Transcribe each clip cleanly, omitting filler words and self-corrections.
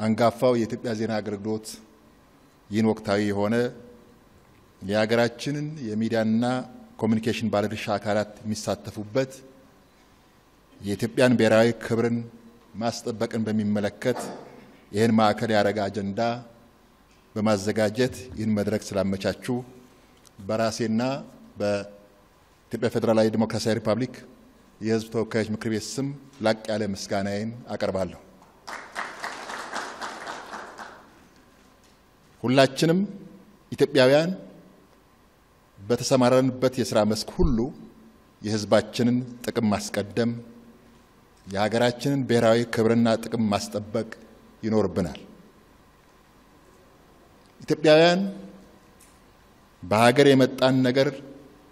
አንጋፋው የኢትዮጵያ ዜና አገልግሎት ይህን ወቅታዊ የሆነ የሀገራችንን የሚዲያና ኮሙኒኬሽን ባለድርሻ አካላት የሚሳተፉበት የኢትዮጵያን ብሔራዊ ክብርን ማስጠበቅን በሚመለከት ይህን ማዕከል ያደረገ አጀንዳ በማዘጋጀት ይህን መድረክ ስላመቻቹ በራሴና በኢትዮጵያ ፌደራላዊ ዲሞክራሲያዊ ሪፐብሊክ የሕዝብ ተወካዮች ምክር ቤት ስም ላቅ ያለ ምስጋናዬን አቀርባለሁ። ሁላችንም ኢትዮጵያውያን በተሰማራንበት የሥራ መስክ ሁሉ የሕዝባችንን ጥቅም ማስቀደም የሀገራችንን ብሔራዊ ክብርና ጥቅም ማስጠበቅ ይኖርብናል። ኢትዮጵያውያን በሀገር የመጣን ነገር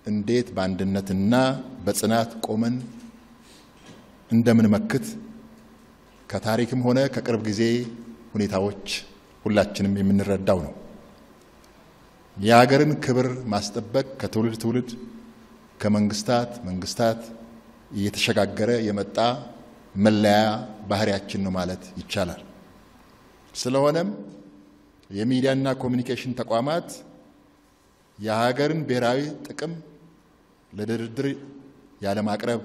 እንዴት በአንድነትና በጽናት ቆመን እንደምንመክት ከታሪክም ሆነ ከቅርብ ጊዜ ሁኔታዎች ሁላችንም የምንረዳው ነው። የሀገርን ክብር ማስጠበቅ ከትውልድ ትውልድ ከመንግስታት እየተሸጋገረ የመጣ መለያ ባህሪያችን ነው ማለት ይቻላል። ስለሆነም የሚዲያና ኮሙኒኬሽን ተቋማት የሀገርን ብሔራዊ ጥቅም ለድርድር ያለማቅረብ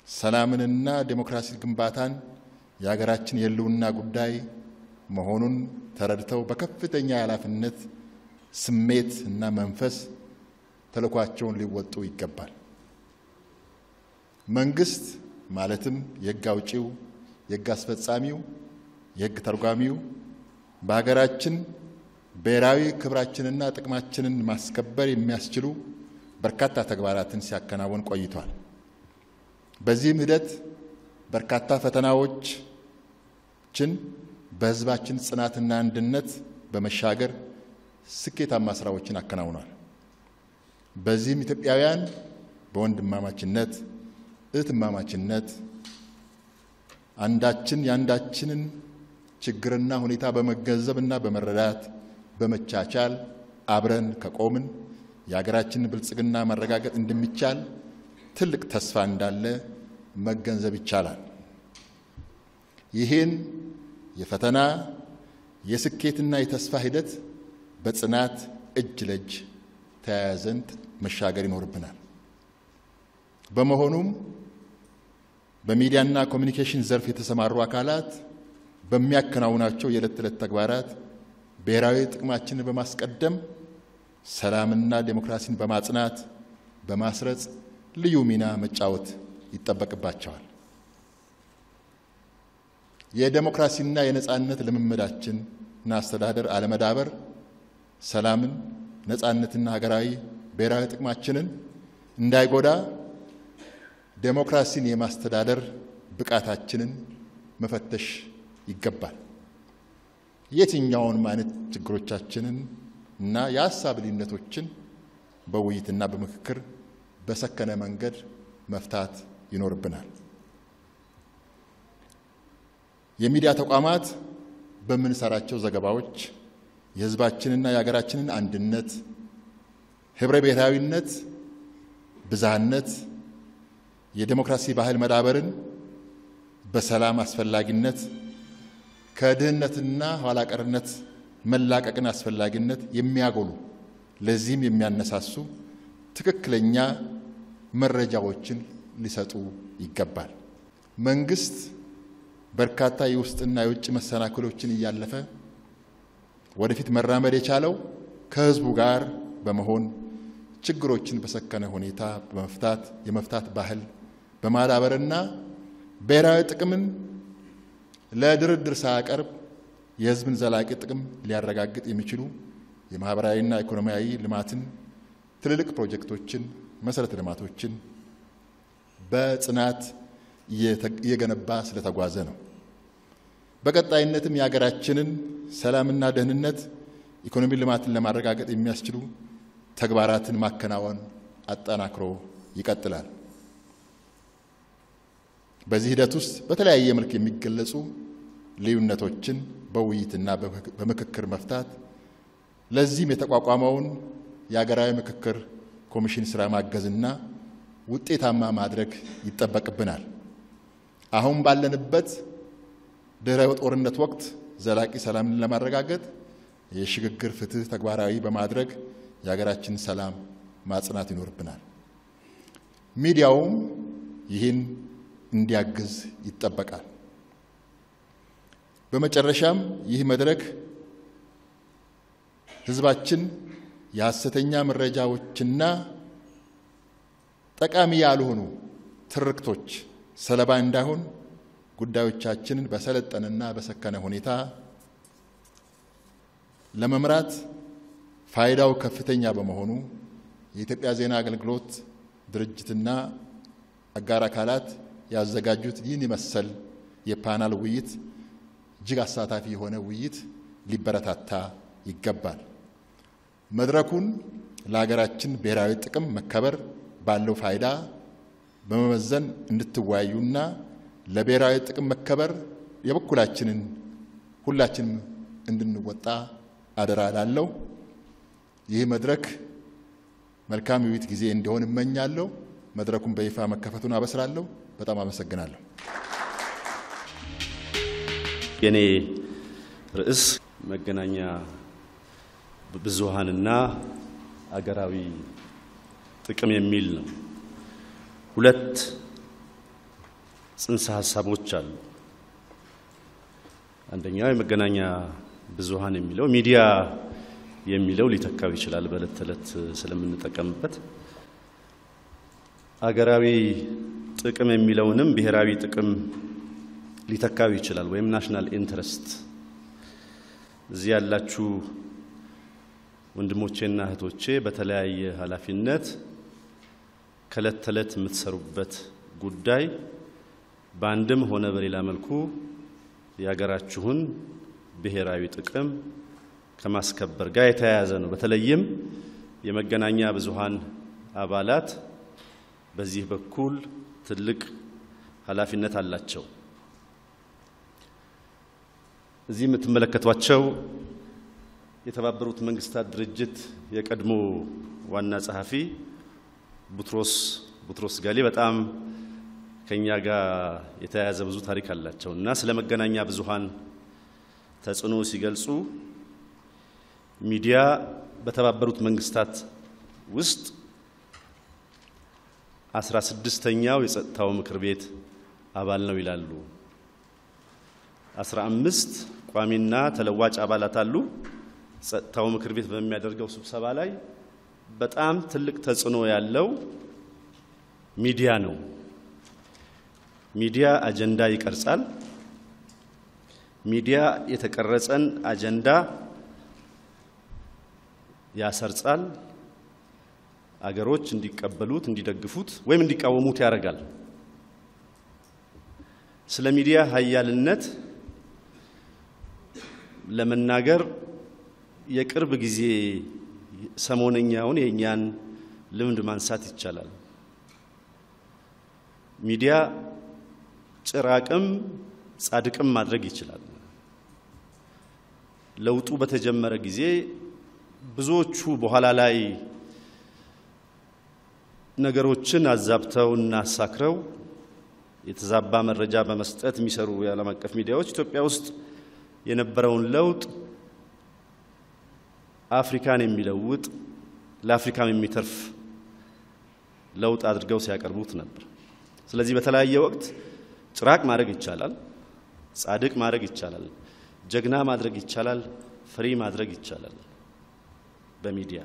ሰላምንና ዲሞክራሲ ግንባታን የሀገራችን የሕልውና ጉዳይ መሆኑን ተረድተው በከፍተኛ ኃላፊነት ስሜት እና መንፈስ ተልዕኳቸውን ሊወጡ ይገባል። መንግስት ማለትም የሕግ አውጪው፣ የሕግ አስፈጻሚው፣ የሕግ ተርጓሚው በሀገራችን ብሔራዊ ክብራችንና ጥቅማችንን ማስከበር የሚያስችሉ በርካታ ተግባራትን ሲያከናውን ቆይቷል። በዚህም ሂደት በርካታ ፈተናዎችን በሕዝባችን ጽናትና አንድነት በመሻገር ስኬታማ ስራዎችን አከናውኗል። በዚህም ኢትዮጵያውያን በወንድማማችነት እህትማማችነት አንዳችን የአንዳችንን ችግርና ሁኔታ በመገንዘብና በመረዳት በመቻቻል አብረን ከቆምን የሀገራችንን ብልጽግና ማረጋገጥ እንደሚቻል ትልቅ ተስፋ እንዳለ መገንዘብ ይቻላል። ይህን የፈተና የስኬትና የተስፋ ሂደት በጽናት እጅ ለእጅ ተያይዘን መሻገር ይኖርብናል። በመሆኑም በሚዲያና ኮሙኒኬሽን ዘርፍ የተሰማሩ አካላት በሚያከናውናቸው የዕለት ተዕለት ተግባራት ብሔራዊ ጥቅማችንን በማስቀደም ሰላምና ዲሞክራሲን በማጽናት በማስረጽ ልዩ ሚና መጫወት ይጠበቅባቸዋል። የዲሞክራሲና የነጻነት ልምምዳችንና አስተዳደር አለመዳበር ሰላምን፣ ነጻነትና ሀገራዊ ብሔራዊ ጥቅማችንን እንዳይጎዳ ዲሞክራሲን የማስተዳደር ብቃታችንን መፈተሽ ይገባል። የትኛውንም አይነት ችግሮቻችንን እና የሀሳብ ልዩነቶችን በውይይትና በምክክር በሰከነ መንገድ መፍታት ይኖርብናል። የሚዲያ ተቋማት በምንሰራቸው ዘገባዎች የሕዝባችንና የሀገራችንን አንድነት፣ ህብረ ብሔራዊነት፣ ብዝሃነት፣ የዲሞክራሲ ባህል መዳበርን፣ በሰላም አስፈላጊነት፣ ከድህነትና ኋላ ቀርነት መላቀቅን አስፈላጊነት የሚያጎሉ ለዚህም የሚያነሳሱ ትክክለኛ መረጃዎችን ሊሰጡ ይገባል። መንግስት በርካታ የውስጥና የውጭ መሰናክሎችን እያለፈ ወደፊት መራመድ የቻለው ከህዝቡ ጋር በመሆን ችግሮችን በሰከነ ሁኔታ በመፍታት የመፍታት ባህል በማዳበርና ብሔራዊ ጥቅምን ለድርድር ሳያቀርብ የህዝብን ዘላቂ ጥቅም ሊያረጋግጥ የሚችሉ የማህበራዊና ኢኮኖሚያዊ ልማትን ትልልቅ ፕሮጀክቶችን መሰረተ ልማቶችን በጽናት እየገነባ ስለተጓዘ ነው። በቀጣይነትም የሀገራችንን ሰላምና ደህንነት ኢኮኖሚ ልማትን ለማረጋገጥ የሚያስችሉ ተግባራትን ማከናወን አጠናክሮ ይቀጥላል። በዚህ ሂደት ውስጥ በተለያየ መልክ የሚገለጹ ልዩነቶችን በውይይትና በምክክር መፍታት ለዚህም የተቋቋመውን የሀገራዊ ምክክር ኮሚሽን ስራ ማገዝና ውጤታማ ማድረግ ይጠበቅብናል። አሁን ባለንበት ድህረ ጦርነት ወቅት ዘላቂ ሰላምን ለማረጋገጥ የሽግግር ፍትህ ተግባራዊ በማድረግ የሀገራችን ሰላም ማጽናት ይኖርብናል። ሚዲያውም ይህን እንዲያግዝ ይጠበቃል። በመጨረሻም ይህ መድረክ ህዝባችን የሐሰተኛ መረጃዎችና ጠቃሚ ያልሆኑ ትርክቶች ሰለባ እንዳይሆን ጉዳዮቻችንን በሰለጠነና በሰከነ ሁኔታ ለመምራት ፋይዳው ከፍተኛ በመሆኑ የኢትዮጵያ ዜና አገልግሎት ድርጅትና አጋር አካላት ያዘጋጁት ይህን መሰል የፓናል ውይይት እጅግ አሳታፊ የሆነ ውይይት ሊበረታታ ይገባል። መድረኩን ለሀገራችን ብሔራዊ ጥቅም መከበር ባለው ፋይዳ በመመዘን እንድትወያዩና ለብሔራዊ ጥቅም መከበር የበኩላችንን ሁላችንም እንድንወጣ አደራ እላለሁ። ይህ መድረክ መልካም ውይይት ጊዜ እንዲሆን እመኛለሁ። መድረኩን በይፋ መከፈቱን አበስራለሁ። በጣም አመሰግናለሁ። የኔ ርዕስ መገናኛ ብዙሃንና አገራዊ ጥቅም የሚል ነው። ሁለት ጽንሰ ሐሳቦች አሉ። አንደኛው የመገናኛ ብዙሃን የሚለው ሚዲያ የሚለው ሊተካው ይችላል በዕለት ተዕለት ስለምንጠቀምበት። አገራዊ ጥቅም የሚለውንም ብሔራዊ ጥቅም ሊተካው ይችላል ወይም ናሽናል ኢንተረስት። እዚህ ያላችሁ ወንድሞቼና እህቶቼ በተለያየ ኃላፊነት ከዕለት ተዕለት የምትሰሩበት ጉዳይ በአንድም ሆነ በሌላ መልኩ የሀገራችሁን ብሔራዊ ጥቅም ከማስከበር ጋር የተያያዘ ነው። በተለይም የመገናኛ ብዙሃን አባላት በዚህ በኩል ትልቅ ኃላፊነት አላቸው። እዚህ የምትመለከቷቸው የተባበሩት መንግስታት ድርጅት የቀድሞ ዋና ጸሐፊ ቡትሮስ ጋሊ በጣም ከኛ ጋር የተያያዘ ብዙ ታሪክ አላቸው እና ስለ መገናኛ ብዙሃን ተጽዕኖ ሲገልጹ ሚዲያ በተባበሩት መንግስታት ውስጥ 16ኛው የጸጥታው ምክር ቤት አባል ነው ይላሉ። 15 ቋሚና ተለዋጭ አባላት አሉ። ጸጥታው ምክር ቤት በሚያደርገው ስብሰባ ላይ በጣም ትልቅ ተጽዕኖ ያለው ሚዲያ ነው። ሚዲያ አጀንዳ ይቀርጻል። ሚዲያ የተቀረጸን አጀንዳ ያሰርጻል። አገሮች እንዲቀበሉት፣ እንዲደግፉት ወይም እንዲቃወሙት ያደርጋል። ስለ ሚዲያ ኃያልነት ለመናገር የቅርብ ጊዜ ሰሞነኛውን የኛን ልምድ ማንሳት ይቻላል። ሚዲያ ጭራቅም ጻድቅም ማድረግ ይችላል። ለውጡ በተጀመረ ጊዜ ብዙዎቹ በኋላ ላይ ነገሮችን አዛብተውና አሳክረው የተዛባ መረጃ በመስጠት የሚሰሩ የዓለም አቀፍ ሚዲያዎች ኢትዮጵያ ውስጥ የነበረውን ለውጥ አፍሪካን የሚለውጥ ለአፍሪካም የሚተርፍ ለውጥ አድርገው ሲያቀርቡት ነበር። ስለዚህ በተለያየ ወቅት ጭራቅ ማድረግ ይቻላል፣ ጻድቅ ማድረግ ይቻላል፣ ጀግና ማድረግ ይቻላል፣ ፍሪ ማድረግ ይቻላል በሚዲያ።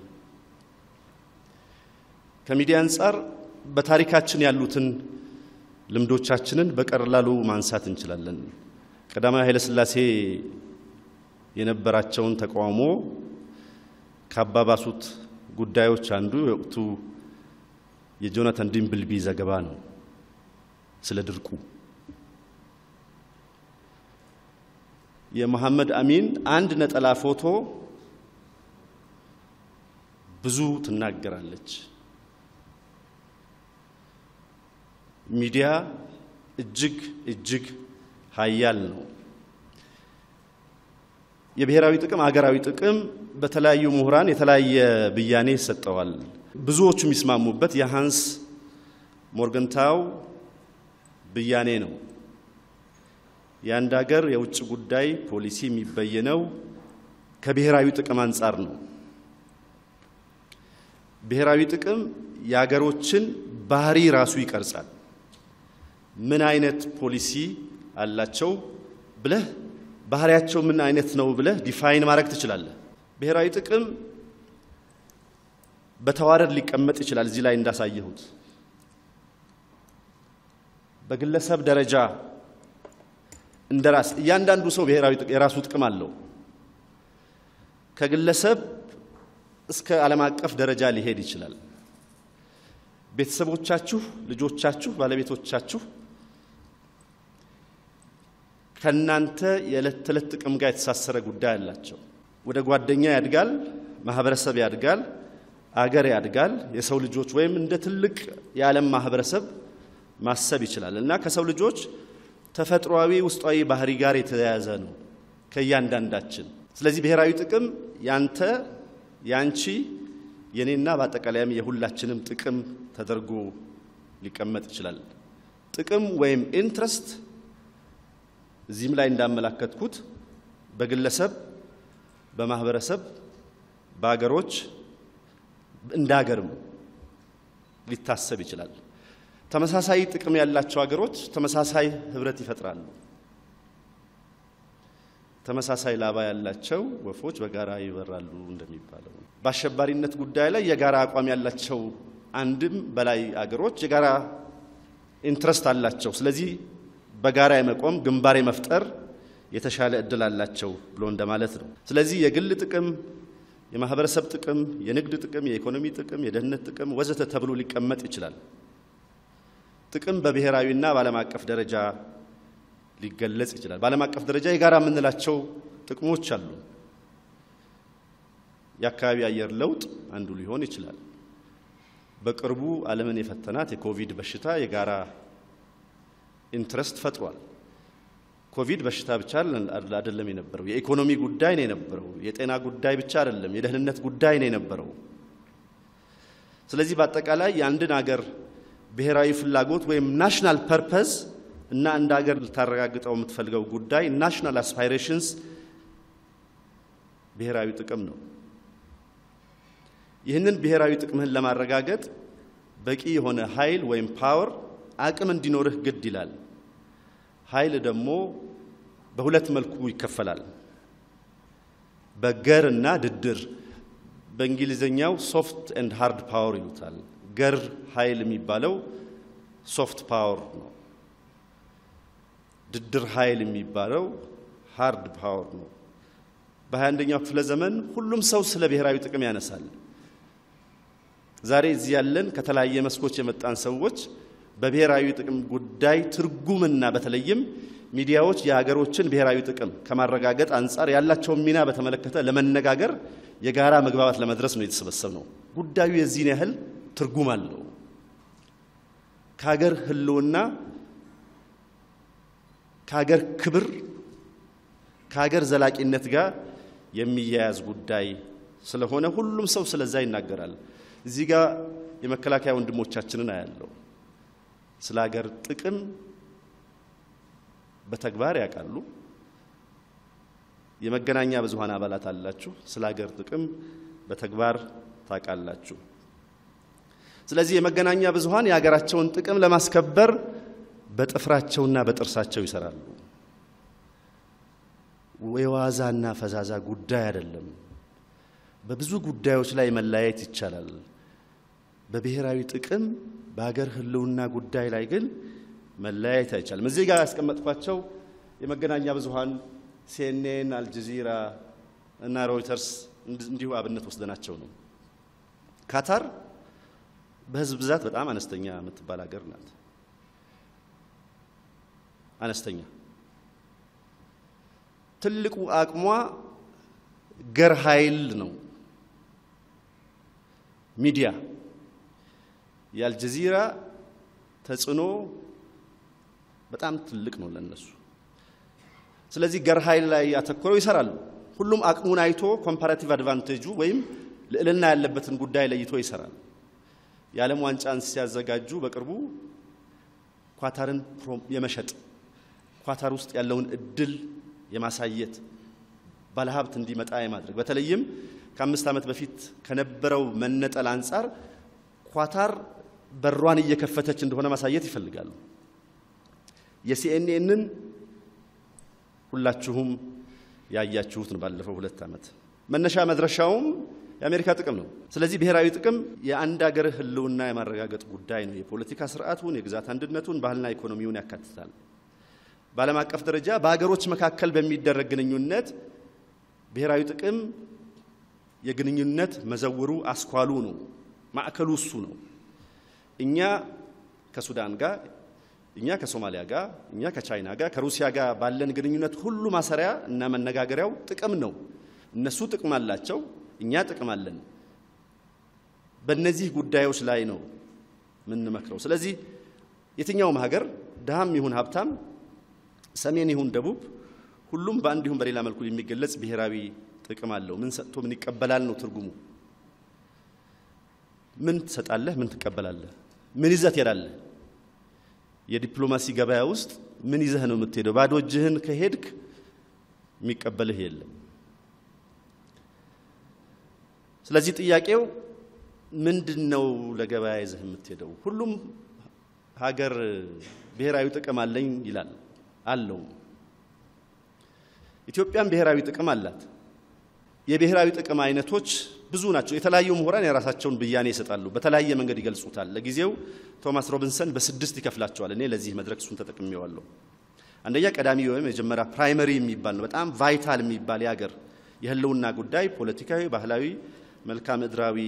ከሚዲያ አንፃር በታሪካችን ያሉትን ልምዶቻችንን በቀላሉ ማንሳት እንችላለን። ቀዳማዊ ኃይለ ሥላሴ የነበራቸውን ተቃውሞ ካባባሱት ጉዳዮች አንዱ የወቅቱ የጆናታን ዲምብልቢ ዘገባ ነው ስለ ድርቁ። የመሐመድ አሚን አንድ ነጠላ ፎቶ ብዙ ትናገራለች። ሚዲያ እጅግ ኃያል ነው። የብሔራዊ ጥቅም አገራዊ ጥቅም በተለያዩ ምሁራን የተለያየ ብያኔ ይሰጠዋል። ብዙዎቹ የሚስማሙበት የሃንስ ሞርገንታው ብያኔ ነው። የአንድ ሀገር የውጭ ጉዳይ ፖሊሲ የሚበየነው ከብሔራዊ ጥቅም አንፃር ነው። ብሔራዊ ጥቅም የሀገሮችን ባህሪ ራሱ ይቀርጻል። ምን አይነት ፖሊሲ አላቸው ብለህ ባህሪያቸው ምን አይነት ነው ብለህ ዲፋይን ማድረግ ትችላለህ። ብሔራዊ ጥቅም በተዋረድ ሊቀመጥ ይችላል። እዚህ ላይ እንዳሳየሁት በግለሰብ ደረጃ እንደራስ እያንዳንዱ ሰው ብሔራዊ ጥቅም የራሱ ጥቅም አለው። ከግለሰብ እስከ ዓለም አቀፍ ደረጃ ሊሄድ ይችላል። ቤተሰቦቻችሁ፣ ልጆቻችሁ፣ ባለቤቶቻችሁ ከናንተ የዕለት ተዕለት ጥቅም ጋር የተሳሰረ ጉዳይ አላቸው። ወደ ጓደኛ ያድጋል፣ ማህበረሰብ ያድጋል፣ አገር ያድጋል። የሰው ልጆች ወይም እንደ ትልቅ የዓለም ማህበረሰብ ማሰብ ይችላል እና ከሰው ልጆች ተፈጥሯዊ ውስጣዊ ባህሪ ጋር የተያያዘ ነው ከያንዳንዳችን። ስለዚህ ብሔራዊ ጥቅም ያንተ ያንቺ የኔና በአጠቃላይም የሁላችንም ጥቅም ተደርጎ ሊቀመጥ ይችላል። ጥቅም ወይም ኢንትረስት እዚህም ላይ እንዳመላከትኩት በግለሰብ፣ በማህበረሰብ፣ በአገሮች እንዳገርም ሊታሰብ ይችላል። ተመሳሳይ ጥቅም ያላቸው ሀገሮች ተመሳሳይ ህብረት ይፈጥራሉ። ተመሳሳይ ላባ ያላቸው ወፎች በጋራ ይበራሉ እንደሚባለው በአሸባሪነት ጉዳይ ላይ የጋራ አቋም ያላቸው አንድም በላይ ሀገሮች የጋራ ኢንትረስት አላቸው። ስለዚህ በጋራ የመቆም ግንባር የመፍጠር የተሻለ እድል አላቸው ብሎ እንደማለት ነው። ስለዚህ የግል ጥቅም፣ የማህበረሰብ ጥቅም፣ የንግድ ጥቅም፣ የኢኮኖሚ ጥቅም፣ የደህንነት ጥቅም ወዘተ ተብሎ ሊቀመጥ ይችላል። ጥቅም በብሔራዊና በዓለም አቀፍ ደረጃ ሊገለጽ ይችላል። በዓለም አቀፍ ደረጃ የጋራ የምንላቸው ጥቅሞች አሉ። የአካባቢ አየር ለውጥ አንዱ ሊሆን ይችላል። በቅርቡ ዓለምን የፈተናት የኮቪድ በሽታ የጋራ ኢንትረስት ፈጥሯል። ኮቪድ በሽታ ብቻ አይደለም የነበረው፣ የኢኮኖሚ ጉዳይ ነው የነበረው። የጤና ጉዳይ ብቻ አይደለም፣ የደህንነት ጉዳይ ነው የነበረው። ስለዚህ በአጠቃላይ የአንድን ሀገር ብሔራዊ ፍላጎት ወይም ናሽናል ፐርፐዝ እና እንደ ሀገር ልታረጋግጠው የምትፈልገው ጉዳይ ናሽናል አስፓይሬሽንስ ብሔራዊ ጥቅም ነው። ይህንን ብሔራዊ ጥቅምህን ለማረጋገጥ በቂ የሆነ ኃይል ወይም ፓወር አቅም እንዲኖርህ ግድ ይላል። ኃይል ደግሞ በሁለት መልኩ ይከፈላል፣ በገር እና ድድር። በእንግሊዘኛው ሶፍት ኤንድ ሃርድ ፓወር ይሉታል። ገር ኃይል የሚባለው ሶፍት ፓወር ነው። ድድር ኃይል የሚባለው ሃርድ ፓወር ነው። በ21ኛው ክፍለ ዘመን ሁሉም ሰው ስለ ብሔራዊ ጥቅም ያነሳል። ዛሬ እዚህ ያለን ከተለያየ መስኮች የመጣን ሰዎች በብሔራዊ ጥቅም ጉዳይ ትርጉምና በተለይም ሚዲያዎች የሀገሮችን ብሔራዊ ጥቅም ከማረጋገጥ አንፃር ያላቸውን ሚና በተመለከተ ለመነጋገር የጋራ መግባባት ለመድረስ ነው የተሰበሰብነው። ጉዳዩ የዚህን ያህል ትርጉም አለው። ከሀገር ህልውና፣ ከሀገር ክብር፣ ከሀገር ዘላቂነት ጋር የሚያያዝ ጉዳይ ስለሆነ ሁሉም ሰው ስለዛ ይናገራል። እዚህ ጋር የመከላከያ ወንድሞቻችንን አያለው። ስለ ሀገር ጥቅም በተግባር ያውቃሉ። የመገናኛ ብዙሃን አባላት አላችሁ፣ ስለ ሀገር ጥቅም በተግባር ታውቃላችሁ። ስለዚህ የመገናኛ ብዙሃን የሀገራቸውን ጥቅም ለማስከበር በጥፍራቸውና በጥርሳቸው ይሰራሉ። የዋዛና ፈዛዛ ጉዳይ አይደለም። በብዙ ጉዳዮች ላይ መለያየት ይቻላል። በብሔራዊ ጥቅም በሀገር ህልውና ጉዳይ ላይ ግን መለያየት አይቻልም። እዚህ ጋር ያስቀመጥኳቸው የመገናኛ ብዙሃን ሲኤንኤን፣ አልጀዚራ እና ሮይተርስ እንዲሁ አብነት ወስደናቸው ነው። ካታር በህዝብ ብዛት በጣም አነስተኛ የምትባል ሀገር ናት። አነስተኛ። ትልቁ አቅሟ ገር ኃይል ነው። ሚዲያ የአልጀዚራ ተጽዕኖ በጣም ትልቅ ነው ለነሱ። ስለዚህ ገር ኃይል ላይ ያተኮረው ይሰራሉ። ሁሉም አቅሙን አይቶ ኮምፓራቲቭ አድቫንቴጁ ወይም ልዕልና ያለበትን ጉዳይ ለይቶ ይሰራል። የዓለም ዋንጫን ሲያዘጋጁ በቅርቡ ኳታርን የመሸጥ ኳታር ውስጥ ያለውን እድል የማሳየት ባለሀብት እንዲመጣ የማድረግ በተለይም ከ5 ዓመት በፊት ከነበረው መነጠል አንፃር ኳታር በሯን እየከፈተች እንደሆነ ማሳየት ይፈልጋሉ። የሲኤንኤንን ሁላችሁም ያያችሁት ነው ባለፈው 2 ዓመት መነሻ መድረሻውም የአሜሪካ ጥቅም ነው። ስለዚህ ብሔራዊ ጥቅም የአንድ ሀገር ህልውና የማረጋገጥ ጉዳይ ነው። የፖለቲካ ስርዓቱን፣ የግዛት አንድነቱን፣ ባህልና ኢኮኖሚውን ያካትታል። በዓለም አቀፍ ደረጃ በሀገሮች መካከል በሚደረግ ግንኙነት ብሔራዊ ጥቅም የግንኙነት መዘውሩ አስኳሉ ነው፣ ማዕከሉ እሱ ነው። እኛ ከሱዳን ጋር፣ እኛ ከሶማሊያ ጋር፣ እኛ ከቻይና ጋር፣ ከሩሲያ ጋር ባለን ግንኙነት ሁሉ ማሰሪያ እና መነጋገሪያው ጥቅም ነው። እነሱ ጥቅም አላቸው፣ እኛ ጥቅም አለን። በእነዚህ ጉዳዮች ላይ ነው ምን መክረው። ስለዚህ የትኛውም ሀገር ደሃም ይሁን ሀብታም፣ ሰሜን ይሁን ደቡብ፣ ሁሉም በአንድ ይሁን በሌላ መልኩ የሚገለጽ ብሔራዊ ጥቅም አለው። ምን ሰጥቶ ምን ይቀበላል ነው ትርጉሙ። ምን ትሰጣለህ፣ ምን ትቀበላለህ፣ ምን ይዘህ ትሄዳለህ። የዲፕሎማሲ ገበያ ውስጥ ምን ይዘህ ነው የምትሄደው? ባዶ እጅህን ከሄድክ የሚቀበልህ የለም። ስለዚህ ጥያቄው ምንድነው? ለገበያ ይዘህ የምትሄደው? ሁሉም ሀገር ብሔራዊ ጥቅም አለኝ ይላል አለው። ኢትዮጵያም ብሔራዊ ጥቅም አላት። የብሔራዊ ጥቅም አይነቶች ብዙ ናቸው። የተለያዩ ምሁራን የራሳቸውን ብያኔ ይሰጣሉ፣ በተለያየ መንገድ ይገልጹታል። ለጊዜው ቶማስ ሮቢንሰን በ6 ይከፍላቸዋል። እኔ ለዚህ መድረክ እሱን ተጠቅሜዋለሁ። አንደኛ ቀዳሚ ወይም የመጀመሪያ ፕራይመሪ የሚባል ነው። በጣም ቫይታል የሚባል የሀገር የህልውና ጉዳይ ፖለቲካዊ፣ ባህላዊ፣ መልክዓ ምድራዊ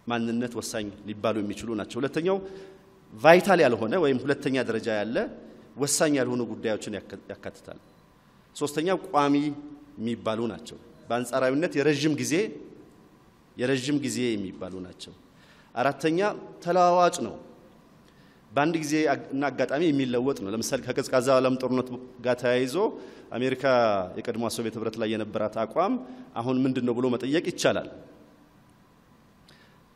ማንነት ወሳኝ ሊባሉ የሚችሉ ናቸው። ሁለተኛው ቫይታል ያልሆነ ወይም ሁለተኛ ደረጃ ያለ ወሳኝ ያልሆኑ ጉዳዮችን ያካትታል። ሶስተኛው ቋሚ የሚባሉ ናቸው። በአንጻራዊነት የረጅም ጊዜ የሚባሉ ናቸው። አራተኛ ተለዋዋጭ ነው። በአንድ ጊዜ እና አጋጣሚ የሚለወጥ ነው። ለምሳሌ ከቀዝቃዛው ዓለም ጦርነት ጋር ተያይዞ አሜሪካ የቀድሞ ሶቪየት ህብረት ላይ የነበራት አቋም አሁን ምንድነው ብሎ መጠየቅ ይቻላል።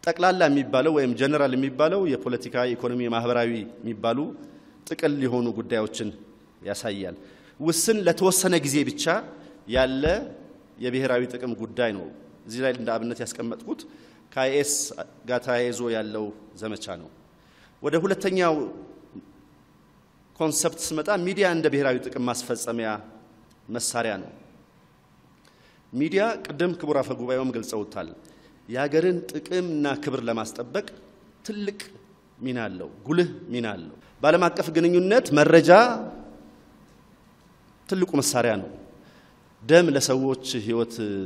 ጠቅላላ የሚባለው ወይም ጀነራል የሚባለው የፖለቲካ፣ ኢኮኖሚ፣ ማህበራዊ የሚባሉ ጥቅል የሆኑ ጉዳዮችን ያሳያል። ውስን ለተወሰነ ጊዜ ብቻ ያለ የብሔራዊ ጥቅም ጉዳይ ነው። እዚህ ላይ እንደ አብነት ያስቀመጥኩት ከአይኤስ ጋር ተያይዞ ያለው ዘመቻ ነው። ወደ ሁለተኛው ኮንሰፕት ስመጣ ሚዲያ እንደ ብሔራዊ ጥቅም ማስፈጸሚያ መሳሪያ ነው። ሚዲያ ቅድም ክቡር አፈ ጉባኤውም ገልጸውታል። የሀገርን ጥቅምና ክብር ለማስጠበቅ ትልቅ ሚና አለው፣ ጉልህ ሚና አለው። በዓለም አቀፍ ግንኙነት መረጃ ትልቁ መሳሪያ ነው። ደም ለሰዎች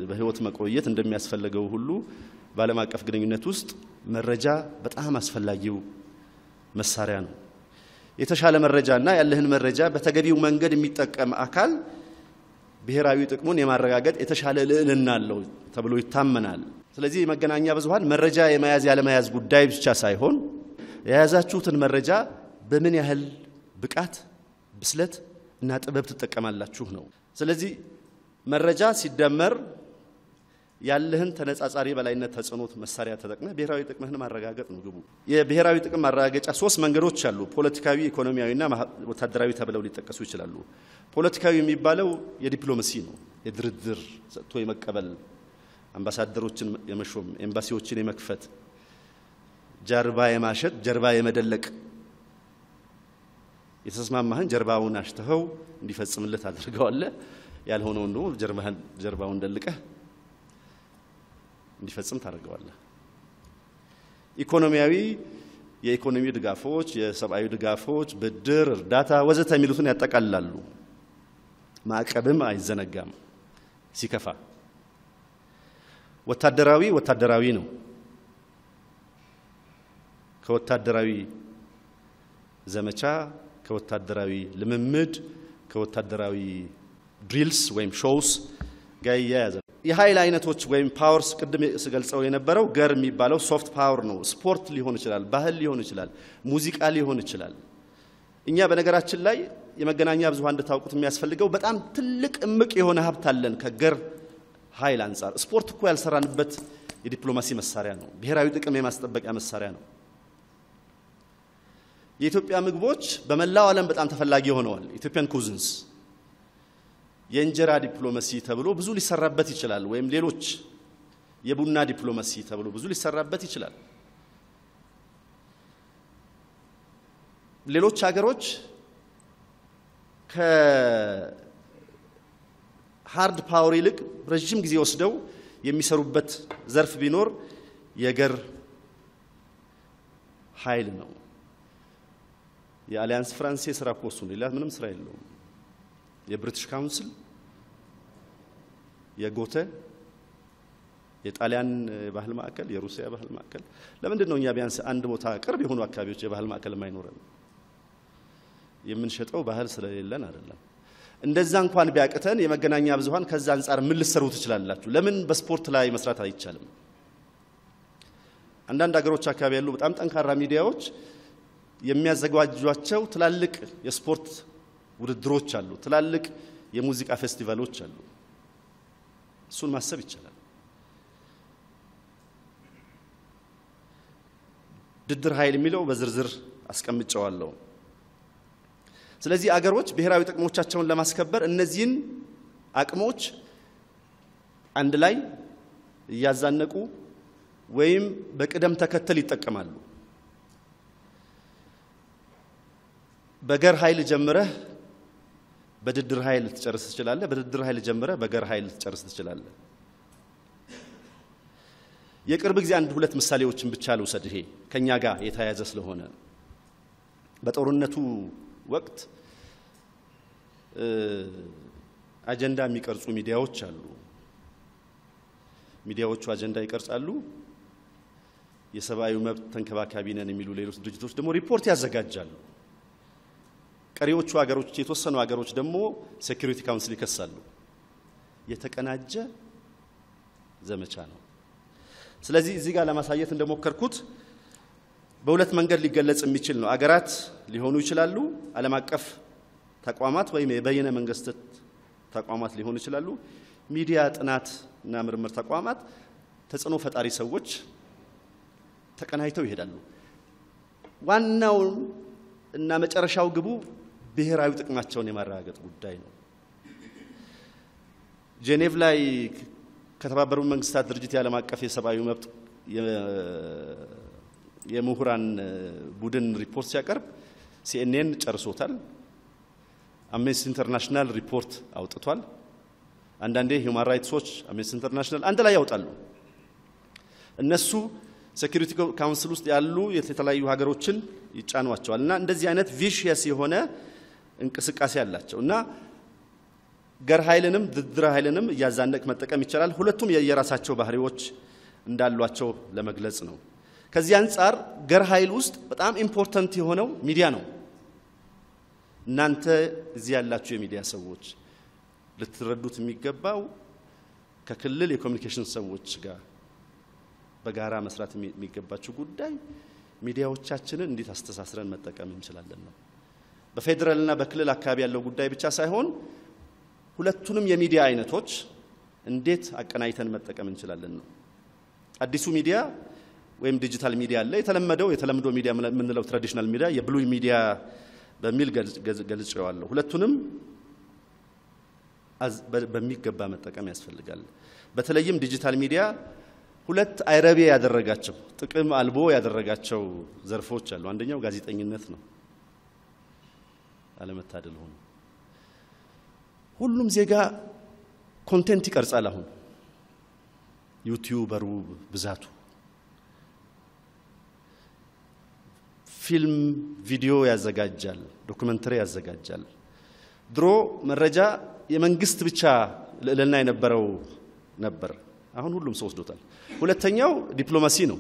በህይወት መቆየት እንደሚያስፈልገው ሁሉ በዓለም አቀፍ ግንኙነት ውስጥ መረጃ በጣም አስፈላጊው መሳሪያ ነው። የተሻለ መረጃና ያለህን መረጃ በተገቢው መንገድ የሚጠቀም አካል ብሔራዊ ጥቅሙን የማረጋገጥ የተሻለ ልዕልና አለው ተብሎ ይታመናል። ስለዚህ የመገናኛ ብዙሃን መረጃ የመያዝ ያለመያዝ ጉዳይ ብቻ ሳይሆን የያዛችሁትን መረጃ በምን ያህል ብቃት፣ ብስለት እና ጥበብ ትጠቀማላችሁ ነው። ስለዚህ መረጃ ሲደመር ያለህን ተነጻጻሪ በላይነት ተጽኖት መሳሪያ ተጠቅመህ ብሔራዊ ጥቅምህን ማረጋገጥ ነው ግቡ። የብሔራዊ ጥቅም ማረጋገጫ 3 መንገዶች አሉ። ፖለቲካዊ፣ ኢኮኖሚያዊና ወታደራዊ ተብለው ሊጠቀሱ ይችላሉ። ፖለቲካዊ የሚባለው የዲፕሎማሲ ነው። የድርድር ሰጥቶ የመቀበል፣ አምባሳደሮችን የመሾም፣ ኤምባሲዎችን የመክፈት፣ ጀርባ የማሸት፣ ጀርባ የመደለቅ፣ የተስማማህን ጀርባውን አሽተኸው እንዲፈጽምለት አድርገዋለህ፣ ያልሆነው ነው ጀርባውን ደልቀህ እንዲፈጽም ታደርገዋለህ። ኢኮኖሚያዊ የኢኮኖሚ ድጋፎች፣ የሰብአዊ ድጋፎች፣ ብድር፣ እርዳታ ወዘተ የሚሉትን ያጠቃልላሉ። ማዕቀብም አይዘነጋም ሲከፋ። ወታደራዊ ነው። ከወታደራዊ ዘመቻ፣ ከወታደራዊ ልምምድ፣ ከወታደራዊ ድሪልስ ወይም ሾውስ ጋር ያያዘ የኃይል አይነቶች ወይም ፓወርስ ቅድም ስገልጸው የነበረው ገር የሚባለው ሶፍት ፓወር ነው። ስፖርት ሊሆን ይችላል፣ ባህል ሊሆን ይችላል፣ ሙዚቃ ሊሆን ይችላል። እኛ በነገራችን ላይ የመገናኛ ብዙሃን እንድታውቁት የሚያስፈልገው በጣም ትልቅ እምቅ የሆነ ሀብት አለን ከገር ኃይል አንፃር። ስፖርት እኮ ያልሰራንበት የዲፕሎማሲ መሳሪያ ነው። ብሔራዊ ጥቅም የማስጠበቂያ መሳሪያ ነው። የኢትዮጵያ ምግቦች በመላው ዓለም በጣም ተፈላጊ ሆነዋል ኢትዮጵያን ኩዚንስ የእንጀራ ዲፕሎማሲ ተብሎ ብዙ ሊሰራበት ይችላል ወይም ሌሎች የቡና ዲፕሎማሲ ተብሎ ብዙ ሊሰራበት ይችላል ሌሎች ሀገሮች ከሃርድ ፓወር ይልቅ ረጅም ጊዜ ወስደው የሚሰሩበት ዘርፍ ቢኖር የገር ኃይል ነው የአሊያንስ ፍራንሴስ ስራ ኮርሱ ሌላ ምንም ስራ የለውም የብሪቲሽ ካውንስል የጎተ የጣሊያን ባህል ማዕከል የሩሲያ ባህል ማዕከል ለምንድን ነው እኛ ቢያንስ አንድ ቦታ ቅርብ የሆኑ አካባቢዎች የባህል ማዕከል ማይኖረን የምንሸጠው ባህል ስለሌለን አይደለም እንደዛ እንኳን ቢያቀተን የመገናኛ ብዙሃን ከዛ አንፃር ምን ልሰሩ ትችላላችሁ ለምን በስፖርት ላይ መስራት አይቻልም አንዳንድ ሀገሮች አካባቢ ያሉ በጣም ጠንካራ ሚዲያዎች የሚያዘጋጇቸው ትላልቅ የስፖርት ውድድሮች አሉ ትላልቅ የሙዚቃ ፌስቲቫሎች አሉ እሱን ማሰብ ይችላል ድድር ኃይል የሚለው በዝርዝር አስቀምጫዋለሁ ስለዚህ አገሮች ብሔራዊ ጥቅሞቻቸውን ለማስከበር እነዚህን አቅሞች አንድ ላይ ያዛነቁ ወይም በቅደም ተከተል ይጠቀማሉ በገር ኃይል ጀምረህ በድድር ኃይል ትጨርስ ትችላለህ በድድር ኃይል ጀምረህ በገር ኃይል ትጨርስ ትችላለህ የቅርብ ጊዜ አንድ ሁለት ምሳሌዎችን ብቻ ልውሰድ ይሄ ከኛ ጋር የተያያዘ ስለሆነ በጦርነቱ ወቅት አጀንዳ የሚቀርጹ ሚዲያዎች አሉ ሚዲያዎቹ አጀንዳ ይቀርጻሉ የሰብአዊ መብት ተንከባካቢ ነን የሚሉ ሌሎች ድርጅቶች ደግሞ ሪፖርት ያዘጋጃሉ ቀሪዎቹ ሀገሮች የተወሰኑ ሀገሮች ደግሞ ሴኩሪቲ ካውንስል ይከሳሉ የተቀናጀ ዘመቻ ነው ስለዚህ እዚህ ጋር ለማሳየት እንደሞከርኩት በሁለት መንገድ ሊገለጽ የሚችል ነው አገራት ሊሆኑ ይችላሉ ዓለም አቀፍ ተቋማት ወይም የበየነ መንግስታት ተቋማት ሊሆኑ ይችላሉ ሚዲያ ጥናትና ምርምር ተቋማት ተጽዕኖ ፈጣሪ ሰዎች ተቀናይተው ይሄዳሉ ዋናው እና መጨረሻው ግቡ ብሔራዊ ጥቅማቸውን የማረጋገጥ ጉዳይ ነው ጄኔቭ ላይ ከተባበሩት መንግስታት ድርጅት የዓለም አቀፍ የሰብአዊ መብት የምሁራን ቡድን ሪፖርት ሲያቀርብ ሲኤንኤን ጨርሶታል አምነስቲ ኢንተርናሽናል ሪፖርት አውጥቷል አንዳንዴ ሂውማን ራይትስ ዎች አምነስቲ ኢንተርናሽናል አንድ ላይ ያወጣሉ እነሱ ሴኩሪቲ ካውንስል ውስጥ ያሉ የተለያዩ ሀገሮችን ይጫኗቸዋልና እንደዚህ አይነት ቪሽየስ የሆነ እንቅስቃሴ ያላቸው እና ገር ኃይልንም ድድር ኃይልንም ያዛነቅ መጠቀም ይችላል ሁለቱም የየራሳቸው ባህሪዎች እንዳሏቸው ለመግለጽ ነው ከዚህ አንፃር ገር ኃይል ውስጥ በጣም ኢምፖርታንት የሆነው ሚዲያ ነው እናንተ እዚህ ያላችሁ የሚዲያ ሰዎች ልትረዱት የሚገባው ከክልል የኮሙኒኬሽን ሰዎች ጋር በጋራ መስራት የሚገባቸው ጉዳይ ሚዲያዎቻችንን እንዴት አስተሳስረን መጠቀም እንችላለን ነው በፌደራልና በክልል አካባቢ ያለው ጉዳይ ብቻ ሳይሆን ሁለቱንም የሚዲያ አይነቶች እንዴት አቀናይተን መጠቀም እንችላለን ነው አዲሱ ሚዲያ ወይም ዲጂታል ሚዲያ አለ የተለመደው ሚዲያ ምንለው ትራዲሽናል ሚዲያ የብሉይ ሚዲያ በሚል ገልጸዋለሁ ሁለቱንም በሚገባ መጠቀም ያስፈልጋል በተለይም ዲጂታል ሚዲያ ሁለት አይረቤ ያደረጋቸው ጥቅም አልቦ ያደረጋቸው ዘርፎች አሉ አንደኛው ጋዜጠኝነት ነው አለመታደል ሆኖ ሁሉም ዜጋ ኮንቴንት ይቀርጻል አሁን ዩቲዩበሩ ብዛቱ ፊልም ቪዲዮ ያዘጋጃል ዶኩመንተሪ ያዘጋጃል ድሮ መረጃ የመንግስት ብቻ ለልና የነበረው ነበር አሁን ሁሉም ሰው ወስዶታል ሁለተኛው ዲፕሎማሲ ነው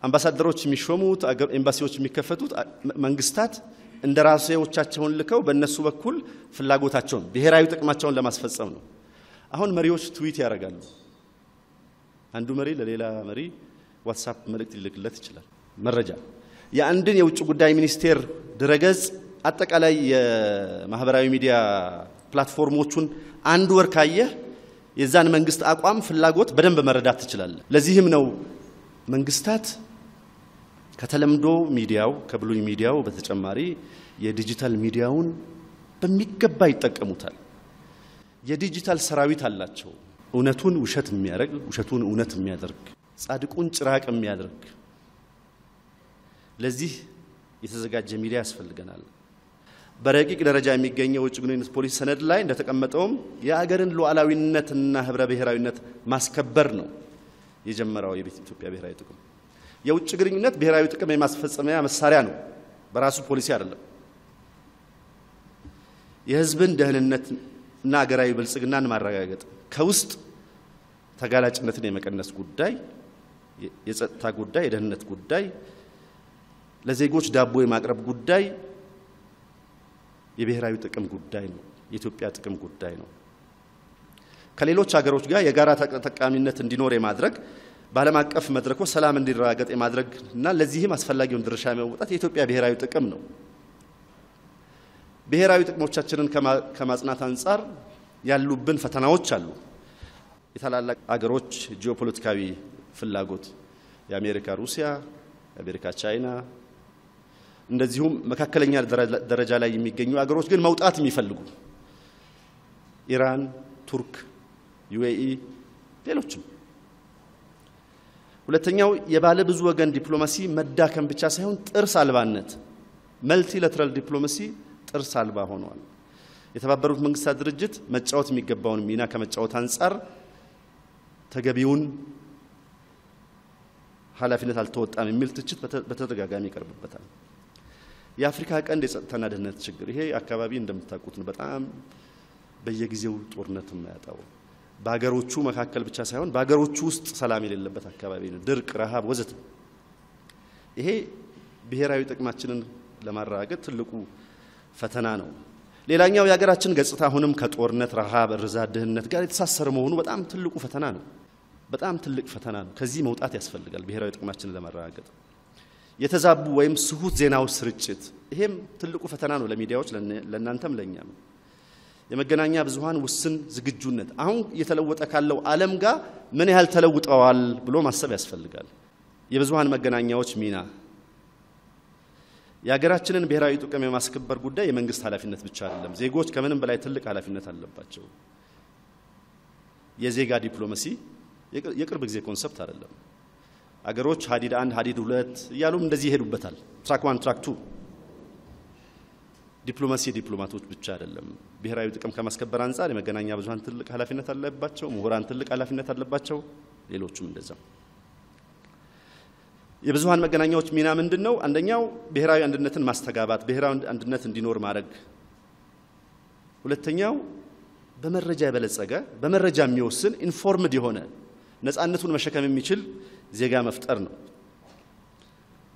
አምባሳደሮች የሚሾሙት ኤምባሲዎች የሚከፈቱት መንግስታት እንደራሴዎቻቸውን ልከው በእነሱ በኩል ፍላጎታቸውን ብሔራዊ ጥቅማቸውን ለማስፈጸም ነው አሁን መሪዎች ትዊት ያደርጋሉ አንዱ መሪ ለሌላ መሪ ዋትስአፕ መልእክት ሊልክለት ይችላል መረጃ የአንድን የውጭ ጉዳይ ሚኒስቴር ድረገጽ አጠቃላይ የማህበራዊ ሚዲያ ፕላትፎርሞቹን አንድ ወር ካየህ የዛን መንግስት አቋም ፍላጎት በደንብ መረዳት ትችላለህ ለዚህም ነው መንግስታት ከተለምዶ ሚዲያው ከብሉይ ሚዲያው በተጨማሪ የዲጂታል ሚዲያውን በሚገባ ይጠቀሙታል። የዲጂታል ሰራዊት አላቸው። እውነቱን ውሸት የሚያደርግ ውሸቱን እውነት የሚያደርግ ጻድቁን ጭራቅ የሚያደርግ ለዚህ የተዘጋጀ ሚዲያ ያስፈልገናል። በረቂቅ ደረጃ የሚገኘው ውጭ ግንኙነት ፖሊሲ ሰነድ ላይ እንደተቀመጠውም የአገርን ሉዓላዊነትና ህብረ ብሔራዊነት ማስከበር ነው የጀመረው የኢትዮጵያ ብሔራዊ ጥቅም። የውጭ ግንኙነት ብሔራዊ ጥቅም የማስፈጸሚያ መሳሪያ ነው፣ በራሱ ፖሊሲ አይደለም። የህዝብን ደህንነትና አገራዊ ብልጽግናን ማረጋገጥ፣ ከውስጥ ተጋላጭነትን የመቀነስ ጉዳይ፣ የጸጥታ ጉዳይ፣ የደህንነት ጉዳይ፣ ለዜጎች ዳቦ የማቅረብ ጉዳይ የብሔራዊ ጥቅም ጉዳይ ነው፣ የኢትዮጵያ ጥቅም ጉዳይ ነው። ከሌሎች ሀገሮች ጋር የጋራ ተጠቃሚነት እንዲኖር የማድረግ በዓለም አቀፍ መድረኮች ሰላም እንዲረጋገጥ የማድረግና ለዚህም አስፈላጊውን ድርሻ የመወጣት የኢትዮጵያ ብሔራዊ ጥቅም ነው። ብሔራዊ ጥቅሞቻችንን ከማጽናት አንፃር ያሉብን ፈተናዎች አሉ። የታላላቅ ሀገሮች ጂኦፖለቲካዊ ፍላጎት፣ የአሜሪካ ሩሲያ፣ የአሜሪካ ቻይና፣ እንደዚሁም መካከለኛ ደረጃ ላይ የሚገኙ ሀገሮች ግን መውጣት የሚፈልጉ ኢራን፣ ቱርክ፣ ዩኤኢ፣ ሌሎችም። ሁለተኛው የባለ ብዙ ወገን ዲፕሎማሲ መዳከም ብቻ ሳይሆን ጥርስ አልባነት፣ መልቲላተራል ዲፕሎማሲ ጥርስ አልባ ሆኗል። የተባበሩት መንግስታት ድርጅት መጫወት የሚገባውን ሚና ከመጫወት አንፃር ተገቢውን ኃላፊነት አልተወጣም የሚል ትችት በተደጋጋሚ ይቀርብበታል። የአፍሪካ ቀንድ የጸጥታና ደህንነት ችግር፣ ይሄ አካባቢ እንደምታውቁት ነው በጣም በየጊዜው ጦርነት የማያጣው። በአገሮቹ መካከል ብቻ ሳይሆን በአገሮቹ ውስጥ ሰላም የሌለበት አካባቢ ነው። ድርቅ፣ ረሃብ ወዘተ። ይሄ ብሔራዊ ጥቅማችንን ለማረጋገጥ ትልቁ ፈተና ነው። ሌላኛው የሀገራችን ገጽታ አሁንም ከጦርነት፣ ረሃብ፣ ርዛት፣ ድህነት ጋር የተሳሰረ መሆኑ በጣም ትልቁ ፈተና ነው። በጣም ትልቅ ፈተና ነው። ከዚህ መውጣት ያስፈልጋል ብሔራዊ ጥቅማችንን ለማረጋገጥ። የተዛቡ ወይም ስሁት ዜናዎች ስርጭት፣ ይሄም ትልቁ ፈተና ነው ለሚዲያዎች፣ ለእናንተም ለኛም። የመገናኛ ብዙሃን ውስን ዝግጁነት፣ አሁን እየተለወጠ ካለው ዓለም ጋር ምን ያህል ተለውጠዋል ብሎ ማሰብ ያስፈልጋል። የብዙሃን መገናኛዎች ሚና፣ የሀገራችንን ብሔራዊ ጥቅም የማስከበር ጉዳይ የመንግስት ኃላፊነት ብቻ አይደለም። ዜጎች ከምንም በላይ ትልቅ ኃላፊነት አለባቸው። የዜጋ ዲፕሎማሲ የቅርብ ጊዜ ኮንሰፕት አይደለም። አገሮች ሀዲድ 1 ሀዲድ 2 እያሉም እንደዚህ ይሄዱበታል። ትራክ 1 ትራክ 2። ዲፕሎማሲ ዲፕሎማቶች ብቻ አይደለም። ብሔራዊ ጥቅም ከማስከበር አንፃር የመገናኛ ብዙሃን ትልቅ ኃላፊነት አለባቸው። ምሁራን ትልቅ ኃላፊነት አለባቸው። ሌሎችም እንደዛው። የብዙሃን መገናኛዎች ሚና ምንድነው? አንደኛው ብሔራዊ አንድነትን ማስተጋባት፣ ብሔራዊ አንድነት እንዲኖር ማድረግ። ሁለተኛው በመረጃ የበለጸገ በመረጃ የሚወስን ኢንፎርምድ የሆነ ነፃነቱን መሸከም የሚችል ዜጋ መፍጠር ነው።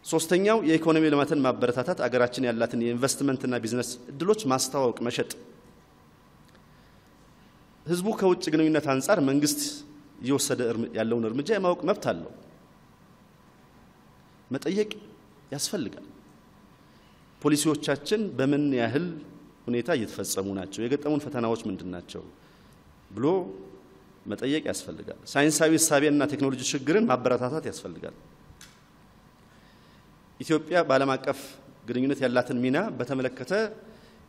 ሶስተኛው የኢኮኖሚ ልማትን ማበረታታት፣ አገራችን ያላትን የኢንቨስትመንትና ቢዝነስ እድሎች ማስተዋወቅ፣ መሸጥ። ህዝቡ ከውጭ ግንኙነት አንፃር መንግስት እየወሰደ ያለውን እርምጃ የማወቅ መብት አለው። መጠየቅ ያስፈልጋል። ፖሊሲዎቻችን በምን ያህል ሁኔታ እየተፈጸሙ ናቸው? የገጠሙን ፈተናዎች ምንድናቸው? ብሎ መጠየቅ ያስፈልጋል። ሳይንሳዊ እሳቤና ቴክኖሎጂ ሽግግርን ማበረታታት ያስፈልጋል። ኢትዮጵያ በዓለም አቀፍ ግንኙነት ያላትን ሚና በተመለከተ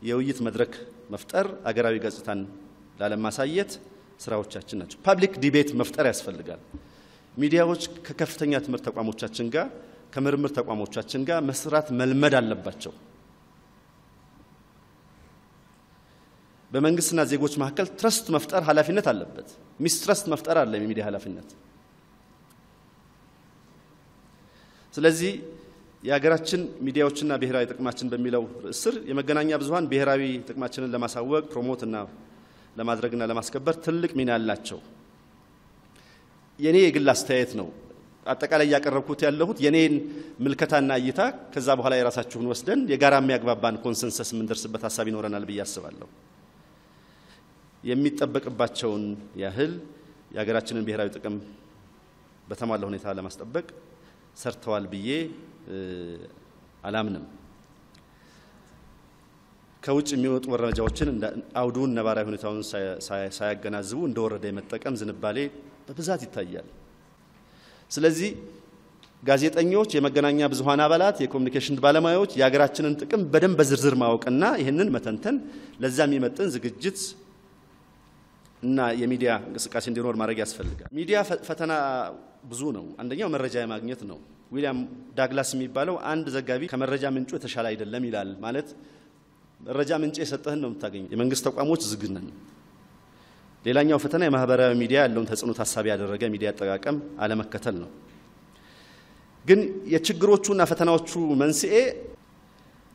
የውይይት መድረክ መፍጠር፣ አገራዊ ገጽታን ላለማሳየት ስራዎቻችን ናቸው። ፐብሊክ ዲቤት መፍጠር ያስፈልጋል። ሚዲያዎች ከከፍተኛ ትምህርት ተቋሞቻችን ጋር ከምርምር ተቋሞቻችን ጋር መስራት መልመድ አለባቸው። በመንግስትና ዜጎች መካከል ትረስት መፍጠር ኃላፊነት አለበት። ሚስትረስት መፍጠር አለ የሚዲያ ኃላፊነት። ስለዚህ የሀገራችን ሚዲያዎችና ብሔራዊ ጥቅማችን በሚለው ስር የመገናኛ ብዙሃን ብሔራዊ ጥቅማችንን ለማሳወቅ ፕሮሞትና ለማድረግና ለማስከበር ትልቅ ሚና አላቸው። የኔ የግል አስተያየት ነው። አጠቃላይ ያቀረብኩት ያለሁት የኔን ምልከታና እይታ፣ ከዛ በኋላ የራሳችሁን ወስደን የጋራ የሚያግባባን ኮንሰንሰስ የምንደርስበት ሐሳብ ይኖረናል ብዬ አስባለሁ። የሚጠበቅባቸውን ያህል የሀገራችንን ብሔራዊ ጥቅም በተሟላ ሁኔታ ለማስጠበቅ ሰርተዋል ብዬ አላምንም። ከውጭ የሚወጡ መረጃዎችን አውዱን ነባራዊ ሁኔታውን ሳያገናዝቡ እንደወረደ የመጠቀም ዝንባሌ በብዛት ይታያል። ስለዚህ ጋዜጠኞች የመገናኛ ብዙሃን አባላት የኮሙኒኬሽን ባለሙያዎች የሀገራችንን ጥቅም በደንብ በዝርዝር ማወቅና ይሄንን መተንተን ለዛ የሚመጥን ዝግጅት እና የሚዲያ እንቅስቃሴ እንዲኖር ማድረግ ያስፈልጋል ሚዲያ ፈተና ብዙ ነው አንደኛው መረጃ የማግኘት ነው ዊሊያም ዳግላስ የሚባለው አንድ ዘጋቢ ከመረጃ ምንጩ የተሻለ አይደለም ይላል ማለት መረጃ ምንጭ የሰጠህን ነው የምታገኘው የመንግስት ተቋሞች ዝግነን ሌላኛው ፈተና የማህበራዊ ሚዲያ ያለውን ተጽዕኖ ታሳቢ ያደረገ ሚዲያ አጠቃቀም አለመከተል ነው ግን የችግሮቹና ፈተናዎቹ መንስኤ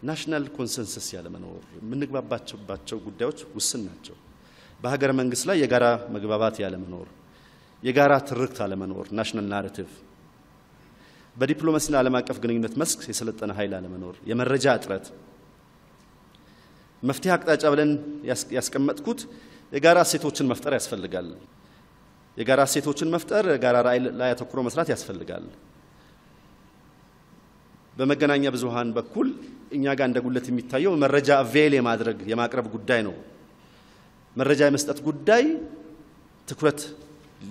ናሽናል ኮንሰንሰስ ያለ መኖር ምንግባባቸው ጉዳዮች ውስን ናቸው በሀገር መንግስት ላይ የጋራ መግባባት ያለ መኖር የጋራ ትርክት ያለ መኖር ናሽናል ናሬቲቭ በዲፕሎማሲና ዓለም አቀፍ ግንኙነት መስክ የሰለጠነ ኃይል አለ መኖር የመረጃ እጥረት መፍትሄ አቅጣጫ ብለን ያስቀመጥኩት የጋራ ሴቶችን መፍጠር ያስፈልጋል የጋራ ሴቶችን መፍጠር የጋራ ራዕይ ላይ አተኩሮ መስራት ያስፈልጋል በመገናኛ ብዙሃን በኩል እኛ ጋር እንደጉለት የሚታየው መረጃ አቬል የማድረግ የማቅረብ ጉዳይ ነው መረጃ የመስጠት ጉዳይ ትኩረት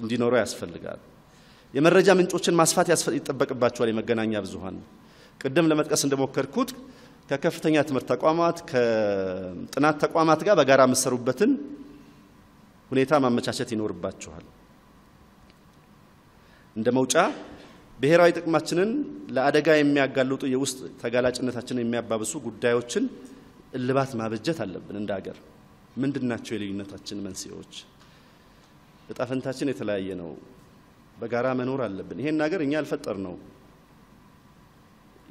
እንዲኖረው ያስፈልጋል የመረጃ ምንጮችን ማስፋት ይጠበቅባቸዋል የመገናኛ ብዙሃን ቀደም ለመጥቀስ እንደሞከርኩት ከከፍተኛ ትምህርት ተቋማት ከጥናት ተቋማት ጋር በጋራ መሰሩበትን ሁኔታ ማመቻቸት ይኖርባቸዋል እንደ መውጫ ብሔራዊ ጥቅማችንን ለአደጋ የሚያጋልጡ የውስጥ ተጋላጭነታችንን የሚያባብሱ ጉዳዮችን እልባት ማበጀት አለብን እንደ ሀገር ምንድናቸው የልዩነታችን መንስኤዎች እጣፈንታችን የተለያየ ነው በጋራ መኖር አለብን ይሄን ነገር እኛ አልፈጠር ነው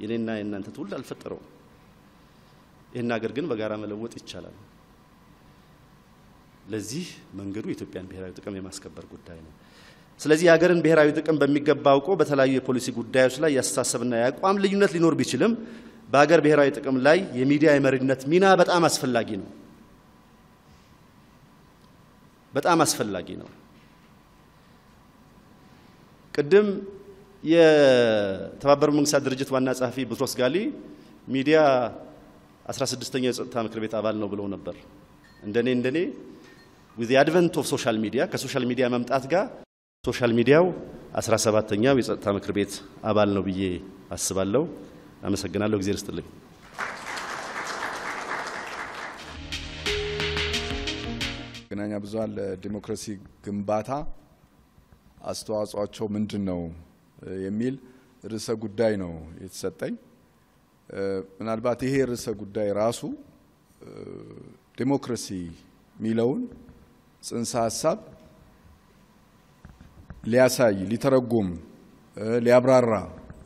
የኔና የናንተ ትውልድ አልፈጠረው ይሄን ነገር ግን በጋራ መለወጥ ይቻላል ለዚህ መንገዱ የኢትዮጵያን ብሔራዊ ጥቅም የማስከበር ጉዳይ ነው ስለዚህ የሀገርን ብሔራዊ ጥቅም በሚገባው ቆ በተለያዩ የፖሊሲ ጉዳዮች ላይ ያስተሳሰብና ያቋም ልዩነት ሊኖር ቢችልም በሀገር ብሔራዊ ጥቅም ላይ የሚዲያ የመሪነት ሚና በጣም አስፈላጊ ነው በጣም አስፈላጊ ነው ቀደም የተባበሩት መንግስታት ድርጅት ዋና ጸሐፊ ቡትሮስ ጋሊ ሚዲያ 16ኛው የጸጥታ ምክር ቤት አባል ነው ብለው ነበር እንደኔ with the advent of social media ከሶሻል ሚዲያ መምጣት ጋር ሶሻል ሚዲያው 17ኛው የጸጥታ ምክር ቤት አባል ነው ብዬ አስባለሁ አመሰግናለሁ እግዚአብሔር ይስጥልኝ መገናኛ ብዙሃን ለዲሞክራሲ ግንባታ አስተዋጽኦአቸው ምንድነው የሚል ርዕሰ ጉዳይ ነው የተሰጠኝ ምናልባት ይሄ ርዕሰ ጉዳይ ራሱ ዲሞክራሲ ሚለውን ጽንሰ ሐሳብ ሊያሳይ ሊተረጎም ሊያብራራ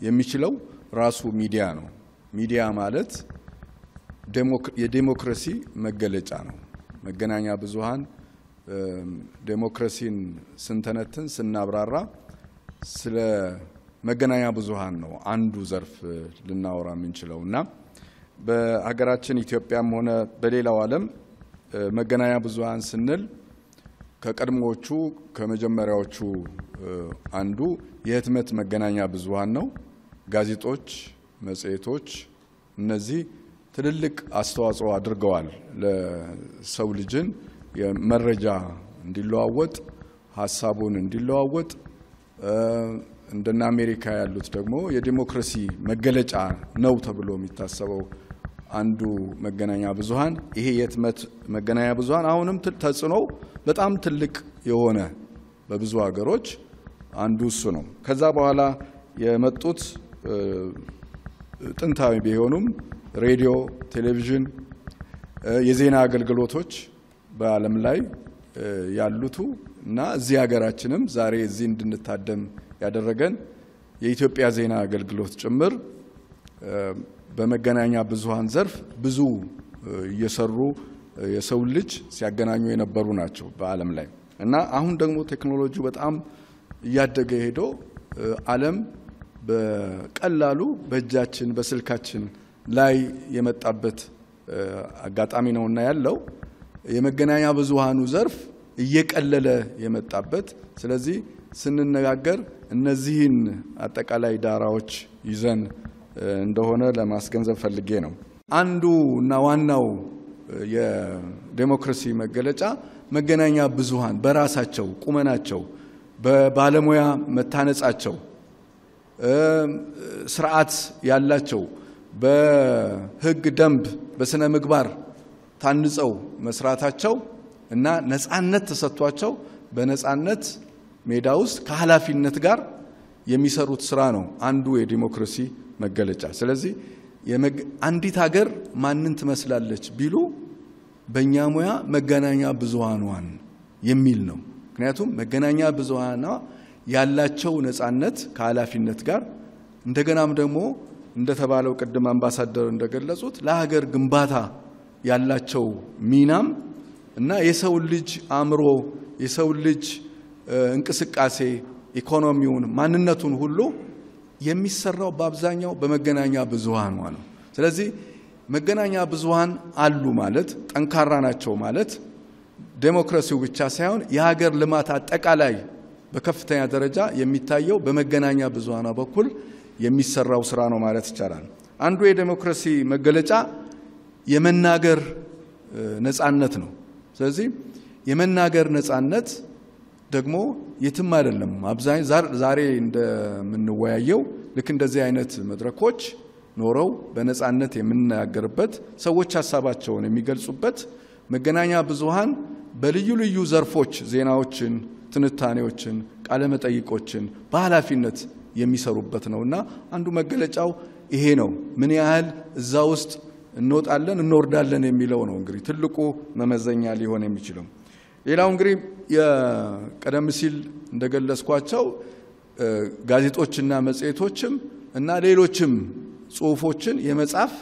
የሚችለው ራሱ ሚዲያ ነው ሚዲያ ማለት የዲሞክራሲ መገለጫ ነው መገናኛ ብዙሃን ዲሞክራሲን ስንተነትን ስናብራራ ስለ መገናኛ ብዙሃን ነው አንዱ ዘርፍ ልናወራ የምንችለውና በሀገራችን ኢትዮጵያም ሆነ በሌላው ዓለም መገናኛ ብዙሃን ስንል ከቀድሞዎቹ ከመጀመሪያዎቹ አንዱ የህትመት መገናኛ ብዙሃን ነው ጋዜጦች መጽሔቶች እነዚህ ትልልቅ አስተዋጽኦ አድርገዋል ለሰው ልጅን የመረጃ እንዲለዋወጥ ሐሳቡን እንዲለዋወጥ እንደና አሜሪካ ያሉት ደግሞ የዲሞክራሲ መገለጫ ነው ተብሎ የሚታሰበው አንዱ መገናኛ ብዙሃን ይሄ የህትመት መገናኛ ብዙሃን አሁንም ተጽዕኖ በጣም ትልቅ የሆነ በብዙ ሀገሮች አንዱ እሱ ነው ከዛ በኋላ የመጡት ጥንታዊ ቢሆኑም ሬዲዮ ቴሌቪዥን የዜና አገልግሎቶች በአለም ላይ ያሉት እና እዚህ ሀገራችንም ዛሬ እዚህ እንድንታደም ያደረገን የኢትዮጵያ ዜና አገልግሎት ጭምር በመገናኛ ብዙሃን ዘርፍ ብዙ እየሰሩ የሰው ልጅ ሲያገናኙ የነበሩ ናቸው በአለም ላይ እና አሁን ደግሞ ቴክኖሎጂው በጣም እያደገ ሄዶ ዓለም በቀላሉ በእጃችን በስልካችን ላይ የመጣበት አጋጣሚ ነውና ያለው የመገናኛ ብዙሃኑ ዘርፍ እየቀለለ የመጣበት ስለዚህ ስንነጋገር እነዚህን አጠቃላይ ዳራዎች ይዘን እንደሆነ ለማስገንዘብ ፈልጌ ነው አንዱ እና ዋናው የዲሞክራሲ መገለጫ መገናኛ ብዙሃን በራሳቸው ቁመናቸው በባለሙያ መታነጻቸው ስርዓት ያላቸው በህግ ደንብ በስነ ምግባር ታንጸው መስራታቸው እና ነፃነት ተሰጥቷቸው በነፃነት ሜዳ ውስጥ ከኃላፊነት ጋር የሚሰሩት ስራ ነው አንዱ የዲሞክራሲ መገለጫ ስለዚህ አንዲት ሀገር ማንን ትመስላለች ቢሉ በእኛ ሙያ መገናኛ ብዙሃኗን የሚል ነው ምክንያቱም መገናኛ ብዙሃኗ ያላቸው ነፃነት ከኃላፊነት ጋር እንደገናም ደግሞ እንደተባለው ቀደም አምባሳደር እንደገለጹት ለሀገር ግንባታ ያላቸው ሚናም እና የሰው ልጅ አምሮ የሰው ልጅ እንቅስቃሴ ኢኮኖሚውን ማንነቱን ሁሉ የሚሰራው በአብዛኛው በመገናኛ ብዙሃን ነው ስለዚህ መገናኛ ብዙሃን አሉ ማለት ጠንካራ ናቸው ማለት ዴሞክራሲው ብቻ ሳይሆን የሀገር ልማት አጠቃላይ በከፍተኛ ደረጃ የሚታየው በመገናኛ ብዙሃን በኩል የሚሰራው ስራ ነው ማለት ይቻላል አንዱ የዴሞክራሲ መገለጫ የመናገር ነፃነት ነው ስለዚህ የመናገር ነፃነት ደግሞ የትም አይደለም አብዛኝ ዛሬ እንደምንወያየው ልክ እንደዚህ አይነት መድረኮች ኖረው በነፃነት የምንናገርበት ሰዎች ሐሳባቸውን የሚገልጹበት መገናኛ ብዙሃን በልዩ ልዩ ዘርፎች ዜናዎችን ትንታኔዎችን ቃለ መጠይቆችን በኃላፊነት የሚሰሩበት ነውና አንዱ መገለጫው ይሄ ነው ምን ያህል እዛ ውስጥ እንወጣለን እንወርዳለን የሚለው ነው እንግዲህ ትልቁ መመዘኛ ሊሆን የሚችለው ሌላው እንግዲህ የቀደም ሲል እንደገለጽኳቸው ጋዜጦችና መጽሔቶችም እና ሌሎችም ጽሁፎችን የመጻፍ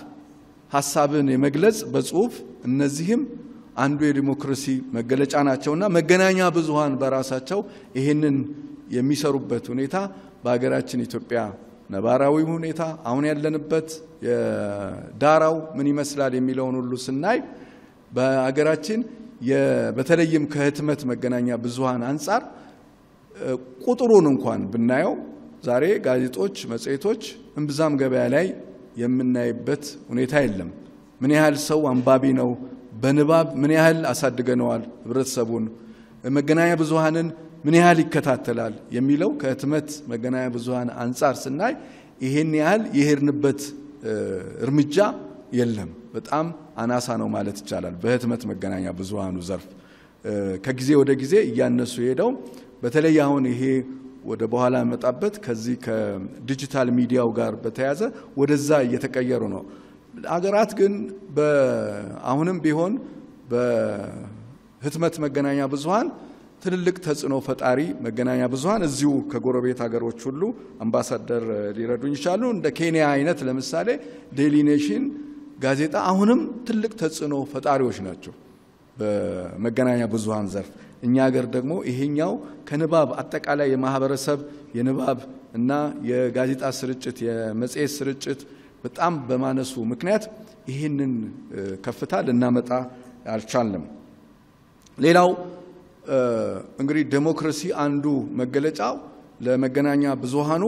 ሐሳብን የመግለጽ በጽሁፍ እነዚህም አንዱ የዲሞክራሲ መገለጫ ናቸውና መገናኛ ብዙሃን በራሳቸው ይሄንን የሚሰሩበት ሁኔታ በአገራችን ኢትዮጵያ ነባራዊ ሁኔታ አሁን ያለንበት የዳራው ምን ይመስላል የሚለውን ሁሉ ስናይ በአገራችን በተለይም ከህትመት መገናኛ ብዙሃን አንፃር ቁጥሩን እንኳን ብናየው ዛሬ ጋዜጦች መጽሔቶች እንብዛም ገበያ ላይ የምናይበት ሁኔታ የለም ምን ያህል ሰው አንባቢ ነው በንባብ ምን ያህል አሳድገነዋል ህብረተሰቡን መገናኛ ብዙሃንን ምን ያህል ይከታተላል የሚለው ከህትመት መገናኛ ብዙሃን አንፃር ስናይ ይሄን ያህል የሄድንበት እርምጃ የለም በጣም አናሳ ነው ማለት ይቻላል በህትመት መገናኛ ብዙሃኑ ዘርፍ ከጊዜ ወደ ጊዜ እያነሱ ሄደው በተለይ አሁን ይሄ ወደ በኋላ መጣበት ከዚህ ከዲጂታል ሚዲያው ጋር በተያያዘ ወደዛ እየተቀየሩ ነው አገራት ግን አሁንም ቢሆን በህትመት መገናኛ ብዙሃን ትልልቅ ተጽዕኖ ፈጣሪ መገናኛ ብዙሃን እዚሁ ከጎረቤት ሀገሮች ሁሉ አምባሳደር ሊረዱኝ ይችላሉ እንደ ኬንያ አይነት ለምሳሌ ዴይሊ ኔሽን ጋዜጣ አሁንም ትልቅ ተጽዕኖ ፈጣሪዎች ናቸው በመገናኛ ብዙሃን ዘርፍ እኛ ሀገር ደግሞ ይሄኛው ከንባብ አጠቃላይ የማህበረሰብ የንባብ እና የጋዜጣ ስርጭት የመጽሔት ስርጭት በጣም በማነሱ ምክንያት ይሄንን ከፍታ ልናመጣ አልቻልንም ሌላው እንግዲህ ዴሞክራሲ አንዱ መገለጫው ለመገናኛ ብዙሃኑ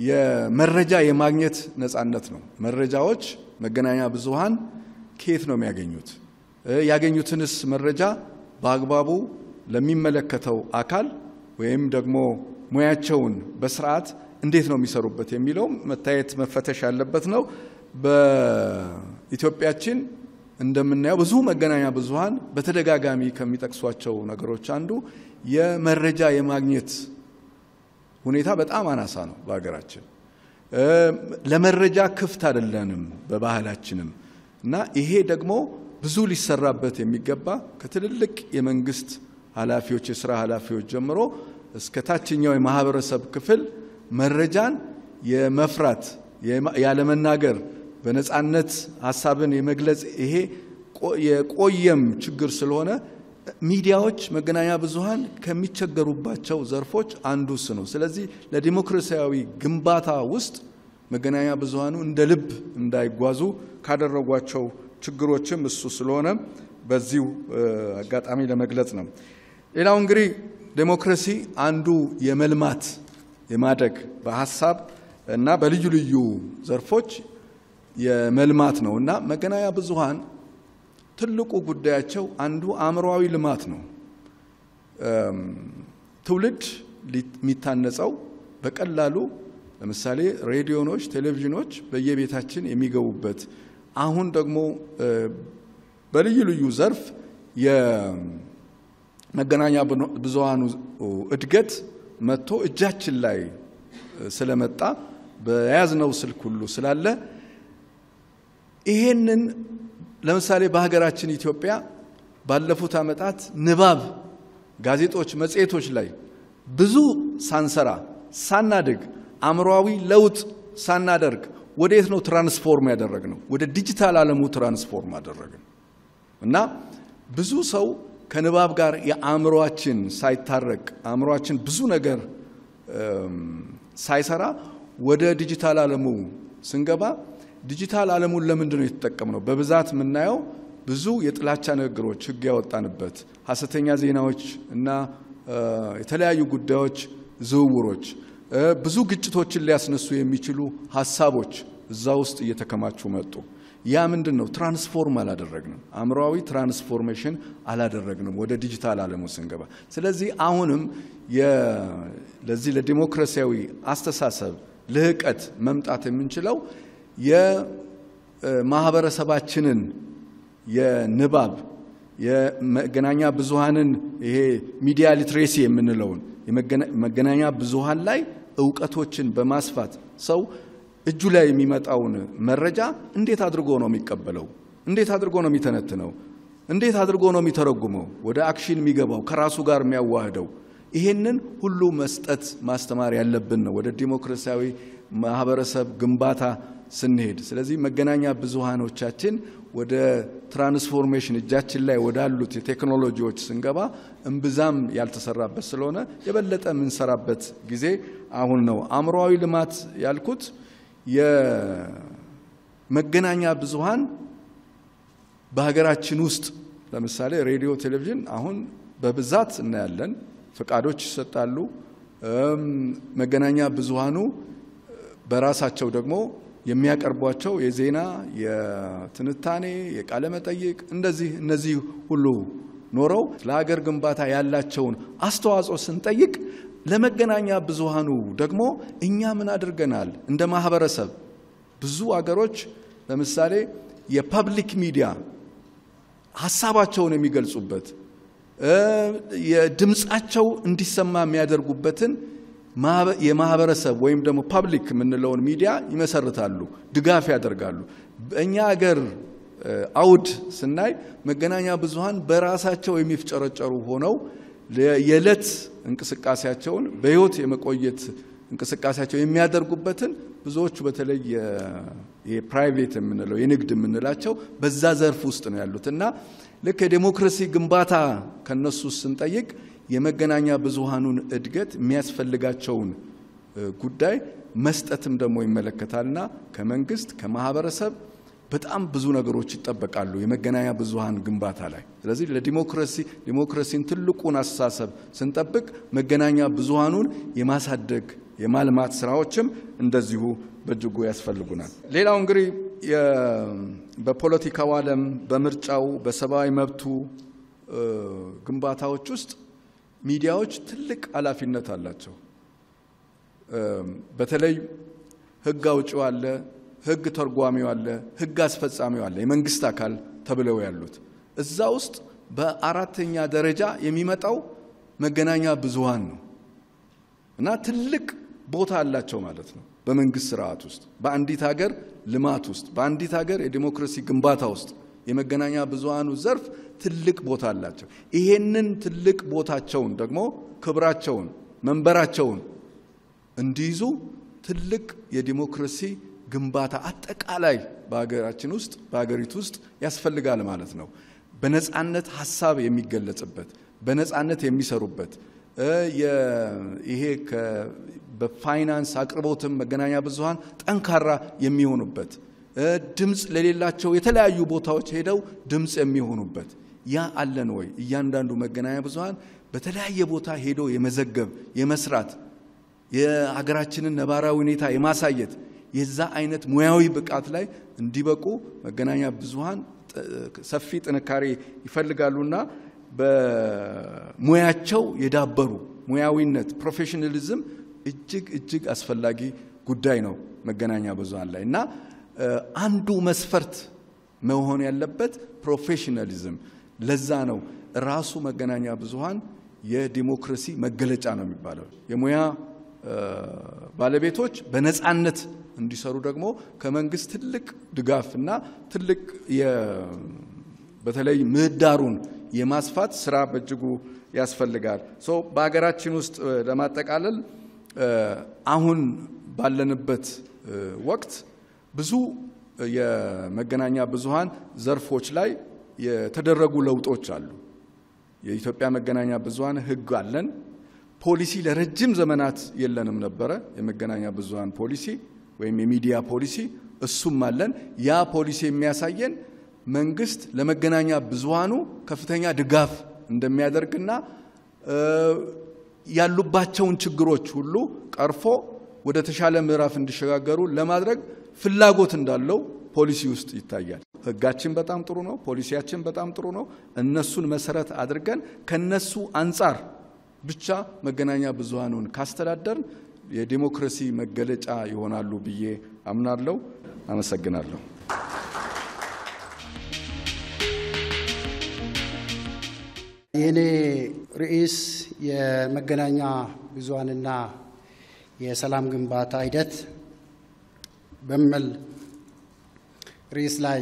የመረጃ የማግኘት ነፃነት ነው መረጃዎች መገናኛ ብዙሃን ከየት ነው የሚያገኙት ያገኙትንስ መረጃ በአግባቡ ለሚመለከተው አካል ወይም ደግሞ ሙያቸውን በስርዓት እንዴት ነው የሚሰሩበት የሚለው መታየት መፈተሽ ያለበት ነው በኢትዮጵያችን እንደምናየው ብዙ መገናኛ ብዙሃን በተደጋጋሚ ከሚጠቅሷቸው ነገሮች አንዱ የመረጃ የማግኘት ሁኔታ በጣም አናሳ ነው በአገራችን ለመረጃ ክፍት አይደለንም በባህላችንም እና ይሄ ደግሞ ብዙ ሊሰራበት የሚገባ ከትልልቅ የመንግስት ኃላፊዎች የሥራ ኃላፊዎች ጀምሮ እስከ ታችኛው የማህበረሰብ ክፍል መረጃን የመፍራት ያለመናገር በነፃነት ሐሳብን የመግለጽ ይሄ የቆየም ችግር ስለሆነ ሚዲያዎች መገናኛ ብዙሃን ከሚቸገሩባቸው ዘርፎች አንዱ ነው ስለዚህ ለዲሞክራሲያዊ ግንባታ ውስጥ መገናኛ ብዙሃኑ እንደ ልብ እንዳይጓዙ ካደረጓቸው ችግሮችም እሱ ስለሆነ በዚሁ አጋጣሚ ለመግለጽ ነው ሌላው እንግዲህ ዴሞክራሲ አንዱ የመልማት የማደግ በሐሳብ እና በልዩ ልዩ ዘርፎች የመልማት ነውና መገናኛ ብዙሃን ትልቁ ጉዳያቸው አንዱ አእምሮአዊ ልማት ነው ትውልድ የሚታነጸው በቀላሉ ለምሳሌ ሬዲዮኖች ቴሌቪዥኖች በየቤታችን የሚገቡበት አሁን ደግሞ በልዩ ልዩ ዘርፍ የመገናኛ ብዙሃኑ እድገት መጥቶ እጃችን ላይ ስለመጣ በያዝነው ስልክ ሁሉ ስላለ ይሄንን ለምሳሌ በሀገራችን ኢትዮጵያ ባለፉት ዓመታት ንባብ ጋዜጦች መጽሔቶች ላይ ብዙ ሳንሰራ ሳናድግ አምሮአዊ ለውጥ ሳናደርግ ወዴት ነው ትራንስፎርም ያደረግነው? ወደ ዲጂታል ዓለሙ ትራንስፎርም አደረግን እና ብዙ ሰው ከንባብ ጋር የአምሮአችን ሳይታረቅ አምሮአችን ብዙ ነገር ሳይሰራ ወደ ዲጂታል ዓለሙ ስንገባ ዲጂታል ዓለሙን ለምንድን ነው የተጠቀምነው? በብዛት የምናየው ብዙ የጥላቻ ንግግሮች ህግ ያወጣንበት ሐሰተኛ ዜናዎች እና የተለያዩ ጉዳዮች ዝውውሮች ብዙ ግጭቶችን ሊያስነሱ የሚችሉ ሐሳቦች እዛ ውስጥ እየተከማቹ መጡ። ያ ምንድነው? ትራንስፎርም አላደረግንም። አምሮአዊ ትራንስፎርሜሽን አላደረግንም ወደ ዲጂታል ዓለሙ ስንገባ። ስለዚህ አሁንም ለዚህ ለዲሞክራሲያዊ አስተሳሰብ ልህቀት መምጣት የምንችለው የማህበረሰባችንን የንባብ የመገናኛ ብዙሃንን ይሄ ሚዲያ ሊትሬሲ የምንለውን የመገናኛ ብዙሃን ላይ ዕውቀቶችን በማስፋት ሰው እጁ ላይ የሚመጣውን መረጃ እንዴት አድርጎ ነው የሚቀበለው? እንዴት አድርጎ ነው የሚተነትነው? እንዴት አድርጎ ነው የሚተረጉመው? ወደ አክሽን የሚገባው ከራሱ ጋር የሚያዋህደው? ይሄንን ሁሉ መስጠት ማስተማር ያለብን ነው ወደ ዲሞክራሲያዊ ማህበረሰብ ግንባታ ስንሄድ። ስለዚህ መገናኛ ብዙሃኖቻችን ወደ ትራንስፎርሜሽን እጃችን ላይ ወዳሉት የቴክኖሎጂዎች ስንገባ እንብዛም ያልተሰራበት ስለሆነ የበለጠ ምንሰራበት ጊዜ አሁን ነው። አምሮአዊ ልማት ያልኩት የመገናኛ ብዙሃን በሀገራችን ውስጥ ለምሳሌ ሬዲዮ ቴሌቪዥን አሁን በብዛት እናያለን፣ ፈቃዶች ይሰጣሉ። መገናኛ ብዙሃኑ በራሳቸው ደግሞ የሚያቀርቧቸው የዜና የትንታኔ የቃለ መጠይቅ እነዚህ ሁሉ ኖረው ለሀገር ግንባታ ያላቸውን አስተዋጽኦ ስንጠይቅ ለመገናኛ ብዙሃኑ ደግሞ እኛ ምን አድርገናል? እንደ ማህበረሰብ ብዙ አገሮች ለምሳሌ የፐብሊክ ሚዲያ ሐሳባቸውን የሚገልጹበት የድምጻቸው እንዲሰማ የሚያደርጉበትን የማህበረሰብ ወይም ደግሞ ፐብሊክ የምንለውን ሚዲያ ይመሰርታሉ፣ ድጋፍ ያደርጋሉ። በእኛ ሀገር አውድ ስናይ መገናኛ ብዙሃን በራሳቸው የሚፍጨረጨሩ ሆነው የዕለት እንቅስቃሴያቸውን በህይወት የመቆየት እንቅስቃሴያቸው የሚያደርጉበትን ብዙዎቹ በተለይ የፕራይቬት የምንለው የንግድ የምንላቸው በዛ ዘርፍ ውስጥ ነው ያሉትና ልክ የዲሞክራሲ ግንባታ ከነሱ ስንጠይቅ የመገናኛ ብዙሃኑን እድገት የሚያስፈልጋቸውን ጉዳይ መስጠትም ደግሞ ይመለከታልና ከመንግስት ከማህበረሰብ በጣም ብዙ ነገሮች ይጠበቃሉ የመገናኛ ብዙሃን ግንባታ ላይ። ስለዚህ ለዲሞክራሲን ትልቁን አስተሳሰብ ስንጠብቅ መገናኛ ብዙሃኑን የማሳደግ የማልማት ስራዎችም እንደዚሁ በእጅጉ ያስፈልጉናል። ሌላው እንግዲህ በፖለቲካው ዓለም በምርጫው በሰብአዊ መብቱ ግንባታዎች ውስጥ ሚዲያዎች ትልቅ ኃላፊነት አላቸው። በተለይ ህግ አውጪው አለ፣ ህግ ተርጓሚው አለ፣ ህግ አስፈጻሚው አለ፣ የመንግስት አካል ተብለው ያሉት እዛ ውስጥ በአራተኛ ደረጃ የሚመጣው መገናኛ ብዙሃን ነው እና ትልቅ ቦታ አላቸው ማለት ነው። በመንግስት ስርዓት ውስጥ በአንዲት ሀገር ልማት ውስጥ በአንዲት ሀገር የዲሞክራሲ ግንባታ ውስጥ የመገናኛ ብዙሃኑ ዘርፍ ትልቅ ቦታ አላቸው። ይሄንን ትልቅ ቦታቸውን ደግሞ ክብራቸውን መንበራቸውን እንዲይዙ ትልቅ የዲሞክራሲ ግንባታ አጠቃላይ በአገራችን ውስጥ በአገሪቱ ውስጥ ያስፈልጋል ማለት ነው። በነጻነት ሐሳብ የሚገለጽበት በነጻነት የሚሰሩበት ይሄ በፋይናንስ አቅርቦትም መገናኛ ብዙሃን ጠንካራ የሚሆኑበት ድምጽ ለሌላቸው የተለያዩ ቦታዎች ሄደው ድምጽ የሚሆኑበት ያ አለን ወይ? እያንዳንዱ መገናኛ ብዙሃን በተለያየ ቦታ ሄዶ የመዘገብ የመስራት የሀገራችንን ነባራዊ ሁኔታ የማሳየት የዛ አይነት ሙያዊ ብቃት ላይ እንዲበቁ መገናኛ ብዙሃን ሰፊ ጥንካሬ ይፈልጋሉና በሙያቸው የዳበሩ ሙያዊነት ፕሮፌሽናሊዝም እጅግ አስፈላጊ ጉዳይ ነው መገናኛ ብዙሃን ላይ እና አንዱ መስፈርት መሆን ያለበት ፕሮፌሽናሊዝም ለዛ ነው ራሱ መገናኛ ብዙሃን የዲሞክራሲ መገለጫ ነው የሚባለው የሙያ ባለቤቶች በነጻነት እንዲሰሩ ደግሞ ከመንግስት ትልቅ ድጋፍና ትልቅ በተለይ ምህዳሩን የማስፋት ስራ በእጅጉ ያስፈልጋል በአገራችን ውስጥ ለማጠቃለል አሁን ባለንበት ወቅት ብዙ የመገናኛ ብዙሃን ዘርፎች ላይ የተደረጉ ለውጦች አሉ የኢትዮጵያ መገናኛ ብዙሃን ህግ አለን ፖሊሲ ለረጅም ዘመናት የለንም ነበር የመገናኛ ብዙሃን ፖሊሲ ወይም የሚዲያ ፖሊሲ እሱም አለን ያ ፖሊሲ የሚያሳየን መንግስት ለመገናኛ ብዙሃኑ ከፍተኛ ድጋፍ እንደሚያደርግና ያሉባቸውን ችግሮች ሁሉ ቀርፎ ወደ ተሻለ ምዕራፍ እንዲሸጋገሩ ለማድረግ ፍላጎት እንዳለው ፖሊሲ ውስጥ ይታያል ህጋችን በጣም ጥሩ ነው ፖሊሲያችን በጣም ጥሩ ነው እነሱን መሰረት አድርገን ከነሱ አንፃር ብቻ መገናኛ ብዙሃኑን ካስተዳደርን የዲሞክራሲ መገለጫ ይሆናሉ ብዬ አምናለሁ አመሰግናለሁ የኔ ርዕስ የመገናኛ ብዙሃንና የሰላም ግንባታ ሂደት በሚል ርዕስ ላይ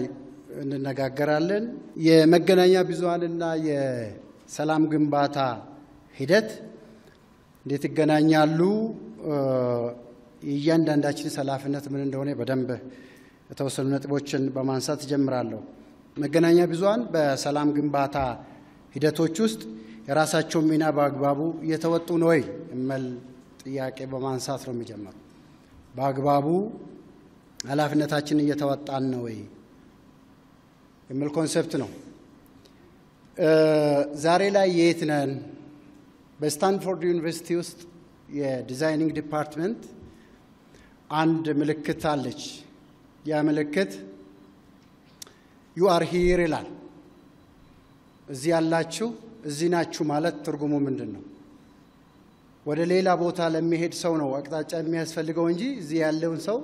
እንነጋገራለን የመገናኛ ብዙሃንና የሰላም ግንባታ ሂደት እንዴት ይገናኛሉ እያንዳንዳችን ኃላፊነት ምን እንደሆነ በደንብ የተወሰኑ ነጥቦችን በማንሳት ጀምራለሁ መገናኛ ብዙሃን በሰላም ግንባታ ሂደቶች ውስጥ የራሳቸው ሚና በአግባቡ እየተወጡ ነው ወይ እመል ጥያቄ በማንሳት ነው የሚጀምረው በአግባቡ ኃላፊነታችንን እየተወጣን ነው ወይ የሚል ኮንሰፕት ነው ዛሬ ላይ የት ነን በስታንፎርድ ዩኒቨርሲቲ ውስጥ የዲዛይኒንግ ዲፓርትመንት አንድ ምልክት አለች ያ ምልክት you are here ይላል እዚህ ያላችሁ እዚህ ናችሁ ማለት ትርጉሙ ምንድነው ወደ ሌላ ቦታ ለሚሄድ ሰው ነው አቅጣጫ የሚያስፈልገው እንጂ እዚህ ያለውን ሰው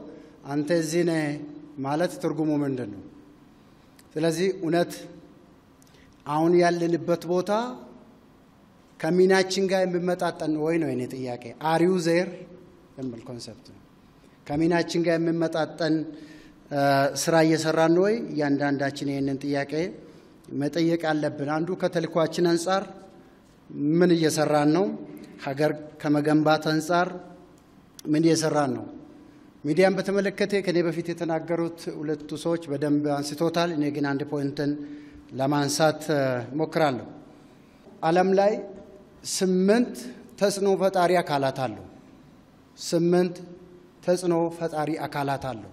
አንተ እዚህ ነህ ማለት ትርጉሙ ምንድነው ስለዚህ እውነት አሁን ያለንበት ቦታ ከሚናችን ጋር የሚመጣጠን ወይ ነው የኔ ጥያቄ are you there የሚል ኮንሰፕት ነው ከሚናችን ጋር የሚመጣጠን ስራ እየሰራን ነው ወይ ያንዳንዳችን ይሄንን ጥያቄ መጠየቅ አለብን አንዱ ከተልኳችን አንፃር ምን እየሰራን ነው ሀገር ከመገንባት አንፃር ምን እየሰራን ነው ሚዲያን በተመለከተ ከኔ በፊት የተናገሩት ሁለቱ ሰዎች በደንብ አንስቶታል እኔ ግን አንድ ፖይንትን ለማንሳት ሞክራለሁ ዓለም ላይ 8 ተጽዕኖ ፈጣሪ አካላት አሉ 8 ተጽዕኖ ፈጣሪ አካላት አሉ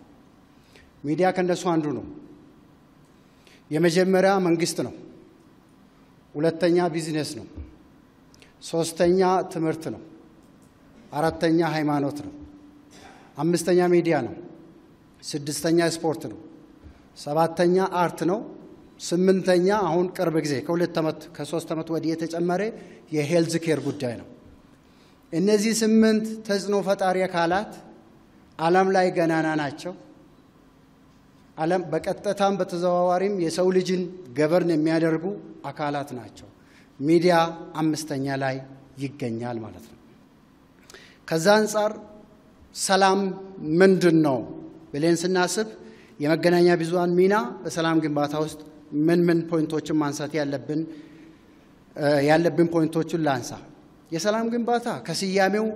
ሚዲያ ከነሱ አንዱ ነው የመጀመሪያ መንግስት ነው ሁለተኛ ቢዝነስ ነው ሶስተኛ ትምህርት ነው አራተኛ ሃይማኖት ነው አምስተኛ ሚዲያ ነው ስድስተኛ ስፖርት ነው ሰባተኛ አርት ነው ስምንተኛ አሁን ቅርብ ጊዜ ከ3 ዓመት ወዲህ የተጨመረ የሄልዝ ኬር ጉዳይ ነው እነዚህ 8 ተጽዕኖ ፈጣሪ አካላት ዓለም ላይ ገናና ናቸው ዓለም በቀጥታም በተዘዋዋሪም የሰው ልጅን ገቨርን የሚያደርጉ አካላት ናቸው ሚዲያ አምስተኛ ላይ ይገኛል ማለት ነው ከዛ አንፃር ሰላም ምንድነው ብለን ስናስብ የመገናኛ ብዙሃን ሚና በሰላም ግንባታ ውስጥ ምን ፖይንቶችን ማንሳት ያለብን ፖይንቶችን ላንሳ የሰላም ግንባታ ከስያሜው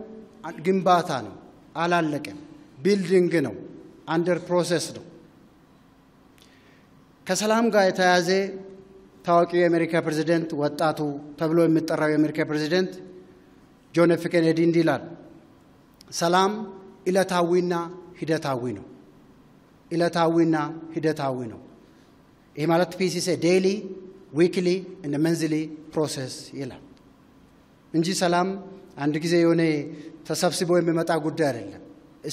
ግንባታ ነው አላለቀም ቢልዲንግ ነው አንደር ፕሮሰስ ነው ከሰላም ጋር የተያዘ ታዋቂው የአሜሪካ ፕሬዝዳንት ወጣቱ ተብሎ የሚጠራው የአሜሪካ ፕሬዝዳንት ጆን ኤፍ ኬኔዲ እንዲላል ሰላም ኢለታዊና ሂደታዊ ነው ኢለታዊና ሂደታዊ ነው ይሄ ማለት ፒስ ኢዝ ኤ ዴይሊ ዊክሊ and monthly process ይላል እንጂ ሰላም አንድ ጊዜ የሆነ ተሰብስቦ የሚመጣ ጉዳይ አይደለም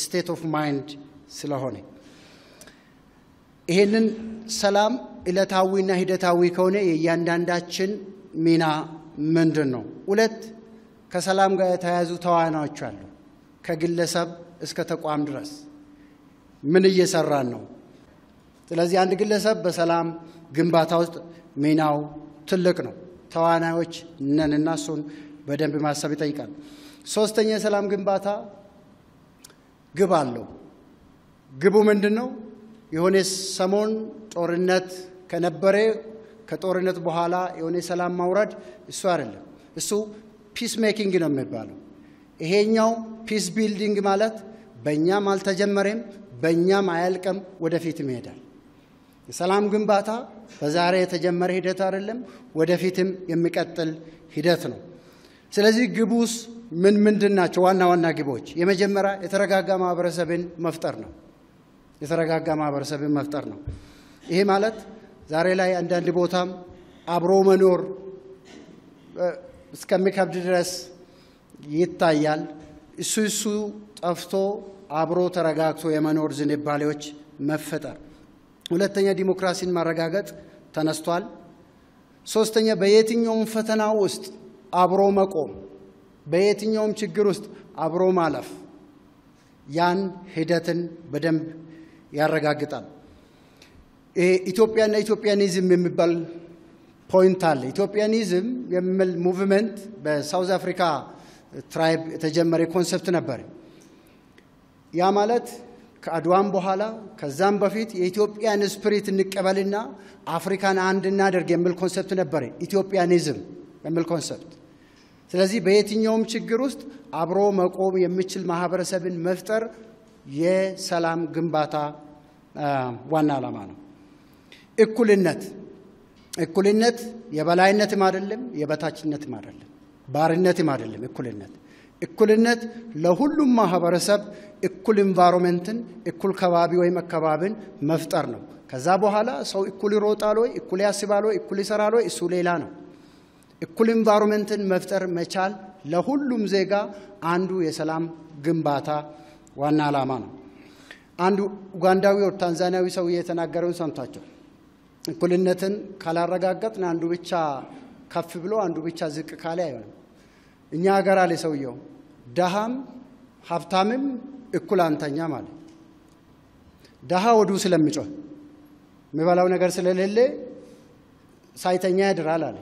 ስቴት ኦፍ ማይንድ ስለሆነ ይሄንን ሰላም ኢለታዊና ሂደታዊ ከሆነ የእያንዳንዳችን ሚና ምንድነው ሁለት ከሰላም ጋር የተያያዙ ተዋናዮች አሉ ከግለሰብ እስከ ተቋም ድረስ ምን እየሰራን ነው? ስለዚህ አንድ ግለሰብ በሰላም ግንባታ ውስጥ ሚናው ትልቅ ነው። ተዋናዮች ነንና እሱን በደንብ ማሰብ ይጠይቃል። ሶስተኛ የሰላም ግንባታ ግብ አለው። ግቡ ምንድነው? የሆነ ሰሞን ጦርነት ከነበረ ከጦርነት በኋላ የሆነ ሰላም ማውረድ እሱ አይደለም። እሱ ፒስ ሜኪንግ ነው የሚባለው። ይሄኛው ፒስ ቢልዲንግ ማለት በእኛም አልተጀመረም፣ በእኛም አያልቅም፣ ወደፊትም ይሄዳል። የሰላም ግንባታ በዛሬ የተጀመረ ሂደት አይደለም፣ ወደፊትም የሚቀጥል ሂደት ነው። ስለዚህ ግቡስ ምንድን ናቸው? ዋና ዋና ግቦች የመጀመሪያ የተረጋጋ ማህበረሰብን መፍጠር ነው። የተረጋጋ ማህበረሰብን መፍጠር ነው። ይሄ ማለት ዛሬ ላይ አንዳንድ ቦታም አብሮ መኖር እስከሚከብድ ድረስ ይታያል። እሱ ጠፍቶ አብሮ ተረጋግቶ የመኖር ዝንባሌዎች መፈጠር። ሁለተኛ ዲሞክራሲን ማረጋገጥ ተነስቷል። ሶስተኛ በየትኛውም ፈተና ውስጥ አብሮ መቆም፣ በየትኛውም ችግር ውስጥ አብሮ ማለፍ ያን ሂደትን በደንብ ያረጋግጣል። ኢትዮጵያና ኢትዮጵያኒዝም የሚባል ፖይንት አለ። ኢትዮጵያኒዝም የሚል ሙቭመንት በሳውዝ አፍሪካ ትራይብ የተጀመረ ኮንሰፕት ነበር። ያ ማለት ከአድዋም በኋላ ከዛም በፊት የኢትዮጵያን ስፒሪት እንቀበልና አፍሪካን አንድ እናደርግ የሚል ኮንሰፕት ነበር፣ ኢትዮጵያኒዝም የሚል ኮንሰፕት። ስለዚህ በየትኛውም ችግር ውስጥ አብሮ መቆም የሚችል ማህበረሰብን መፍጠር የሰላም ግንባታ ዋና ዓላማ ነው። እኩልነት የበላይነትም አይደለም፣ የበታችነትም አይደለም፣ ባርነትም አይደለም። እኩልነት ለሁሉም ማህበረሰብ እኩል ኢንቫይሮንመንትን እኩል ከባቢ ወይም አካባቢን መፍጠር ነው። ከዛ በኋላ ሰው እኩል ይሮጣል ወይ እኩል ያስባል ወይ እኩል ይሰራል ወይ እሱ ሌላ ነው። እኩል ኢንቫይሮንመንትን መፍጠር መቻል ለሁሉም ዜጋ አንዱ የሰላም ግንባታ ዋና ዓላማ ነው። አንዱ ኡጋንዳዊ ወር ታንዛኒያዊ ሰው የተናገረውን ሰምታችሁ እኩልነትን ካላረጋገጥን አንዱ ብቻ ከፍ ብሎ አንዱ ብቻ ዝቅ ካለ አይሆንም። እኛ ሀገር አለ ሰውየው ደሃም ሀብታምም እኩል አንተኛ ማለት ደሃ ወዱ ስለሚጮህ የሚበላው ነገር ስለሌለ ሳይተኛ ያድራል አለ።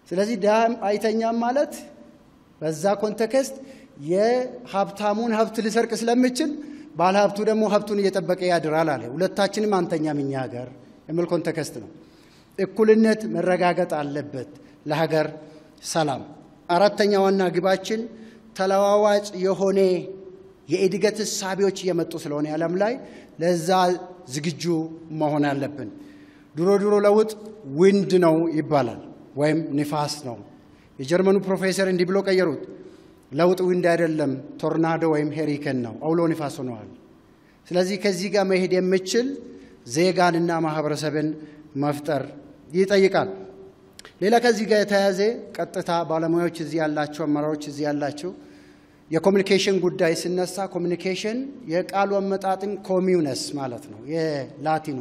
ስለዚህ ደሃ አይተኛም ማለት በዛ ኮንቴክስት የሀብታሙን ሀብት ሊሰርቅ ስለሚችል ባለሀብቱ ደግሞ ሀብቱን እየጠበቀ ያድራል አለ። ሁለታችንም አንተኛም እኛ ሀገር የሚል ኮንቴክስት ነው። እኩልነት መረጋገጥ አለበት ለሀገር ሰላም። አራተኛ ዋና ግባችን ተለዋዋጭ የሆነ የእድገት ሳቢዎች እየመጡ ስለሆነ ዓለም ላይ ለዛ ዝግጁ መሆን አለብን። ድሮ ለውጥ ዊንድ ነው ይባላል ወይም ንፋስ ነው። የጀርመኑ ፕሮፌሰር እንዲህ ብሎ ቀየሩት። ለውጥ ዊንድ አይደለም ቶርናዶ ወይም ሄሪኬን ነው፣ አውሎ ንፋስ ሆኗል። ስለዚህ ከዚህ ጋር መሄድ የሚችል ዜጋንና ማህበረሰብን መፍጠር ይጠይቃል። ሌላ ከዚህ ጋር የተያያዘ ቀጥታ ባለሙያዎች እዚህ ያላችሁ አመራሮች እዚህ ያላችሁ የኮሙኒኬሽን ጉዳይ ሲነሳ ኮሙኒኬሽን የቃሉ አመጣጥም ኮሚዩነስ ማለት ነው። የላቲኑ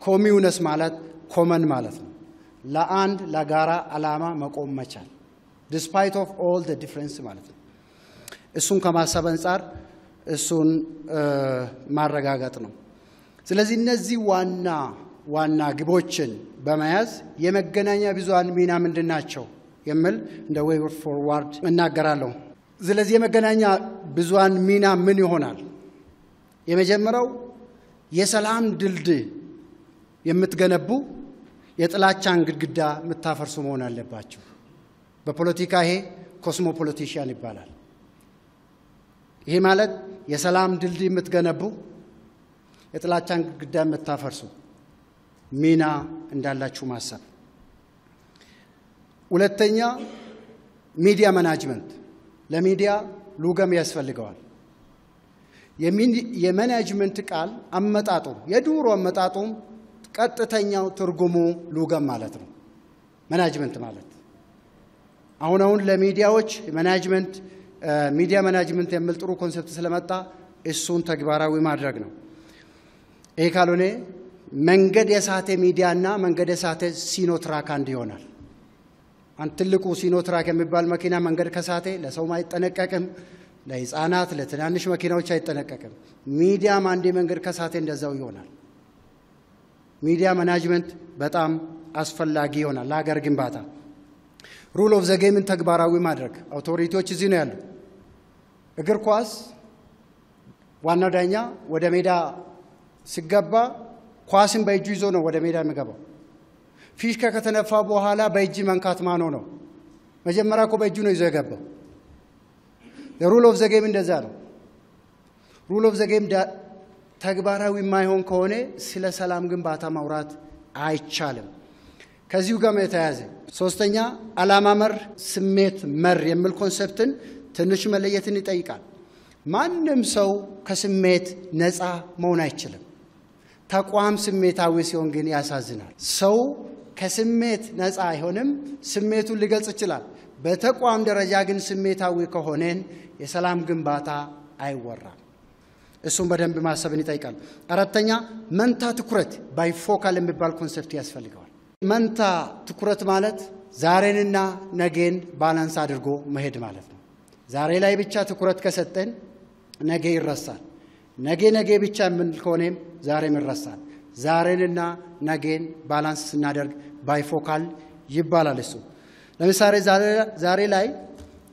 ኮሚዩነስ ማለት ኮመን ማለት ነው። ለአንድ ለጋራ ዓላማ መቆም መቻል despite of all the difference ማለት ነው። እሱን ከማሰብ አንፃር እሱን ማረጋጋጥ ነው። ስለዚህ እነዚህ ዋና ግቦችን በመያዝ የመገናኛ ብዙሃን ሚና ምንድናቸው የሚል እንደ ዌይ ፎርዋርድ እናገራለሁ። ስለዚህ የመገናኛ ብዙሃን ሚና ምን ይሆናል? የመጀመሪያው የሰላም ድልድይ የምትገነቡ የጥላቻን ግድግዳ የምታፈርሱ መሆን አለባቸው። በፖለቲካ ይሄ ኮስሞፖሊቲሽያን ይባላል። ይሄ ማለት የሰላም ድልድይ የምትገነቡ የጥላቻን ግድግዳ የምታፈርሱ ሚና እንዳላችሁ ማሰብ። ሁለተኛ ሚዲያ ማኔጅመንት፣ ለሚዲያ ሉጋም ያስፈልገዋል። የማኔጅመንት ቃል አመጣጡ የዱሮ አመጣጡም ቀጥተኛው ትርጉሙ ሉጋም ማለት ነው። ማኔጅመንት ማለት አሁን ለሚዲያዎች ማኔጅመንት ሚዲያ ማኔጅመንት የሚል ጥሩ ኮንሰፕት ስለመጣ እሱን ተግባራዊ ማድረግ ነው። ይሄ ካልሆነ መንገድ የሳተ ሚዲያና መንገድ የሳተ ሲኖትራክ አንድ ይሆናል። አንድ ትልቁ ሲኖትራክ የሚባል መኪና መንገድ ከሳተ ለሰው ማይጠነቀቅም፣ ለሕፃናት ለትናንሽ መኪናዎች አይጠነቀቅም። ሚዲያም አንዴ መንገድ ከሳቴ እንደዛው ይሆናል። ሚዲያ ማኔጅመንት በጣም አስፈላጊ ይሆናል ለሀገር ግንባታ። ሩል ኦፍ ዘ ጌምን ተግባራዊ ማድረግ አውቶሪቲዎች እዚህ ነው ያሉ። እግር ኳስ ዋናው ዳኛ ወደ ሜዳ ሲገባ ኳስን በእጁ ይዞ ነው ወደ ሜዳ የሚገባው። ፊሽካ ከተነፋ በኋላ በእጅ መንካት ማኖ ነው። መጀመሪያ እኮ በእጁ ነው ይዞ የገባው። ሩል ኦፍ ዘ ጌም እንደዛ ነው። ሩል ኦፍ ዘ ጌም ተግባራዊ የማይሆን ከሆነ ስለ ሰላም ግንባታ ማውራት አይቻልም። ከዚሁ ጋር የተያያዘ ሶስተኛ ዓላማ መር ስሜት መር የሚል ኮንሰፕትን ትንሽ መለየትን ይጠይቃል። ማንም ሰው ከስሜት ነፃ መሆን አይችልም። ተቋም ስሜታዊ ሲሆን ግን ያሳዝናል። ሰው ከስሜት ነፃ አይሆንም። ስሜቱን ሊገልጽ ይችላል። በተቋም ደረጃ ግን ስሜታዊ ከሆነን የሰላም ግንባታ አይወራም። እሱም በደንብ ማሰብን ይጠይቃል። አራተኛ መንታ ትኩረት ባይፎካል የሚባል ኮንሰፕት ያስፈልገዋል። መንታ ትኩረት ማለት ዛሬንና ነገን ባላንስ አድርጎ መሄድ ማለት ነው። ዛሬ ላይ ብቻ ትኩረት ከሰጠን ነገ ይረሳል። ነገ ብቻ ምን ከሆነም ዛሬም ይረሳል። ዛሬንና ነገን ባላንስ ስናደርግ ባይፎካል ይባላል። እሱ ለምሳሌ ዛሬ ላይ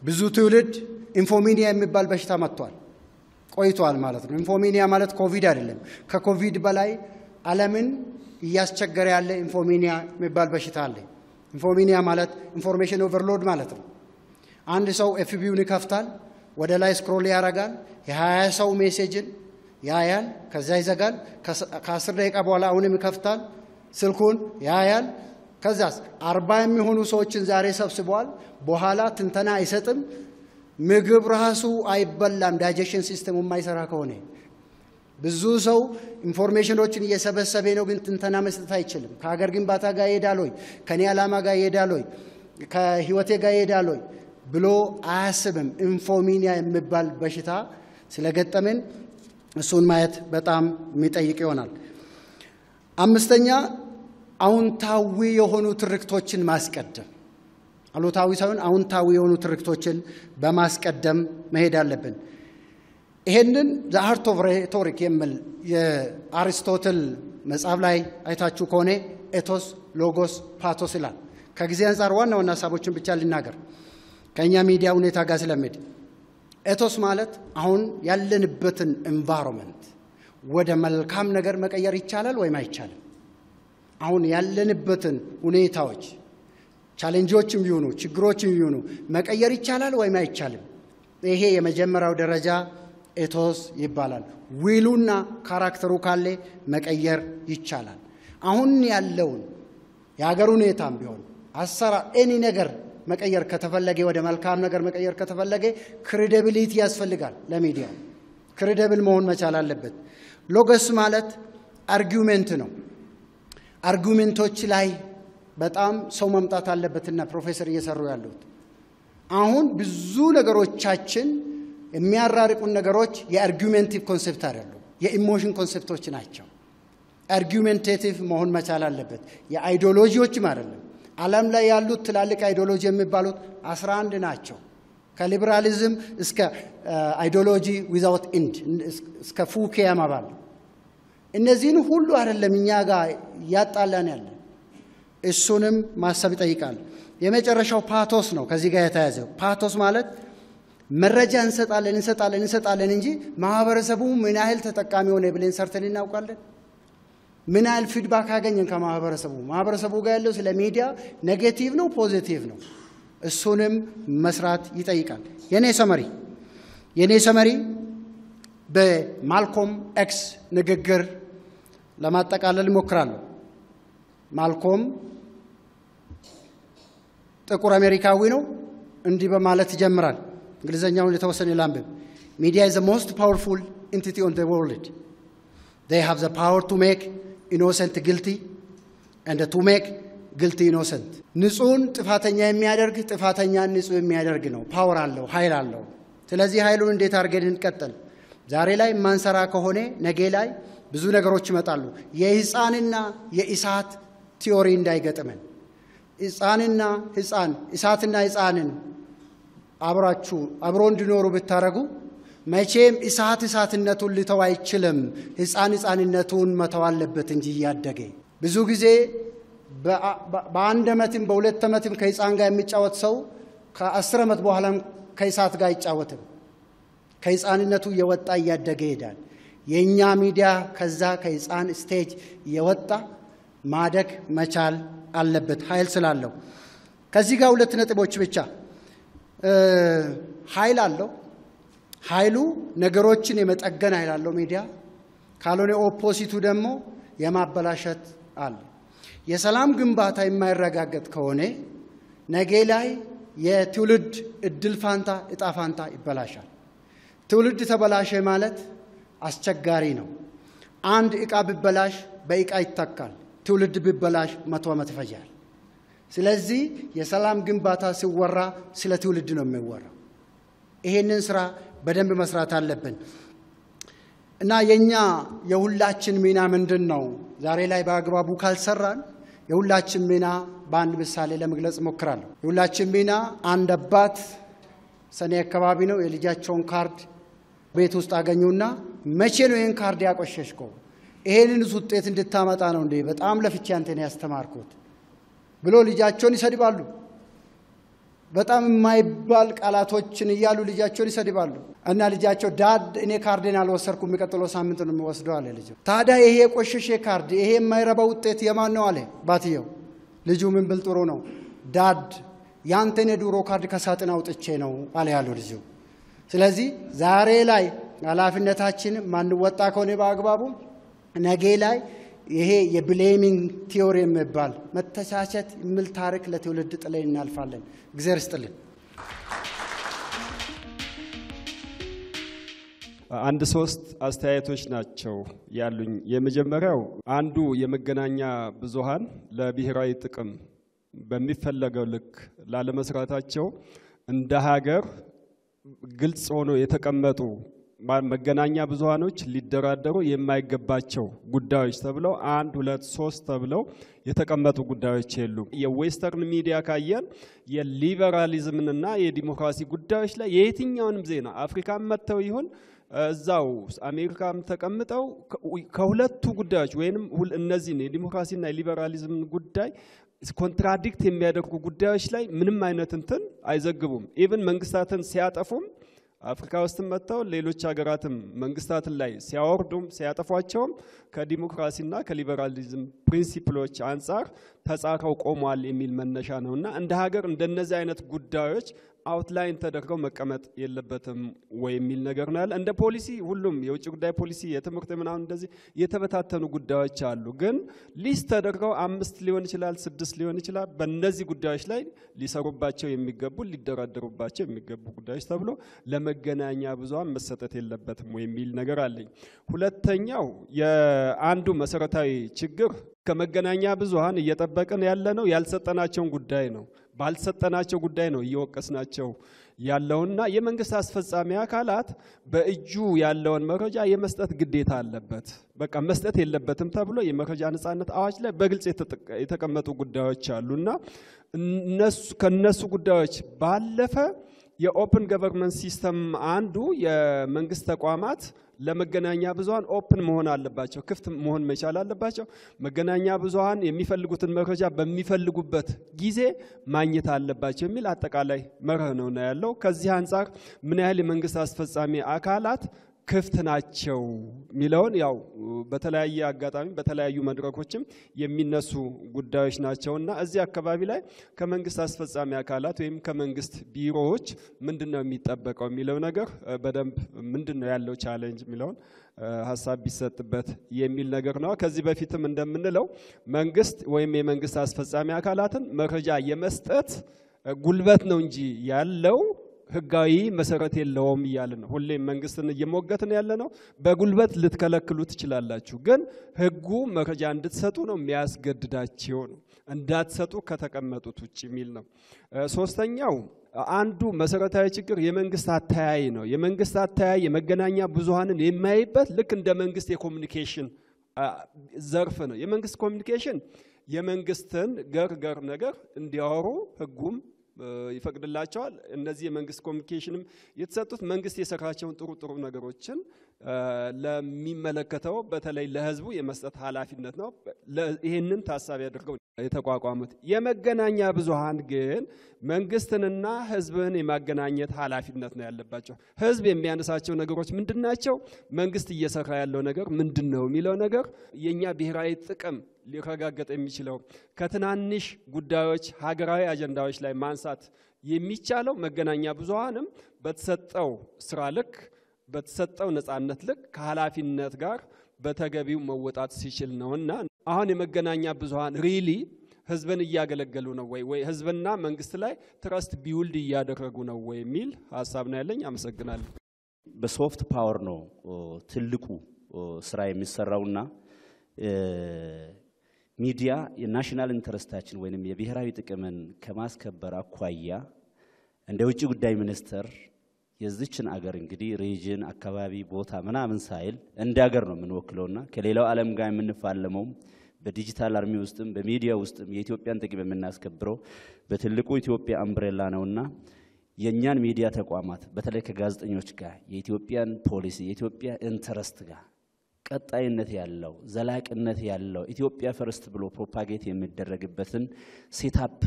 ብዙ ትውልድ ኢንፎሚኒያ የሚባል በሽታ መጥቷል ቆይቷል ማለት ነው። ኢንፎሚኒያ ማለት ኮቪድ አይደለም። ከኮቪድ በላይ ዓለምን እያስቸገረ ያለ ኢንፎሚኒያ የሚባል በሽታ አለ። ኢንፎሚኒያ ማለት ኢንፎርሜሽን ኦቨርሎድ ማለት ነው። አንድ ሰው ኤፍቢውን ይከፍታል፣ ወደ ላይ ስክሮል ያደርጋል፣ የ20 ሰው ሜሴጅን ያያል፣ ከዛ ይዘጋል። ከ10 ደቂቃ በኋላ አሁንም ይከፍታል ስልኩን ያያል። ከዛስ 40 የሚሆኑ ሰዎችን ዛሬ ሰብስበዋል። በኋላ ትንተና አይሰጥም። ምግብ ራሱ አይበላም ዳይጀሽን ሲስተሙ የማይሰራ ከሆነ። ብዙ ሰው ኢንፎርሜሽኖችን እየሰበሰበ ነው፣ ግን ትንተና መስጠት አይችልም። ከሀገር ግንባታ ጋር ይሄዳል ወይ፣ ከኔ ዓላማ ጋር ይሄዳል ወይ፣ ከህይወቴ ጋር ይሄዳል ወይ ብሎ አያስብም። ኢንፎሚኒያ የሚባል በሽታ ስለገጠመን እሱን ማየት በጣም የሚጠይቅ ይሆናል። አምስተኛ አውንታዊ የሆኑ ትርክቶችን ማስቀደም፣ አሉታዊ ሳይሆን አውንታዊ የሆኑ ትርክቶችን በማስቀደም መሄድ አለብን። ይሄንን ዘ አርት ኦፍ ሬቶሪክ የሚል የአሪስቶትል መጽሐፍ ላይ አይታችሁ ከሆነ ኤቶስ፣ ሎጎስ፣ ፓቶስ ይላል። ከጊዜ አንፃር ዋና ሐሳቦችን ብቻ ልናገር ከኛ ሚዲያ ሁኔታ ጋር ስለሚሄድ። ኤቶስ ማለት አሁን ያለንበትን ኤንቫይሮንመንት ወደ መልካም ነገር መቀየር ይቻላል ወይም አይቻልም? አሁን ያለንበትን ሁኔታዎች ቻሌንጆችም ይሁኑ ችግሮችም ይሁኑ መቀየር ይቻላል ወይም አይቻልም? ይሄ የመጀመሪያው ደረጃ ኤቶስ ይባላል። ዊሉና ካራክተሩ ካለ መቀየር ይቻላል። አሁን ያለውን የሀገር ሁኔታም ቢሆን አሰራር ኤኒ ነገር መቀየር ከተፈለገ ወደ መልካም ነገር መቀየር ከተፈለገ ክሬዲቢሊቲ ያስፈልጋል። ለሚዲያ ክሬዲብል መሆን መቻል አለበት። ሎጎስ ማለት አርጊውሜንት ነው። አርጊውሜንቶች ላይ በጣም ሰው መምጣት አለበትና ፕሮፌሰር እየሰሩ ያሉት አሁን ብዙ ነገሮቻችን የሚያራርቁን ነገሮች የአርጊውሜንቲቭ ኮንሰፕት አይደሉም፣ የኢሞሽን ኮንሰፕቶች ናቸው። አርጊውሜንቴቲቭ መሆን መቻል አለበት። የአይዲዮሎጂዎችም አይደለም። ዓለም ላይ ያሉት ትላልቅ አይዲዮሎጂ የሚባሉት 11 ናቸው። ከሊበራሊዝም እስከ አይዲዮሎጂ ዊዛውት ኢንድ እስከ ፉኪያማ ባሉ እነዚህን ሁሉ አይደለም እኛ ጋር ያጣላን ያለ። እሱንም ማሰብ ይጠይቃል። የመጨረሻው ፓቶስ ነው። ከዚህ ጋር የተያዘው ፓቶስ ማለት መረጃ እንሰጣለን እንጂ ማህበረሰቡ ምን ያህል ተጠቃሚ ሆነ ብለን ሰርተን እናውቃለን? ምን ያህል ፊድባክ አገኘን ማህበረሰቡ ጋር ያለው ስለ ሚዲያ ኔጌቲቭ ነው ፖዚቲቭ ነው? እሱንም መስራት ይጠይቃል። የኔ ሰመሪ በማልኮም ኤክስ ንግግር ለማጠቃለል እሞክራለሁ። ማልኮም ጥቁር አሜሪካዊ ነው። እንዲህ በማለት ይጀምራል። እንግሊዘኛውን የተወሰነ ላንብብ። Media is the most powerful entity on the world. They have the power to make innocent guilty and to make guilty innocent. ንጹህን ጥፋተኛ የሚያደርግ ጥፋተኛን ንጹህ የሚያደርግ ነው። ፓወር አለው፣ ኃይል አለው። ስለዚህ ኃይሉን እንዴት አድርገን እንቀጥል? ዛሬ ላይ ማንሰራ ከሆነ ነገ ላይ ብዙ ነገሮች ይመጣሉ። የሕፃንና የእሳት ቲዮሪ እንዳይገጥመን። እሳትና ሕፃንን አብሮ እንዲኖሩ ብታረጉ መቼም እሳትነቱን ሊተው አይችልም። ሕፃንነቱን መተው አለበት እንጂ ያደገ ብዙ ጊዜ በአንድ ዓመትም በሁለት ዓመትም ከሕፃን ጋር የሚጫወት ሰው ከ10 ዓመት በኋላም ከእሳት ጋር አይጫወትም። ከሕፃንነቱ የወጣ ያደገ ይሄዳል። የኛ ሚዲያ ከዛ ከሕፃን ስቴጅ የወጣ ማደግ መቻል አለበት ኃይል ስላለው። ከዚህ ጋር ሁለት ነጥቦች ብቻ ኃይል አለው። ኃይሉ ነገሮችን የመጠገን ኃይል አለው ሚዲያ። ካልሆነ ኦፖዚቱ ደግሞ የማበላሸት አለ። የሰላም ግንባታ የማይረጋገጥ ከሆነ ነገ ላይ የትውልድ እድል ፋንታ እጣ ፋንታ ይበላሻል። ትውልድ ተበላሸ ማለት አስቸጋሪ ነው። አንድ ዕቃ ቢበላሽ በዕቃ ይተካል። ትውልድ ቢበላሽ 100 ዓመት ይፈጃል። ስለዚህ የሰላም ግንባታ ሲወራ ስለ ትውልድ ነው የሚወራው። ይሄንን ስራ በደንብ መስራት አለብን እና የኛ የሁላችን ሚና ምንድነው? ዛሬ ላይ በአግባቡ ካልሰራን የሁላችን ሚና በአንድ ምሳሌ ለመግለጽ ሞክራለሁ። የሁላችን ሚና አንድ አባት ሰኔ አካባቢ ነው የልጃቸውን ካርድ ቤት ውስጥ አገኙና መቼ ነው ይሄን ካርድ ያቆሸሽከው? ይሄንን ውጤት እንድታመጣ ነው እንዴ? በጣም ለፍቼ አንተን ያስተማርኩት ብሎ ልጃቸውን ይሰድባሉ። በጣም የማይባል ቃላቶችን እያሉ ልጃቸውን ይሰድባሉ። እና ልጃቸው ዳድ እኔ ካርዴን አልወሰርኩም የሚቀጥለው ሳምንት ነው የሚወስደው አለ ልጅ። ታዲያ ይሄ ቆሸሸ ካርድ ይሄ የማይረባ ውጤት የማን ነው አለ ባትየው። ልጁ ምን ብል ጥሩ ነው ዳድ ያንተን የድሮ ካርድ ከሳጥን አውጥቼ ነው አለ ያለው ልጁ። ስለዚህ ዛሬ ላይ ኃላፊነታችን ማንወጣ ከሆነ በአግባቡ ነገ ላይ ይሄ የብሌሚንግ ቲዮሪ የሚባል መተቻቸት የሚል ታሪክ ለትውልድ ጥለን እናልፋለን። እግዚአብሔር ይስጥልን። አንድ 3 አስተያየቶች ናቸው ያሉኝ። የመጀመሪያው አንዱ የመገናኛ ብዙሃን ለብሔራዊ ጥቅም በሚፈለገው ልክ ላለመስራታቸው እንደ ሀገር ግልጽ ሆኖ የተቀመጡ መገናኛ ብዙሃኖች ሊደራደሩ የማይገባቸው ጉዳዮች ተብለው 1 2 3 ተብለው የተቀመጡ ጉዳዮች የሉም። የዌስተርን ሚዲያ ካየን የሊበራሊዝምና የዲሞክራሲ ጉዳዮች ላይ የየትኛውንም ዜና አፍሪካም መተው ይሁን እዛው አሜሪካም ተቀምጠው ከሁለቱ ጉዳዮች ወይንም እነዚህን የዲሞክራሲና የሊበራሊዝም ጉዳይ ኮንትራዲክት የሚያደርጉ ጉዳዮች ላይ ምንም አይነት እንትን አይዘግቡም። ኢቭን መንግስታትን ሲያጠፉም አፍሪካ ውስጥ መተው ሌሎች ሀገራትም መንግስታትን ላይ ሲያወርዱም ሲያጠፏቸውም ከዲሞክራሲና ከሊበራሊዝም ፕሪንሲፕሎች አንፃር ተጻረው ቆሟል የሚል መነሻ ነውና እንደ ሀገር እንደነዚህ አይነት ጉዳዮች አውትላይን ተደርገው መቀመጥ የለበትም ወይ የሚል ነገር ነው ያለ። እንደ ፖሊሲ ሁሉም የውጭ ጉዳይ ፖሊሲ የትምህርት ምናምን እንደዚህ የተበታተኑ ጉዳዮች አሉ። ግን ሊስት ተደርገው 5 ሊሆን ይችላል 6 ሊሆን ይችላል በእነዚህ ጉዳዮች ላይ ሊሰሩባቸው የሚገቡ ሊደራደሩባቸው የሚገቡ ጉዳዮች ተብሎ ለመገናኛ ብዙሃን መሰጠት የለበትም ወይ የሚል ነገር አለኝ። ሁለተኛው የአንዱ መሰረታዊ ችግር ከመገናኛ ብዙሃን እየተጠበቀን ያለ ነው ያልሰጠናቸውን ጉዳይ ነው። ባልሰጠናቸው ጉዳይ ነው እየወቀስናቸው ያለውና የመንግስት አስፈጻሚ አካላት በእጁ ያለውን መረጃ የመስጠት ግዴታ አለበት። በቃ መስጠት የለበትም ተብሎ የመረጃ ነጻነት አዋጅ ላይ በግልጽ የተቀመጡ ጉዳዮች አሉና ከነሱ ጉዳዮች ባለፈ የኦፕን ገቨርንመንት ሲስተም አንዱ የመንግስት ተቋማት ለመገናኛ ብዙሃን ኦፕን መሆን አለባቸው ክፍት መሆን መቻል አለባቸው። መገናኛ ብዙሃን የሚፈልጉትን መረጃ በሚፈልጉበት ጊዜ ማግኘት አለባቸው የሚል አጠቃላይ መርህ ነው ያለው። ከዚህ አንፃር ምን ያህል የመንግስት አስፈጻሚ አካላት ክፍት ናቸው ሚለውን ያው በተለያየ አጋጣሚ በተለያዩ መድረኮችም የሚነሱ ጉዳዮች ናቸውና እዚህ አካባቢ ላይ ከመንግስት አስፈጻሚ አካላት ወይም ከመንግስት ቢሮዎች ምንድነው የሚጠበቀው ሚለው ነገር በደንብ ምንድነው ያለው ቻሌንጅ ሚለውን ሐሳብ ቢሰጥበት የሚል ነገር ነው። ከዚህ በፊትም እንደምንለው መንግስት ወይም የመንግስት አስፈጻሚ አካላትን መረጃ የመስጠት ጉልበት ነው እንጂ ያለው ህጋዊ መሰረት የለውም ይያልን ነው። ሁሌም መንግስትን እየሞገትን ያለነው በጉልበት ልትከለክሉ ትችላላችሁ፣ ግን ህጉ መረጃ እንድትሰጡ ነው የሚያስገድዳችሁ ነው፣ እንዳትሰጡ ከተቀመጡት ውጪ ሚል ነው። ሶስተኛው አንዱ መሰረታዊ ችግር የመንግስት አተያይ ነው። የመንግስት አተያይ የመገናኛ ብዙሃንን የማይበት ልክ እንደ መንግስት የኮሙኒኬሽን ዘርፍ ነው። የመንግስት ኮሙኒኬሽን የመንግስትን ገርገር ነገር እንዲያወሩ ህጉም ይፈቅድላቸዋል። እነዚህ የመንግስት ኮሚኒኬሽንም የተሰጡት መንግስት የሰራቸውን ጥሩ ነገሮችን ለሚመለከተው በተለይ ለህዝቡ የመስጠት ኃላፊነት ነው። ይሄንን ታሳቢ አድርገው የተቋቋሙት የመገናኛ ብዙሃን ግን መንግስትንና ህዝብን የማገናኘት ኃላፊነት ነው ያለባቸው። ህዝብ የሚያነሳቸው ነገሮች ምንድናቸው? መንግስት እየሰራ ያለው ነገር ምንድነው የሚለው ነገር የኛ ብሔራዊ ጥቅም ሊረጋገጥ የሚችለው ከትናንሽ ጉዳዮች ሀገራዊ አጀንዳዎች ላይ ማንሳት የሚቻለው መገናኛ ብዙሃንም በተሰጠው ስራ ልክ በተሰጠው ነፃነት ልክ ከኃላፊነት ጋር በተገቢው መወጣት ሲችል ነውና አሁን የመገናኛ ብዙሃን ሪሊ ህዝብን እያገለገሉ ነው ወይ ህዝብና መንግስት ላይ ትረስት ቢውልድ እያደረጉ ነው ወይ የሚል ሐሳብ ነው ያለኝ። አመሰግናለሁ። በሶፍት ፓወር ነው ትልቁ ስራ የሚሰራውና ሚዲያ የናሽናል ኢንተረስታችን ወይንም የብሔራዊ ጥቅምን ከማስከበር አኳያ እንደ ውጭ ጉዳይ ሚኒስትር የዚችን አገር እንግዲህ ሪጅን አካባቢ ቦታ ምናምን ሳይል እንደ አገር ነው የምንወክለውና ከሌላው ዓለም ጋር የምንፋለመው በዲጂታል አርሚ ውስጥም በሚዲያ ውስጥም የኢትዮጵያን ጥቅም የምናስከብረው በትልቁ ኢትዮጵያ አምብሬላ ነውና የኛን ሚዲያ ተቋማት በተለይ ከጋዜጠኞች ጋር የኢትዮጵያን ፖሊሲ የኢትዮጵያ ኢንተረስት ጋር ቀጣይነት ያለው ዘላቂነት ያለው ኢትዮጵያ ፈርስት ብሎ ፕሮፓጌት የሚደረግበትን ሴትአፕ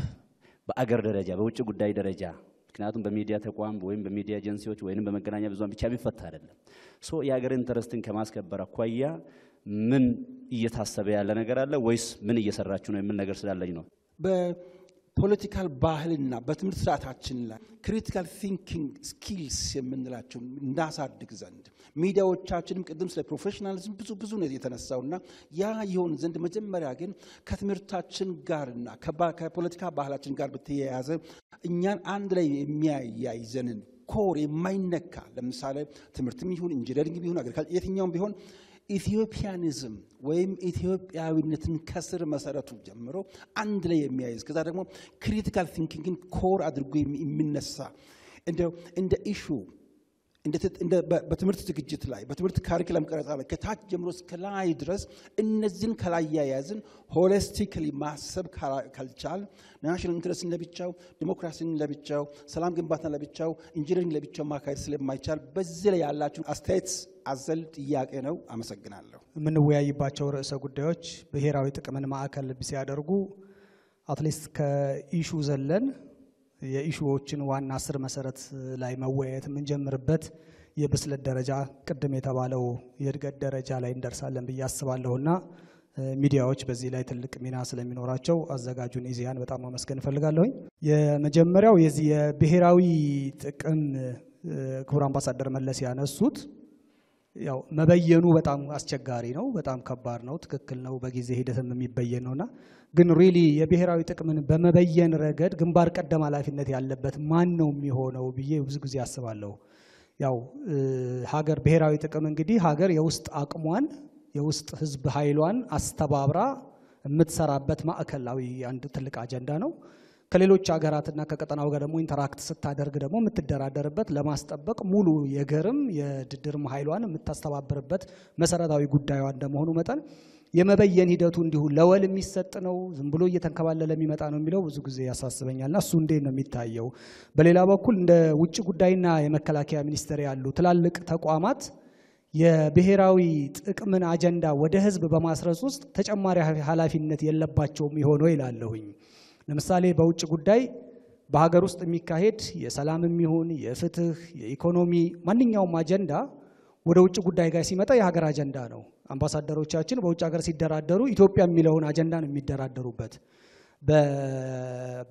በአገር ደረጃ በውጭ ጉዳይ ደረጃ ምክንያቱም በሚዲያ ተቋም ወይም በሚዲያ ኤጀንሲዎች ወይንም በመገናኛ ብዙሃን ብቻ ቢፈታ አይደለም ሶ የአገር ኢንተረስትን ከማስከበር አኳያ ምን እየታሰበ ያለ ነገር አለ ወይስ ምን እየሰራችሁ ነው? ምን ነገር ስላለኝ ነው? በፖለቲካል ባህልና በትምህርት ስርዓታችን ላይ ክሪቲካል ቲንኪንግ ስኪልስ የምንላቸው እንዳሳድግ ዘንድ ሚዲያዎቻችንም ቅድም ስለ ፕሮፌሽናሊዝም ብዙ ነው የተነሳውና ያ ይሆን ዘንድ መጀመሪያ ግን ከትምህርታችን ጋርና ከፖለቲካ ባህላችን ጋር በተያያዘ እኛን አንድ ላይ የሚያያይዘንን ኮር የማይነካ ለምሳሌ ትምህርትም ይሁን ኢንጂነሪንግ ይሁን አግሪካልቸር የትኛውም ቢሆን ኢትዮጵያኒዝም ወይም ኢትዮጵያዊነትን ከስር መሰረቱ ጀምሮ አንድ ላይ የሚያይዝ ከዛ ደግሞ ክሪቲካል ቲንኪንግን ኮር አድርጎ የሚነሳ እንደ ኢሹ እንደ በትምህርት ዝግጅት ላይ በትምህርት ካሪኩለም ቀረጻ ላይ ከታች ጀምሮ እስከ ላይ ድረስ እነዚህን ከላይ ያያዝን ሆሊስቲክሊ ማሰብ ካልቻል ናሽናል ኢንተረስትን ለብቻው ዲሞክራሲን ለብቻው ሰላም ግንባታን ለብቻው ኢንጂነሪንግ ለብቻው ማካሄድ ስለማይቻል በዚህ ላይ ያላችሁ አስተያየት አዘል ጥያቄ ነው። አመሰግናለሁ። የምንወያይባቸው ርዕሰ ጉዳዮች ብሔራዊ ጥቅምን ማዕከል ሲያደርጉ አትሊስት ከኢሹ ዘለን የኢሹዎችን ዋና ስር መሰረት ላይ መወያየት የምንጀምርበት የብስለት ደረጃ ቅድም የተባለው የእድገት ደረጃ ላይ እንደርሳለን ብዬ አስባለሁና ሚዲያዎች በዚህ ላይ ትልቅ ሚና ስለሚኖራቸው አዘጋጁን ኢዚያን በጣም ማመስገን ፈልጋለሁኝ። የመጀመሪያው የዚህ የብሔራዊ ጥቅም ክቡር አምባሳደር መለስ ያነሱት ያው መበየኑ በጣም አስቸጋሪ ነው፣ በጣም ከባድ ነው፣ ትክክል ነው፣ በጊዜ ሂደትም የሚበየን ነውና ግን ሪሊ የብሔራዊ ጥቅምን በመበየን ረገድ ግንባር ቀደም ኃላፊነት ያለበት ማን ነው የሚሆነው ብዬ ብዙ ጊዜ አስባለሁ። ያው ሀገር ብሔራዊ ጥቅም እንግዲህ ሀገር የውስጥ አቅሟን የውስጥ ህዝብ ኃይሏን አስተባብራ የምትሰራበት ማዕከላዊ አንድ ትልቅ አጀንዳ ነው። ከሌሎች ሀገራትና ከቀጠናው ጋር ደግሞ ኢንተራክት ስታደርግ ደግሞ የምትደራደርበት ለማስጠበቅ ሙሉ የገርም የድድርም ኃይሏን የምታስተባብርበት መሰረታዊ ጉዳዩ እንደመሆኑ መጠን የመበየን ሂደቱ እንዲሁ ለወል የሚሰጥ ነው ዝም ብሎ እየተንከባለለ የሚመጣ ነው የሚለው ብዙ ጊዜ ያሳስበኛልና እሱ እንዴት ነው የሚታየው? በሌላ በኩል እንደ ውጭ ጉዳይና የመከላከያ ሚኒስቴር ያሉ ትላልቅ ተቋማት የብሔራዊ ጥቅምን አጀንዳ ወደ ህዝብ በማስረጽ ውስጥ ተጨማሪ ኃላፊነት የለባቸውም ይሆነው ይላለሁኝ። ለምሳሌ በውጭ ጉዳይ በሀገር ውስጥ የሚካሄድ የሰላምም ይሁን የፍትህ የኢኮኖሚ ማንኛውም አጀንዳ ወደ ውጭ ጉዳይ ጋር ሲመጣ የሀገር አጀንዳ ነው። አምባሳደሮቻችን በውጭ ሀገር ሲደራደሩ ኢትዮጵያ የሚለውን አጀንዳ ነው የሚደራደሩበት።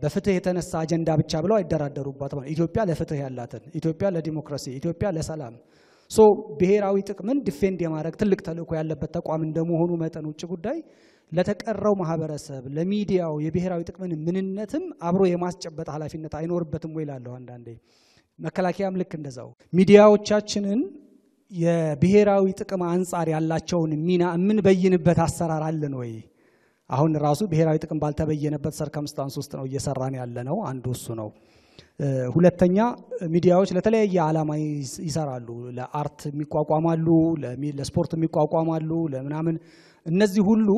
በፍትህ የተነሳ አጀንዳ ብቻ ብለው አይደራደሩባት ማለት ኢትዮጵያ ለፍትህ ያላትን ኢትዮጵያ ለዲሞክራሲ ኢትዮጵያ ለሰላም ሶ ብሔራዊ ጥቅምን ዲፌንድ የማድረግ ትልቅ ተልእኮ ያለበት ተቋም እንደመሆኑ መጠን ውጭ ጉዳይ ለተቀረው ማህበረሰብ ለሚዲያው የብሔራዊ ጥቅምን ምንነትም አብሮ የማስጨበጥ ኃላፊነት አይኖርበትም ወይ ይላል አንዳንዴ። መከላከያም ልክ እንደዛው ሚዲያዎቻችንን የብሔራዊ ጥቅም አንፃር ያላቸውን ሚና ምን በይንበት አሰራር አለን ወይ? አሁን ራሱ ብሔራዊ ጥቅም ባልተበየነበት ሰርከምስታንስ ውስጥ ነው እየሰራን ያለነው። አንዱ እሱ ነው። ሁለተኛ ሚዲያዎች ለተለያየ ዓላማ ይሰራሉ። ለአርት የሚቋቋማሉ፣ ለስፖርት የሚቋቋማሉ፣ ለምናምን እነዚህ ሁሉ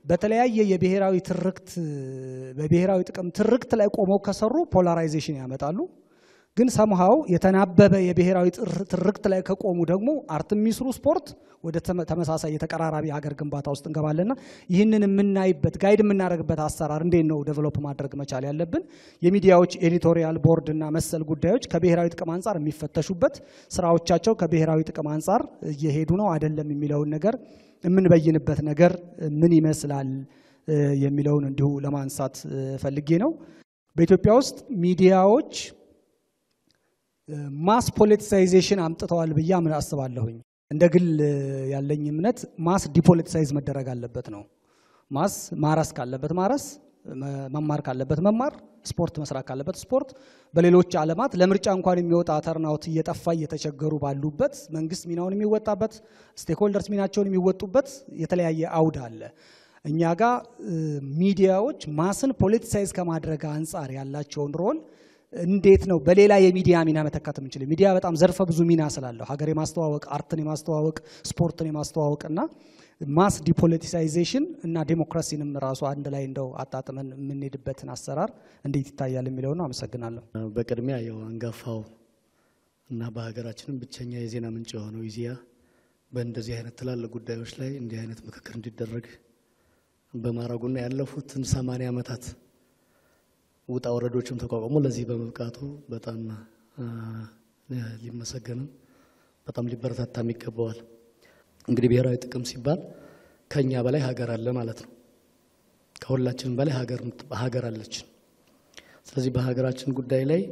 በተለያየ የብሔራዊ ትርክት በብሔራዊ ጥቅም ትርክት ላይ ቆመው ከሰሩ ፖላራይዜሽን ያመጣሉ። ግን ሰምሃው የተናበበ የብሔራዊ ትርክት ላይ ከቆሙ ደግሞ አርት የሚስሩ ስፖርት ወደ ተመሳሳይ የተቀራራቢ ሀገር ግንባታ ውስጥ እንገባለና ይህንን የምናይበት ጋይድ የምናደርግበት አሰራር እንዴት ነው ዴቨሎፕ ማድረግ መቻል ያለብን? የሚዲያዎች ኤዲቶሪያል ቦርድ እና መሰል ጉዳዮች ከብሔራዊ ጥቅም አንፃር የሚፈተሹበት ስራዎቻቸው ከብሔራዊ ጥቅም አንፃር እየሄዱ ነው አይደለም የሚለውን ነገር የምንበይንበት ነገር ምን ይመስላል የሚለውን እንዲሁ ለማንሳት ፈልጌ ነው። በኢትዮጵያ ውስጥ ሚዲያዎች ማስ ፖለቲሳይዜሽን አምጥተዋል ብዬ አስባለሁኝ። እንደ ግል ያለኝ እምነት ማስ ዲፖለቲሳይዝ መደረግ አለበት ነው። ማስ ማረስ ካለበት ማረስ፣ መማር ካለበት መማር፣ ስፖርት መስራት ካለበት ስፖርት። በሌሎች ዓለማት ለምርጫ እንኳን የሚወጣ ተርናውት እየጠፋ እየተቸገሩ ባሉበት መንግስት ሚናውን የሚወጣበት ስቴክሆልደርስ ሚናቸውን የሚወጡበት የተለያየ አውድ አለ። እኛ ጋር ሚዲያዎች ማስን ፖለቲሳይዝ ከማድረግ አንፃር ያላቸውን ሮል እንዴት ነው በሌላ የሚዲያ ሚና መተካት የምንችለው? ሚዲያ በጣም ዘርፈ ብዙ ሚና ስላለው ሀገር የማስተዋወቅ አርትን የማስተዋወቅ ስፖርትን የማስተዋወቅና ማስ ዲፖለቲሳይዜሽን እና ዴሞክራሲንም ራሱ አንድ ላይ እንደው አጣጥመን የምንሄድበትን አሰራር እንዴት ይታያል የሚለው ነው። አመሰግናለሁ። በቅድሚያ ያው አንጋፋው እና በሀገራችንም ብቸኛ የዜና ምንጭ የሆነው ኢዜአ በእንደዚህ አይነት ትላልቅ ጉዳዮች ላይ እንዲህ አይነት ምክክር እንዲደረግ በማራጉና ያለፉትን 80 ዓመታት ውጣ ወረዶችም ተቋቁሞ ለዚህ በመብቃቱ በጣም ሊመሰገንም በጣም ሊበረታታም ይገባዋል። እንግዲህ ብሔራዊ ጥቅም ሲባል ከኛ በላይ ሀገር አለ ማለት ነው። ከሁላችንም በላይ ሀገር አለች። ስለዚህ በሀገራችን ጉዳይ ላይ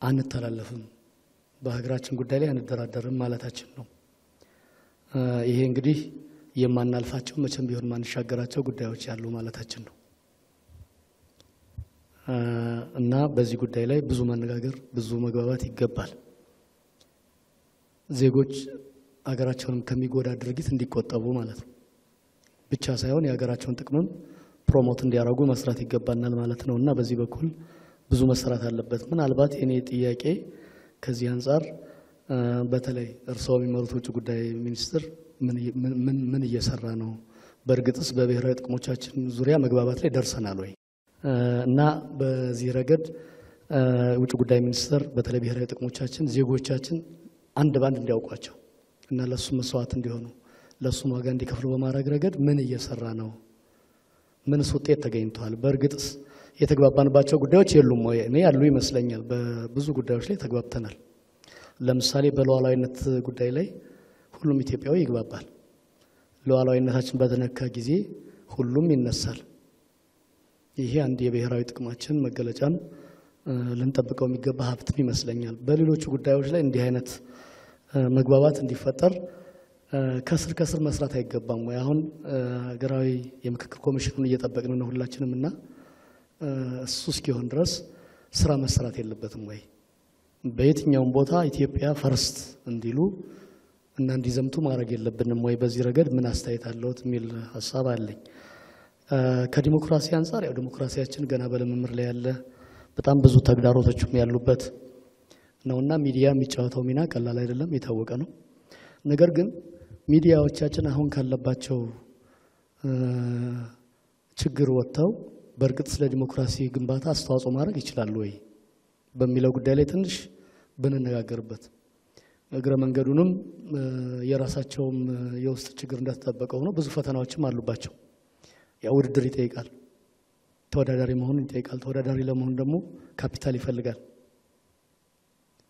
አንተላለፍም፣ በሀገራችን ጉዳይ ላይ አንደራደርም ማለታችን ነው። ይሄ እንግዲህ የማናልፋቸው መቼም ቢሆን ማንሻገራቸው ጉዳዮች ያሉ ማለታችን ነው። እና በዚህ ጉዳይ ላይ ብዙ መነጋገር ብዙ መግባባት ይገባል። ዜጎች ሀገራቸውን ከሚጎዳ ድርጊት እንዲቆጠቡ ማለት ነው ብቻ ሳይሆን የሀገራቸውን ጥቅምም ፕሮሞት እንዲያደርጉ መስራት ይገባናል ማለት ነውና በዚህ በኩል ብዙ መስራት አለበት። ምናልባት የኔ ጥያቄ ከዚህ አንፃር በተለይ እርስዎ የሚመሩት ውጭ ጉዳይ ሚኒስትር ምን እየሰራ ነው? በእርግጥስ በብሔራዊ ጥቅሞቻችን ዙሪያ መግባባት ላይ ደርሰናል ወይ? እና በዚህ ረገድ ውጭ ጉዳይ ሚኒስትር በተለይ ብሔራዊ ጥቅሞቻችን ዜጎቻችን አንድ ባንድ እንዲያውቋቸው እና ለሱ መስዋዕት እንዲሆኑ ለሱ ዋጋ እንዲከፍሉ በማድረግ ረገድ ምን እየሰራ ነው? ምንስ ውጤት ተገኝቷል? በእርግጥስ የተግባባንባቸው ጉዳዮች የሉም ወይ? እኔ ያሉ ይመስለኛል። በብዙ ጉዳዮች ላይ ተግባብተናል። ለምሳሌ በሉዓላዊነት ጉዳይ ላይ ሁሉም ኢትዮጵያዊ ይግባባል። ሉዓላዊነታችን በተነካ ጊዜ ሁሉም ይነሳል። ይሄ አንድ የብሔራዊ ጥቅማችን መገለጫም ልንጠብቀው የሚገባ ሀብትም ይመስለኛል። በሌሎች ጉዳዮች ላይ እንዲህ አይነት መግባባት እንዲፈጠር ከስር መስራት አይገባም ወይ? አሁን ሀገራዊ የምክክር ኮሚሽኑን እየጠበቅን ነው ሁላችንም እና እሱ እስኪሆን ድረስ ስራ መስራት የለበትም ወይ? በየትኛውም ቦታ ኢትዮጵያ ፈርስት እንዲሉ እና እንዲዘምቱ ማድረግ የለብንም ወይ? በዚህ ረገድ ምን አስተያየት አለዎት የሚል ሀሳብ አለኝ። ከዲሞክራሲ አንፃር ያው ዲሞክራሲያችን ገና በልምምር ላይ ያለ በጣም ብዙ ተግዳሮቶችም ያሉበት ነውና ሚዲያ የሚጫወተው ሚና ቀላል አይደለም፣ የታወቀ ነው። ነገር ግን ሚዲያዎቻችን አሁን ካለባቸው ችግር ወጥተው በእርግጥ ስለ ዲሞክራሲ ግንባታ አስተዋጽኦ ማድረግ ይችላሉ ወይ በሚለው ጉዳይ ላይ ትንሽ ብንነጋገርበት፣ እግረ መንገዱንም የራሳቸውም የውስጥ ችግር እንደተጠበቀው ነው። ብዙ ፈተናዎችም አሉባቸው። ያው ውድድር ይጠይቃል፣ ተወዳዳሪ መሆን ይጠይቃል። ተወዳዳሪ ለመሆን ደግሞ ካፒታል ይፈልጋል።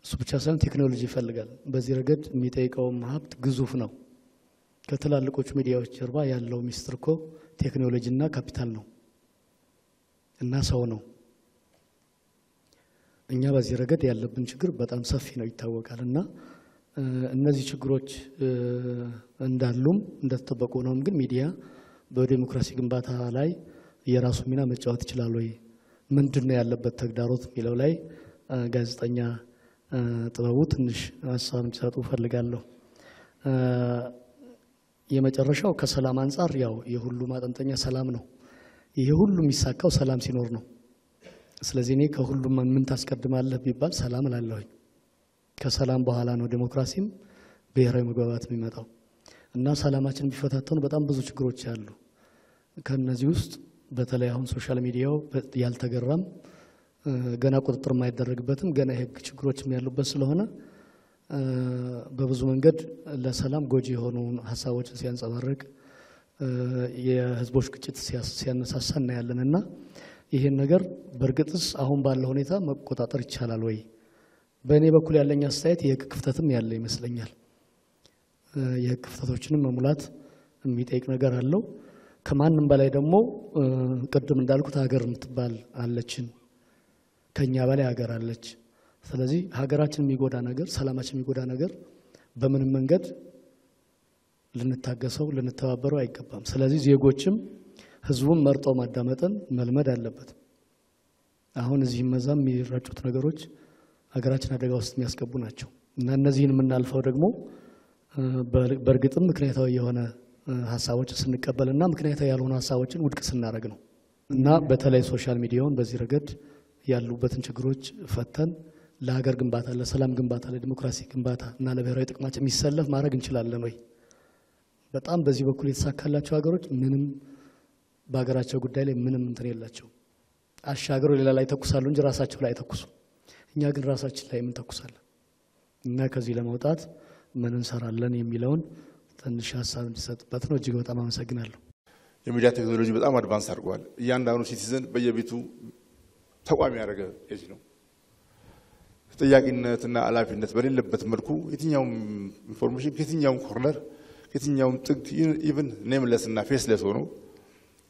እሱ ብቻ ሳይሆን ቴክኖሎጂ ይፈልጋል። በዚህ ረገድ የሚጠይቀውም ሀብት ግዙፍ ነው። ከትላልቆቹ ሚዲያዎች ጀርባ ያለው ሚስጥር እኮ ቴክኖሎጂና ካፒታል ነው እና ሰው ነው። እኛ በዚህ ረገድ ያለብን ችግር በጣም ሰፊ ነው ይታወቃል። እና እነዚህ ችግሮች እንዳሉም እንደተጠበቁ ነውም፣ ግን ሚዲያ በዲሞክራሲ ግንባታ ላይ የራሱ ሚና መጫወት ይችላል ወይ? ምንድነው ያለበት ተግዳሮት የሚለው ላይ ጋዜጠኛ ጥበቡ ትንሽ ሀሳብ እንዲሰጡ ፈልጋለሁ። የመጨረሻው ከሰላም አንፃር ያው የሁሉ ማጠንጠኛ ሰላም ነው። ይሄ ሁሉ የሚሳካው ሰላም ሲኖር ነው። ስለዚህ እኔ ከሁሉም ምን ታስቀድማለህ ቢባል ሰላም እላለሁኝ። ከሰላም በኋላ ነው ዲሞክራሲም ብሔራዊ መግባባት የሚመጣው እና ሰላማችን ቢፈታተኑ በጣም ብዙ ችግሮች አሉ። ከነዚህ ውስጥ በተለይ አሁን ሶሻል ሚዲያው ያልተገራም ገና ቁጥጥር የማይደረግበትም ገና የህግ ችግሮችም ያሉበት ስለሆነ በብዙ መንገድ ለሰላም ጎጂ የሆኑ ሀሳቦችን ሲያንጸባርቅ የህዝቦች ግጭት ሲያነሳሳ እናያለንና ይሄን ነገር በእርግጥስ አሁን ባለው ሁኔታ መቆጣጠር ይቻላል ወይ? በእኔ በኩል ያለኝ አስተያየት የህግ ክፍተትም ያለ ይመስለኛል። የህግ ክፍተቶችንም መሙላት የሚጠይቅ ነገር አለው። ከማንም በላይ ደግሞ ቅድም እንዳልኩት ሀገር የምትባል አለችን፣ ከኛ በላይ ሀገር አለች። ስለዚህ ሀገራችን የሚጎዳ ነገር፣ ሰላማችን የሚጎዳ ነገር በምንም መንገድ ልንታገሰው ልንተባበረው አይገባም። ስለዚህ ዜጎችም ህዝቡም መርጠው ማዳመጥን መልመድ አለበት። አሁን እዚህ መዛም የሚረጩት ነገሮች ሀገራችን አደጋ ውስጥ የሚያስገቡ ናቸው እና እነዚህን የምናልፈው ደግሞ በእርግጥም ምክንያታዊ የሆነ ሀሳቦችን ስንቀበልና ምክንያታዊ ያልሆኑ ሀሳቦችን ውድቅ ስናደርግ ነው እና በተለይ ሶሻል ሚዲያውን በዚህ ረገድ ያሉበትን ችግሮች ፈተን ለሀገር ግንባታ፣ ለሰላም ግንባታ፣ ለዲሞክራሲ ግንባታ እና ለብሔራዊ ጥቅማችን የሚሰለፍ ማድረግ እንችላለን ወይ? በጣም በዚህ በኩል የተሳካላቸው ሀገሮች ምንም በሀገራቸው ጉዳይ ላይ ምንም እንትን የላቸው። አሻገሩ ሌላ ላይ ተኩሳሉ እንጂ ራሳቸው ላይ አይተኩሱ። እኛ ግን ራሳችን ላይ ምን ተኩሳለን? እና ከዚህ ለመውጣት ምን እንሰራለን የሚለውን ትንሽ ሀሳብ እንዲሰጥበት ነው። እጅግ በጣም አመሰግናለሁ። የሚዲያ ቴክኖሎጂ በጣም አድቫንስ አድርጓል። እያንዳንዱ ሲቲዝን በየቤቱ ተቋም ያደረገ ኤጅ ነው። ተጠያቂነትና ኃላፊነት በሌለበት መልኩ የትኛውም ኢንፎርሜሽን ከየትኛውም ኮርነር ከየትኛውም ጥግ ኢቭን ኔምለስ እና ፌስለስ ሆኖ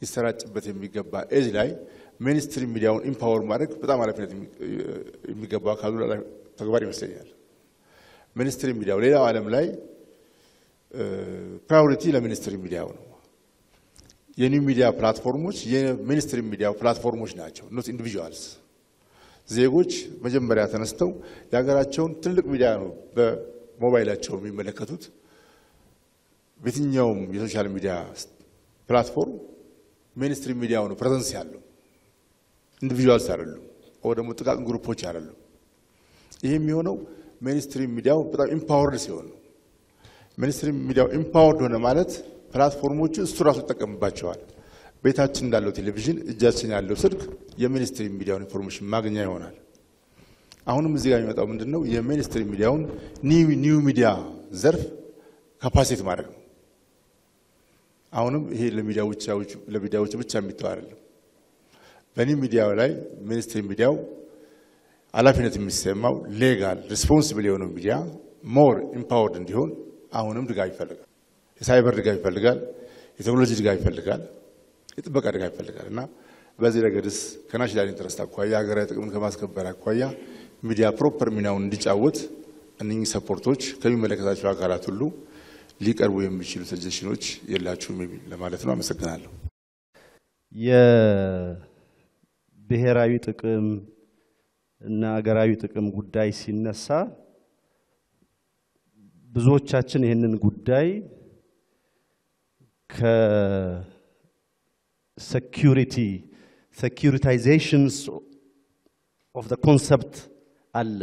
ይሰራጭበት የሚገባ ኤጅ ላይ ሚኒስትሪ ሚዲያውን ኢምፓወር ማድረግ በጣም ኃላፊነት የሚገባው አካሉ ተግባር ይመስለኛል። ሚኒስትሪ ሚዲያው ሌላው ዓለም ላይ ፕራዮሪቲ ለሚኒስትሪ ሚዲያው ነው። የኒው ሚዲያ ፕላትፎርሞች የሚኒስትሪ ሚዲያው ፕላትፎርሞች ናቸው፣ ኖት ኢንዲቪጁዋልስ። ዜጎች መጀመሪያ ተነስተው የሀገራቸውን ትልቅ ሚዲያ ነው በሞባይላቸው የሚመለከቱት። በየትኛውም የሶሻል ሚዲያ ፕላትፎርም ሚኒስትሪ ሚዲያው ነው ፕሬዘንስ ያለው፣ ኢንዲቪጁዋልስ አይደሉም፣ ወይ ደግሞ ጥቃቅን ግሩፖች አይደሉም። ይሄ የሚሆነው ሚኒስትሪ ሚዲያው በጣም ኢምፓወርድ ሲሆን ነው። ሚኒስትሪ ሚዲያው ኢምፓወርድ ሆነ ማለት ፕላትፎርሞቹ እሱ ራሱ ይጠቀምባቸዋል። ቤታችን እንዳለው ቴሌቪዥን እጃችን ያለው ስልክ የሚኒስትሪ ሚዲያውን ኢንፎርሜሽን ማግኛ ይሆናል። አሁንም እዚህ ጋር የሚመጣው ምንድነው? የሚኒስትሪ ሚዲያውን ኒው ሚዲያ ዘርፍ ካፓሲቲ ማድረግ ነው። አሁንም ይሄ ለሚዲያዎች ብቻ የሚተው አይደለም። በኒው ሚዲያው ላይ ሚኒስትሪ ሚዲያው ኃላፊነት የሚሰማው ሌጋል ሪስፖንሲብል የሆነው ሚዲያ ሞር ኢምፓወርድ እንዲሆን አሁንም ድጋፍ ይፈልጋል። የሳይበር ድጋፍ ይፈልጋል፣ የቴክኖሎጂ ድጋፍ ይፈልጋል፣ የጥበቃ ድጋፍ ይፈልጋል እና በዚህ ረገድስ ከናሽናል ኢንተረስት አኳያ ሀገራዊ ጥቅምን ከማስከበር አኳያ ሚዲያ ፕሮፐር ሚናውን እንዲጫወት እነኚህ ሰፖርቶች ከሚመለከታቸው አካላት ሁሉ ሊቀርቡ የሚችሉ ሰጀሽኖች የላችሁም ለማለት ነው። አመሰግናለሁ። የብሔራዊ ጥቅም እና ሀገራዊ ጥቅም ጉዳይ ሲነሳ ብዙዎቻችን ይህንን ጉዳይ securitization of the concept አለ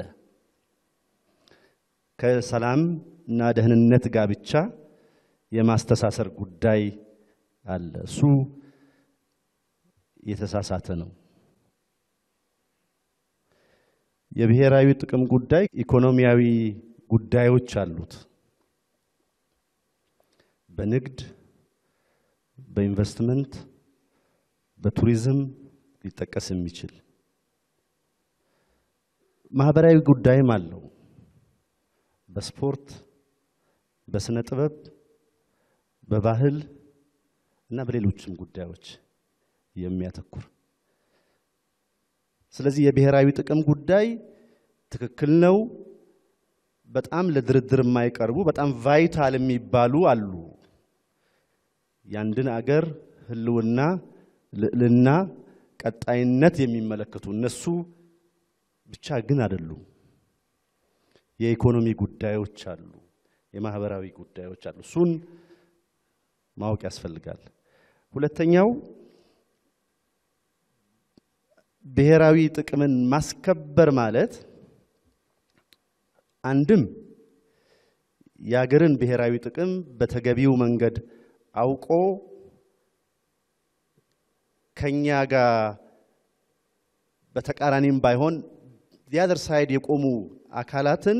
ከሰላም እና ደህንነት ጋር ብቻ የማስተሳሰር ጉዳይ አለ። እሱ የተሳሳተ ነው። የብሔራዊ ጥቅም ጉዳይ ኢኮኖሚያዊ ጉዳዮች አሉት። በንግድ፣ በኢንቨስትመንት፣ በቱሪዝም ሊጠቀስ የሚችል ማህበራዊ ጉዳይም አለው። በስፖርት፣ በስነ ጥበብ፣ በባህል እና በሌሎችም ጉዳዮች የሚያተኩር። ስለዚህ የብሔራዊ ጥቅም ጉዳይ ትክክል ነው። በጣም ለድርድር የማይቀርቡ በጣም ቫይታል የሚባሉ አሉ። ያንድን አገር ህልውና ልዕልና ቀጣይነት የሚመለከቱ እነሱ ብቻ ግን አይደሉም። የኢኮኖሚ ጉዳዮች አሉ፣ የማህበራዊ ጉዳዮች አሉ። እሱን ማወቅ ያስፈልጋል። ሁለተኛው ብሔራዊ ጥቅምን ማስከበር ማለት አንድም የሀገርን ብሔራዊ ጥቅም በተገቢው መንገድ አውቆ ከኛ ጋር በተቃራኒም ባይሆን the other side የቆሙ አካላትን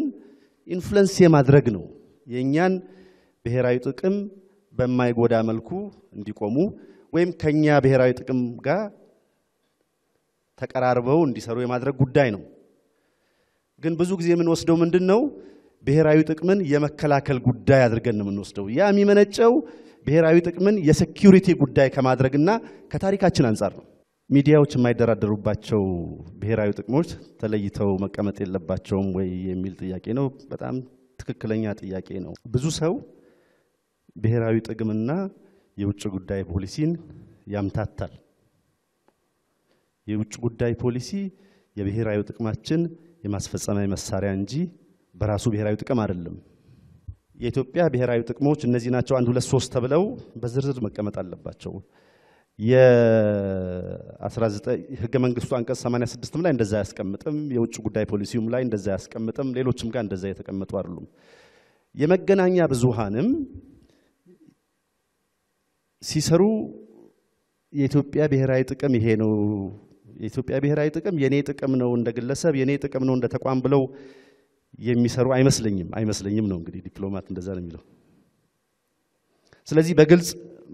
ኢንፍሉዌንስ የማድረግ ነው የኛን ብሔራዊ ጥቅም በማይጎዳ መልኩ እንዲቆሙ ወይም ከኛ ብሔራዊ ጥቅም ጋር ተቀራርበው እንዲሰሩ የማድረግ ጉዳይ ነው ግን ብዙ ጊዜ ምን ወስደው ምንድነው ብሔራዊ ጥቅምን የመከላከል ጉዳይ አድርገን ነው የምንወስደው ያ የሚመነጨው ብሔራዊ ጥቅምን የሴኩሪቲ ጉዳይ ከማድረግና ከታሪካችን አንፃር ነው ሚዲያዎች የማይደራደሩባቸው ብሔራዊ ጥቅሞች ተለይተው መቀመጥ የለባቸውም ወይ የሚል ጥያቄ ነው በጣም ትክክለኛ ጥያቄ ነው ብዙ ሰው ብሔራዊ ጥቅምና የውጭ ጉዳይ ፖሊሲን ያምታታል የውጭ ጉዳይ ፖሊሲ የብሔራዊ ጥቅማችን የማስፈጸሚያ መሳሪያ እንጂ በራሱ ብሔራዊ ጥቅም አይደለም የኢትዮጵያ ብሔራዊ ጥቅሞች እነዚህ ናቸው 1 2 3 ተብለው በዝርዝር መቀመጥ አለባቸው የ19 ህገ መንግስቱ አንቀጽ 86 ላይ እንደዛ ያስቀምጥም የውጭ ጉዳይ ፖሊሲውም ላይ እንደዛ ያስቀምጥም ሌሎችም ጋር እንደዛ የተቀመጡ አይደሉም የመገናኛ ብዙሃንም ሲሰሩ የኢትዮጵያ ብሔራዊ ጥቅም ይሄ ነው የኢትዮጵያ ብሔራዊ ጥቅም የኔ ጥቅም ነው እንደ ግለሰብ የኔ ጥቅም ነው እንደ ተቋም ብለው የሚሰሩ አይመስለኝም ነው እንግዲህ ዲፕሎማት እንደዛ ነው የሚለው ስለዚህ በግልጽ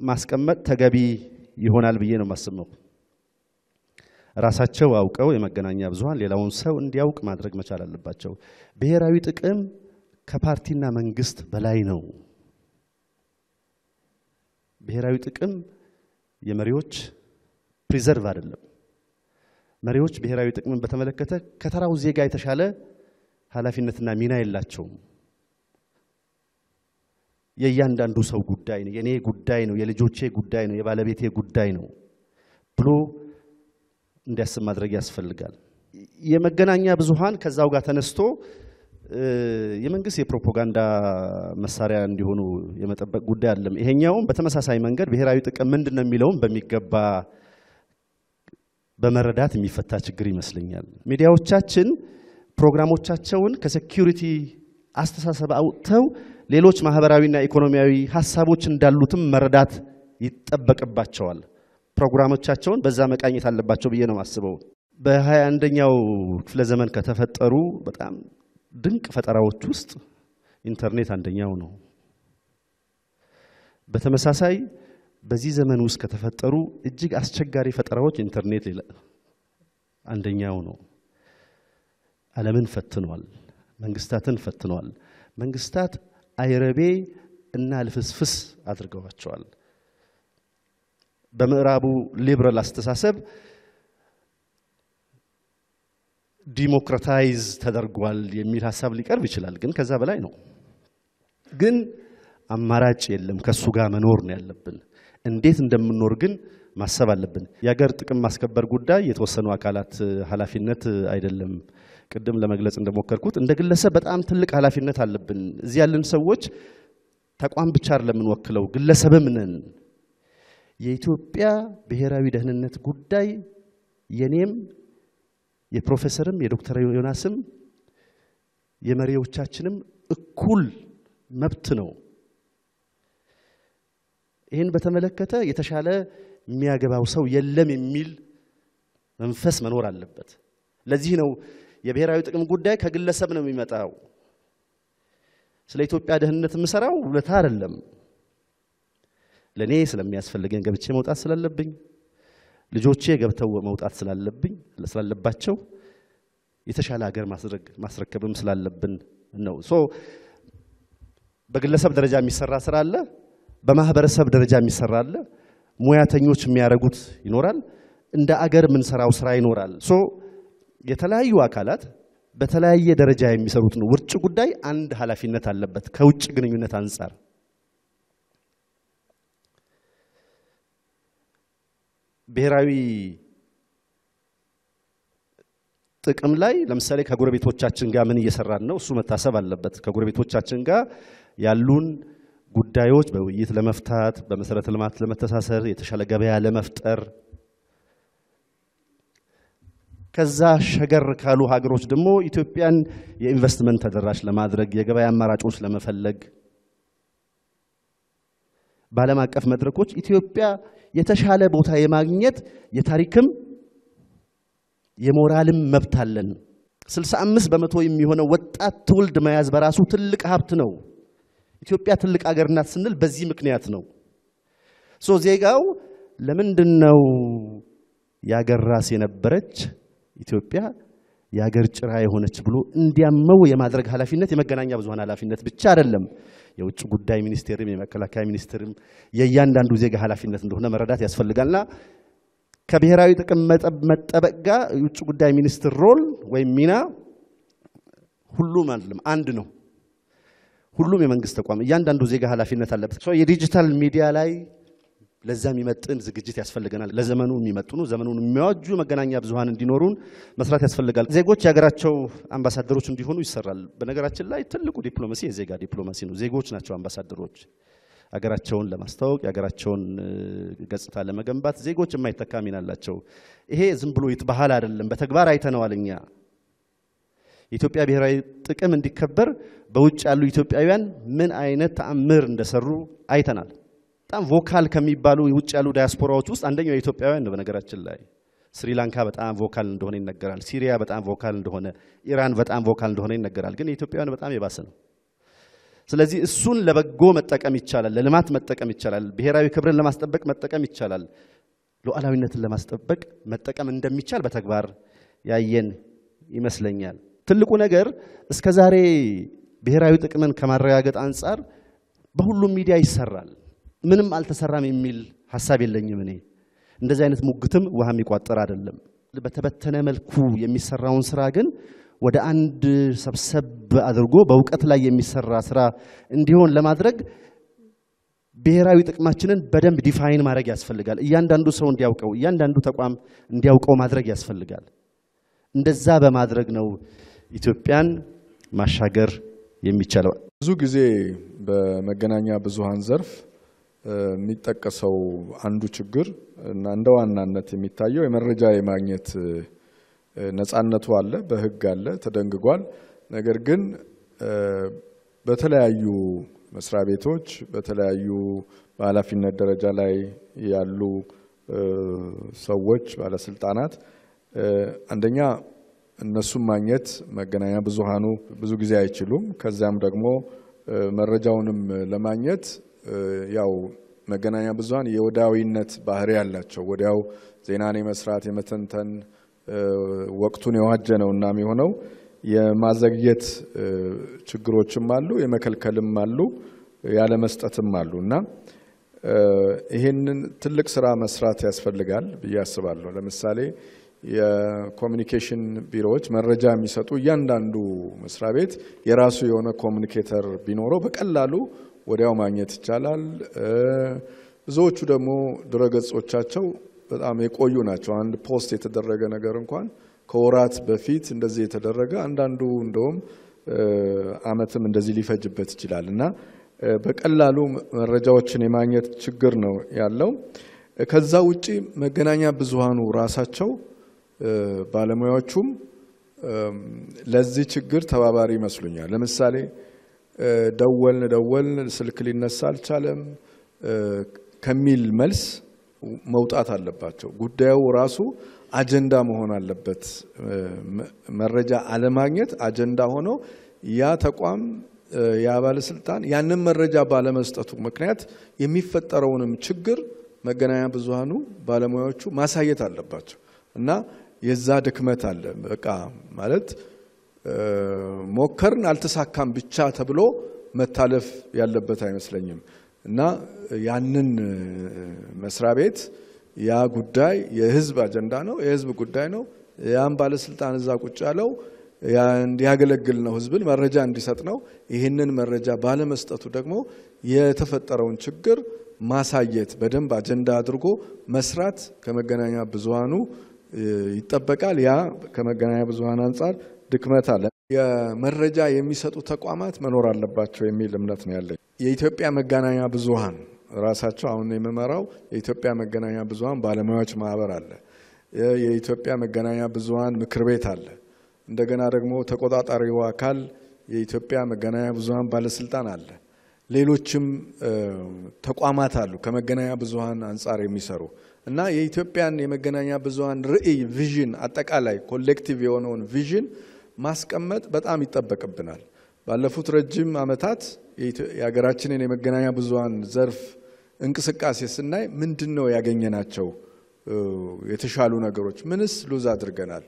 ማስቀመጥ ተገቢ ይሆናል ብዬ ነው ማስበው ራሳቸው አውቀው የመገናኛ ብዙሃን ሌላውን ሰው እንዲያውቅ ማድረግ መቻል አለባቸው ብሔራዊ ጥቅም ከፓርቲና መንግስት በላይ ነው ብሔራዊ ጥቅም የመሪዎች ፕሪዘርቭ አይደለም መሪዎች ብሔራዊ ጥቅምን በተመለከተ ከተራው ዜጋ የተሻለ ኃላፊነትና ሚና የላቸውም የእያንዳንዱ ሰው ጉዳይ ነው የኔ ጉዳይ ነው የልጆቼ ጉዳይ ነው የባለቤቴ ጉዳይ ነው ብሎ እንዲያስብ ማድረግ ያስፈልጋል የመገናኛ ብዙሃን ከዛው ጋር ተነስቶ የመንግስት የፕሮፓጋንዳ መሳሪያ እንዲሆኑ የመጠበቅ ጉዳይ አይደለም ይሄኛውም በተመሳሳይ መንገድ ብሔራዊ ጥቅም ምንድነው የሚለው በሚገባ በመረዳት የሚፈታ ችግር ይመስለኛል ሚዲያዎቻችን ፕሮግራሞቻቸውን ከሴኩሪቲ አስተሳሰብ አውጥተው ሌሎች ማህበራዊና ኢኮኖሚያዊ ሐሳቦች እንዳሉትም መረዳት ይጠበቅባቸዋል ፕሮግራሞቻቸውን በዛ መቃኘት አለባቸው ብዬ ነው ማስበው በ21ኛው ክፍለ ዘመን ከተፈጠሩ በጣም ድንቅ ፈጠራዎች ውስጥ ኢንተርኔት አንደኛው ነው በተመሳሳይ በዚህ ዘመን ውስጥ ከተፈጠሩ እጅግ አስቸጋሪ ፈጠራዎች ኢንተርኔት አንደኛው ነው ዓለምን ፈትኗል መንግስታትን ፈትኗል መንግስታት አይረቤ እና ልፍስፍስ አድርገዋቸዋል በምዕራቡ ሊበራል አስተሳሰብ ዲሞክራታይዝ ተደርጓል የሚል ሐሳብ ሊቀርብ ይችላል ግን ከዛ በላይ ነው ግን አማራጭ የለም ከሱ ጋር መኖር ነው ያለብን እንዴት እንደምንኖር ግን ማሰብ አለብን የሀገር ጥቅም ማስከበር ጉዳይ የተወሰኑ አካላት ኃላፊነት አይደለም ቅድም ለመግለጽ እንደሞከርኩት እንደ ግለሰብ በጣም ትልቅ ኃላፊነት አለብን እዚህ ያለን ሰዎች ተቋም ብቻ አይደለም እንወክለው ግለሰብም ነን የኢትዮጵያ ብሔራዊ ደህንነት ጉዳይ የኔም የፕሮፌሰርም የዶክተር ዮናስም የመሪዎቻችንም እኩል መብት ነው ይሄን በተመለከተ የተሻለ የሚያገባው ሰው የለም የሚል መንፈስ መኖር አለበት ለዚህ ነው የብሔራዊ ጥቅም ጉዳይ ከግለሰብ ነው የሚመጣው ስለ ኢትዮጵያ ደህንነት ምሰራው ለታ አይደለም ለኔ ስለሚያስፈልገን ገብቼ መውጣት ስላለብኝ ልጆቼ ገብተው መውጣት ስላለባቸው የተሻለ ሀገር ማስረከብም ስላለብን ነው ሶ በግለሰብ ደረጃ የሚሰራ ስራ አለ በማህበረሰብ ደረጃ የሚሰራ አለ ሙያተኞች የሚያረጉት ይኖራል እንደ አገር ምን ሰራው ስራ ይኖራል ሶ የተለያዩ አካላት በተለያየ ደረጃ የሚሰሩት ነው ውጭ ጉዳይ አንድ ኃላፊነት አለበት ከውጭ ግንኙነት አንፃር ብሔራዊ ጥቅም ላይ ለምሳሌ ከጎረቤቶቻችን ጋር ምን እየሰራን ነው እሱ መታሰብ አለበት ከጎረቤቶቻችን ጋር ያሉን ጉዳዮች በውይይት ለመፍታት በመሰረተ ልማት ለመተሳሰር የተሻለ ገበያ ለመፍጠር ከዛ ሸገር ካሉ ሀገሮች ደግሞ ኢትዮጵያን የኢንቨስትመንት ተደራሽ ለማድረግ የገበያ አማራጮች ለመፈለግ በዓለም አቀፍ መድረኮች ኢትዮጵያ የተሻለ ቦታ የማግኘት የታሪክም የሞራልም መብት አለን። 65% የሚሆነው ወጣት ትውልድ መያዝ በራሱ ትልቅ ሀብት ነው። ኢትዮጵያ ትልቅ ሀገር ናት ስንል በዚህ ምክንያት ነው። ዜጋው ለምንድነው ያገር ራስ የነበረች ኢትዮጵያ ያገር ጭራ የሆነች ብሎ እንዲያመው የማድረግ ኃላፊነት የመገናኛ ብዙሃን ኃላፊነት ብቻ አይደለም። የውጭ ጉዳይ ሚኒስቴርም የመከላከያ ሚኒስቴርም የእያንዳንዱ ዜጋ ኃላፊነት እንደሆነ መረዳት ያስፈልጋልና ከብሔራዊ ጥቅም መጠበቅ ጋር የውጭ ጉዳይ ሚኒስትር ሮል ወይም ሚና ሁሉም አንድ ነው። ሁሉም የመንግስት ተቋም እያንዳንዱ ዜጋ ኃላፊነት አለበት። የዲጂታል ሚዲያ ላይ ለዛም ይመጥን ዝግጅት ያስፈልገናል። ለዘመኑ የሚመጥኑ ዘመኑን የሚያዋጁ መገናኛ ብዙሃን እንዲኖሩን መስራት ያስፈልጋል። ዜጎች የሀገራቸው አምባሳደሮች እንዲሆኑ ይሰራል። በነገራችን ላይ ትልቁ ዲፕሎማሲ የዜጋ ዲፕሎማሲ ነው። ዜጎች ናቸው አምባሳደሮች። ሀገራቸውን ለማስተዋወቅ የሀገራቸውን ገጽታ ለመገንባት ዜጎች የማይተካ ሚና አላቸው። ይሄ ዝም ብሎ ባህል አይደለም፣ በተግባር አይተነዋል። እኛ የኢትዮጵያ ብሔራዊ ጥቅም እንዲከበር በውጭ ያሉ ኢትዮጵያውያን ምን አይነት ተአምር እንደሰሩ አይተናል። በጣም ቮካል ከሚባሉ የውጭ ያሉ ዳያስፖራዎች ውስጥ አንደኛው የኢትዮጵያውያን ነው። በነገራችን ላይ ስሪላንካ በጣም ቮካል እንደሆነ ይነገራል። ሲሪያ በጣም ቮካል እንደሆነ፣ ኢራን በጣም ቮካል እንደሆነ ይነገራል። ግን የኢትዮጵያውያን በጣም የባሰ ነው። ስለዚህ እሱን ለበጎ መጠቀም ይቻላል፣ ለልማት መጠቀም ይቻላል፣ ብሔራዊ ክብርን ለማስጠበቅ መጠቀም ይቻላል፣ ሉዓላዊነትን ለማስጠበቅ መጠቀም እንደሚቻል በተግባር ያየን ይመስለኛል። ትልቁ ነገር እስከዛሬ ብሔራዊ ጥቅምን ከማረጋገጥ አንፃር በሁሉም ሚዲያ ይሰራል፣ ምንም አልተሰራም የሚል ሐሳብ የለኝም እኔ። እንደዚህ አይነት ሙግትም ውሃ የሚቋጠር አይደለም። በተበተነ መልኩ የሚሰራውን ስራ ግን ወደ አንድ ሰብሰብ አድርጎ በእውቀት ላይ የሚሰራ ስራ እንዲሆን ለማድረግ ብሔራዊ ጥቅማችንን በደንብ ዲፋይን ማድረግ ያስፈልጋል። እያንዳንዱ ሰው እንዲያውቀው፣ እያንዳንዱ ተቋም እንዲያውቀው ማድረግ ያስፈልጋል። እንደዛ በማድረግ ነው ኢትዮጵያን ማሻገር የሚቻለው። ብዙ ጊዜ በመገናኛ ብዙሃን ዘርፍ የሚጠቀሰው አንዱ ችግር እና እንደ ዋናነት የሚታየው የመረጃ የማግኘት ነፃነቱ አለ፣ በህግ አለ፣ ተደንግጓል። ነገር ግን በተለያዩ መስሪያ ቤቶች በተለያዩ በኃላፊነት ደረጃ ላይ ያሉ ሰዎች ባለስልጣናት አንደኛ እነሱም ማግኘት መገናኛ ብዙሃኑ ብዙ ጊዜ አይችሉም። ከዛም ደግሞ መረጃውንም ለማግኘት ያው መገናኛ ብዙሃን የወዳዊነት ባህሪ ያላቸው ወዲያው ዜናን የመስራት የመተንተን ወቅቱን የዋጀ ነውና የሚሆነው የማዘግየት ችግሮችም አሉ፣ የመከልከልም አሉ፣ ያለ መስጠትም አሉና ይሄንን ትልቅ ስራ መስራት ያስፈልጋል ብዬ አስባለሁ። ለምሳሌ የኮሙኒኬሽን ቢሮዎች መረጃ የሚሰጡ እያንዳንዱ መስሪያ ቤት የራሱ የሆነ ኮሙኒኬተር ቢኖረው በቀላሉ ወዲያው ማግኘት ይቻላል። ብዙዎቹ ደግሞ ድረገጾቻቸው በጣም የቆዩ ናቸው። አንድ ፖስት የተደረገ ነገር እንኳን ከወራት በፊት እንደዚህ የተደረገ አንዳንዱ እንደውም አመትም እንደዚህ ሊፈጅበት ይችላል እና በቀላሉ መረጃዎችን የማግኘት ችግር ነው ያለው። ከዛ ውጪ መገናኛ ብዙሃኑ ራሳቸው ባለሙያዎቹም ለዚህ ችግር ተባባሪ ይመስሉኛል። ለምሳሌ ደወልን ስልክ ሊነሳ አልቻለም ከሚል መልስ መውጣት አለባቸው። ጉዳዩ ራሱ አጀንዳ መሆን አለበት። መረጃ አለማግኘት አጀንዳ ሆኖ ያ ተቋም ያ ባለስልጣን ያንን መረጃ ባለመስጠቱ ምክንያት የሚፈጠረውንም ችግር መገናኛ ብዙሃኑ ባለሙያዎቹ ማሳየት አለባቸው እና የዛ ድክመት አለ። በቃ ማለት ሞከርን አልተሳካም ብቻ ተብሎ መታለፍ ያለበት አይመስለኝም እና ያንን መስሪያ ቤት ያ ጉዳይ የህዝብ አጀንዳ ነው፣ የህዝብ ጉዳይ ነው። ያን ባለስልጣን እዛ ቁጭ ያለው እንዲያገለግል ነው፣ ህዝብን መረጃ እንዲሰጥ ነው። ይህንን መረጃ ባለመስጠቱ ደግሞ የተፈጠረውን ችግር ማሳየት በደንብ አጀንዳ አድርጎ መስራት ከመገናኛ ብዙሃኑ ይጠበቃል። ያ ከመገናኛ ብዙሃን አንፃር ድክመት አለ። የመረጃ የሚሰጡ ተቋማት መኖር አለባቸው የሚል እምነት ነው ያለኝ። የኢትዮጵያ መገናኛ ብዙሃን ራሳቸው አሁን የመመራው የኢትዮጵያ መገናኛ ብዙሃን ባለሙያዎች ማህበር አለ። የኢትዮጵያ መገናኛ ብዙሃን ምክር ቤት አለ። እንደገና ደግሞ ተቆጣጣሪው አካል የኢትዮጵያ መገናኛ ብዙሃን ባለስልጣን አለ። ሌሎችም ተቋማት አሉ ከመገናኛ ብዙሃን አንፃር የሚሰሩ እና የኢትዮጵያን የመገናኛ ብዙሃን ራዕይ ቪዥን አጠቃላይ ኮሌክቲቭ የሆነውን ቪዥን ማስቀመጥ በጣም ይጠበቅብናል። ባለፉት ረጅም ዓመታት የሀገራችንን የመገናኛ ብዙሃን ዘርፍ እንቅስቃሴ ስናይ ምንድነው ያገኘናቸው የተሻሉ ነገሮች? ምንስ ሉዝ አድርገናል?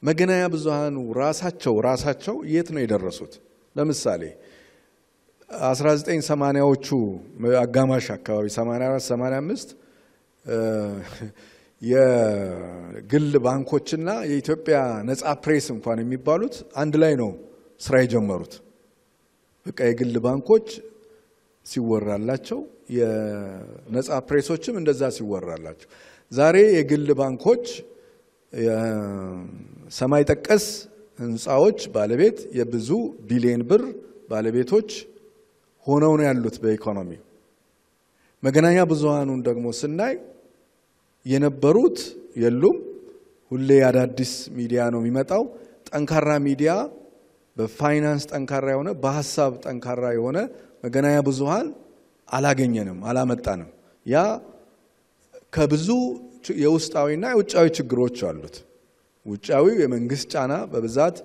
መገናኛ ብዙሃኑ ራሳቸው የት ነው የደረሱት? ለምሳሌ 1980ዎቹ አጋማሽ አካባቢ 84 85 የግል ባንኮችና የኢትዮጵያ ነፃ ፕሬስ እንኳን የሚባሉት አንድ ላይ ነው ስራ የጀመሩት። በቃ የግል ባንኮች ሲወራላቸው የነፃ ፕሬሶችም እንደዛ ሲወራላቸው፣ ዛሬ የግል ባንኮች ሰማይ ጠቀስ ህንፃዎች ባለቤት የብዙ ቢሊዮን ብር ባለቤቶች ሆነው ነው ያሉት በኢኮኖሚ። መገናኛ ብዙሃኑን ደግሞ ስናይ የነበሩት የሉም። ሁሌ አዳዲስ ሚዲያ ነው የሚመጣው። ጠንካራ ሚዲያ በፋይናንስ ጠንካራ የሆነ በሐሳብ ጠንካራ የሆነ መገናኛ ብዙሃን አላገኘንም፣ አላመጣንም። ያ ከብዙ የውስጣዊና የውጫዊ ችግሮች አሉት። ውጫዊው የመንግስት ጫና በብዛት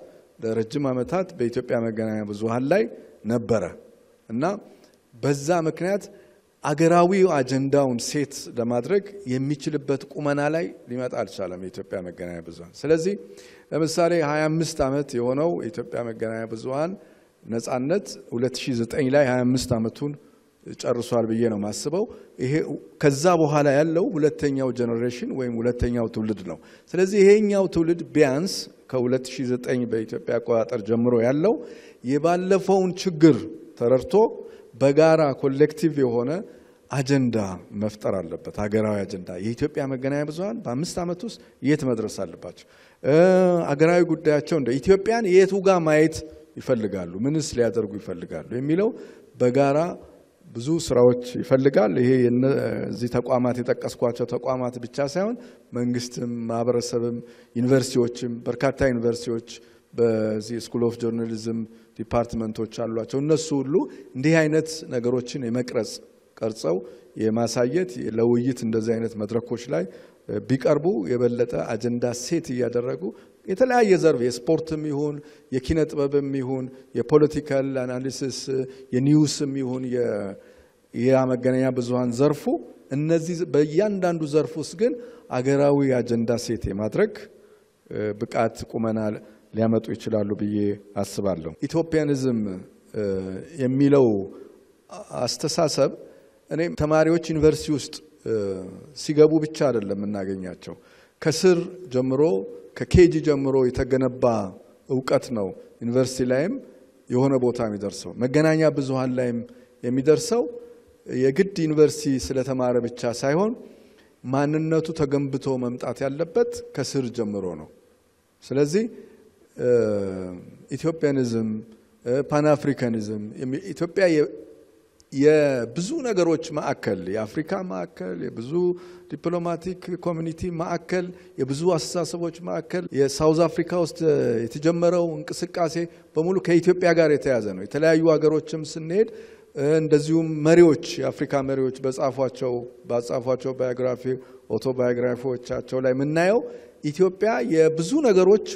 ለረጅም ዓመታት በኢትዮጵያ መገናኛ ብዙሃን ላይ ነበረ እና በዛ ምክንያት አገራዊ አጀንዳውን ሴት ለማድረግ የሚችልበት ቁመና ላይ ሊመጣ አልቻለም የኢትዮጵያ መገናኛ ብዙሃን። ስለዚህ ለምሳሌ 25 ዓመት የሆነው የኢትዮጵያ መገናኛ ብዙሃን ነፃነት 2009 ላይ 25 ዓመቱን ጨርሷል ብዬ ነው ማስበው። ይሄ ከዛ በኋላ ያለው ሁለተኛው ጄነሬሽን ወይም ሁለተኛው ትውልድ ነው። ስለዚህ ይሄኛው ትውልድ ቢያንስ ከ2009 በኢትዮጵያ አቆጣጠር ጀምሮ ያለው የባለፈውን ችግር ተረድቶ በጋራ ኮሌክቲቭ የሆነ አጀንዳ መፍጠር አለበት። ሀገራዊ አጀንዳ የኢትዮጵያ መገናኛ ብዙሃን በ5 ዓመት ውስጥ የት መድረስ አለባቸው? ሀገራዊ ጉዳያቸው እንደ ኢትዮጵያን የቱ ጋር ማየት ይፈልጋሉ? ምንስ ሊያደርጉ ይፈልጋሉ? የሚለው በጋራ ብዙ ስራዎች ይፈልጋል። ይሄ እዚህ ተቋማት የጠቀስኳቸው ተቋማት ብቻ ሳይሆን መንግስትም፣ ማህበረሰብም፣ ዩኒቨርሲቲዎችም በርካታ ዩኒቨርሲቲዎች በዚህ ስኩል ኦፍ ጆርናሊዝም ዲፓርትመንቶች አሏቸው። እነሱ ሁሉ እንዲህ አይነት ነገሮችን የመቅረጽ ቀርጸው የማሳየት ለውይይት እንደዚህ አይነት መድረኮች ላይ ቢቀርቡ የበለጠ አጀንዳ ሴት እያደረጉ የተለያየ ዘርፍ የስፖርትም ይሁን የኪነ ጥበብም ይሁን የፖለቲካል አናሊሲስ የኒውስም ይሁን የመገናኛ ብዙሃን ዘርፉ እነዚህ በእያንዳንዱ ዘርፍ ውስጥ ግን አገራዊ አጀንዳ ሴት የማድረግ ብቃት ቁመና ሊያመጡ ይችላሉ ብዬ አስባለሁ። ኢትዮጵያኒዝም የሚለው አስተሳሰብ እኔ ተማሪዎች ዩኒቨርሲቲ ውስጥ ሲገቡ ብቻ አይደለም እናገኛቸው። ከስር ጀምሮ ከኬጂ ጀምሮ የተገነባ ዕውቀት ነው ዩኒቨርሲቲ ላይም የሆነ ቦታ የሚደርሰው። መገናኛ ብዙሃን ላይም የሚደርሰው የግድ ዩኒቨርሲቲ ስለተማረ ብቻ ሳይሆን ማንነቱ ተገንብቶ መምጣት ያለበት ከስር ጀምሮ ነው። ስለዚህ ኢትዮጵያኒዝም፣ ፓን አፍሪካኒዝም ኢትዮጵያ የብዙ ነገሮች ማዕከል፣ የአፍሪካ ማዕከል፣ የብዙ ዲፕሎማቲክ ኮሚኒቲ ማዕከል፣ የብዙ አስተሳሰቦች ማዕከል፣ የሳውዝ አፍሪካ ውስጥ የተጀመረው እንቅስቃሴ በሙሉ ከኢትዮጵያ ጋር የተያዘ ነው። የተለያዩ ሀገሮችም ስንሄድ እንደዚሁም መሪዎች የአፍሪካ መሪዎች በጻፏቸው ባዮግራፊ ኦቶባዮግራፊዎቻቸው ላይ የምናየው ኢትዮጵያ የብዙ ነገሮች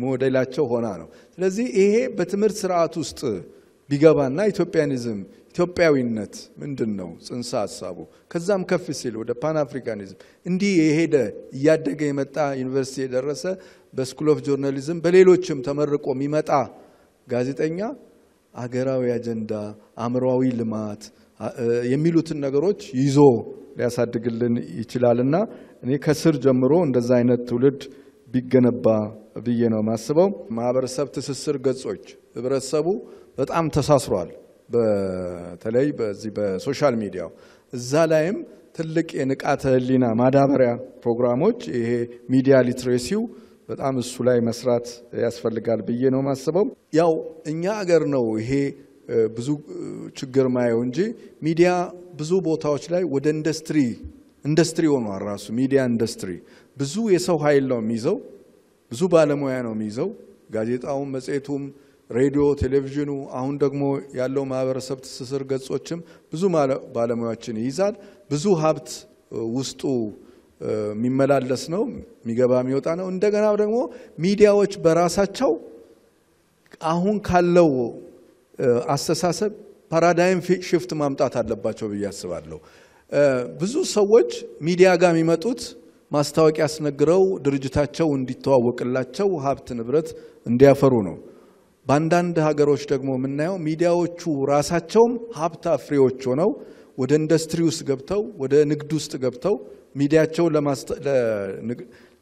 ሞዴላቸው ሆና ነው። ስለዚህ ይሄ በትምህርት ስርዓት ውስጥ ቢገባና ኢትዮጵያኒዝም ኢትዮጵያዊነት ምንድነው ጽንሰ ሐሳቡ ከዛም ከፍ ሲል ወደ ፓን አፍሪካኒዝም እንዲህ የሄደ እያደገ የመጣ ዩኒቨርሲቲ የደረሰ በስኩል ኦፍ ጆርናሊዝም በሌሎችም ተመርቆ የሚመጣ ጋዜጠኛ አገራዊ አጀንዳ፣ አምሮአዊ ልማት የሚሉትን ነገሮች ይዞ ሊያሳድግልን ይችላልና እኔ ከስር ጀምሮ እንደዛ አይነት ትውልድ ቢገነባ ብዬ ነው ማስበው። ማህበረሰብ ትስስር ገጾች ህብረተሰቡ በጣም ተሳስሯል። በተለይ በዚህ በሶሻል ሚዲያው እዛ ላይም ትልቅ የንቃተ ህሊና ማዳበሪያ ፕሮግራሞች ይሄ ሚዲያ ሊትሬሲው በጣም እሱ ላይ መስራት ያስፈልጋል ብዬ ነው ማስበው። ያው እኛ ሀገር ነው ይሄ ብዙ ችግር ማየው እንጂ ሚዲያ ብዙ ቦታዎች ላይ ወደ ኢንዱስትሪ ሆኗል። ራሱ ሚዲያ ኢንዱስትሪ ብዙ የሰው ኃይል ነው የሚይዘው፣ ብዙ ባለሙያ ነው የሚይዘው። ጋዜጣውም መጽሔቱም ሬዲዮ፣ ቴሌቪዥኑ አሁን ደግሞ ያለው ማህበረሰብ ትስስር ገጾችም ብዙ ባለሙያዎችን ይይዛል። ብዙ ሀብት ውስጡ የሚመላለስ ነው፣ የሚገባ የሚወጣ ነው። እንደገና ደግሞ ሚዲያዎች በራሳቸው አሁን ካለው አስተሳሰብ ፓራዳይም ሽፍት ማምጣት አለባቸው ብዬ አስባለሁ። ብዙ ሰዎች ሚዲያ ጋር የሚመጡት ማስታወቂያ አስነግረው ድርጅታቸው እንዲተዋወቅላቸው ሀብት ንብረት እንዲያፈሩ ነው። በአንዳንድ ሀገሮች ደግሞ የምናየው ሚዲያዎቹ ራሳቸውም ሀብት አፍሪዎች ሆነው ወደ ኢንዱስትሪ ውስጥ ገብተው ወደ ንግድ ውስጥ ገብተው ሚዲያቸውን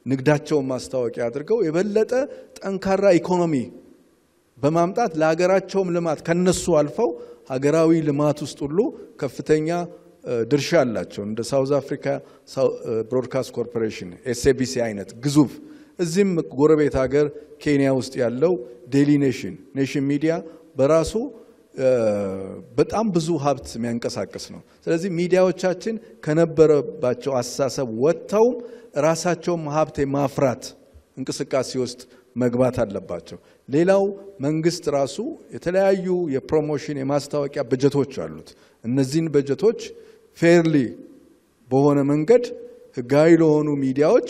ንግዳቸውን ማስታወቂያ አድርገው የበለጠ ጠንካራ ኢኮኖሚ በማምጣት ለሀገራቸውም ልማት ከነሱ አልፈው ሀገራዊ ልማት ውስጥ ሁሉ ከፍተኛ ድርሻ አላቸው። እንደ ሳውዝ አፍሪካ ብሮድካስት ኮርፖሬሽን ኤስኤቢሲ አይነት ግዙፍ፣ እዚህም ጎረቤት ሀገር ኬንያ ውስጥ ያለው ዴሊ ኔሽን ሚዲያ በራሱ በጣም ብዙ ሀብት የሚያንቀሳቅስ ነው። ስለዚህ ሚዲያዎቻችን ከነበረባቸው አስተሳሰብ ወጥተው ራሳቸውም ሀብት የማፍራት እንቅስቃሴ ውስጥ መግባት አለባቸው። ሌላው መንግስት ራሱ የተለያዩ የፕሮሞሽን የማስታወቂያ በጀቶች አሉት። እነዚህን በጀቶች ፌርሊ በሆነ መንገድ ህጋዊ ለሆኑ ሚዲያዎች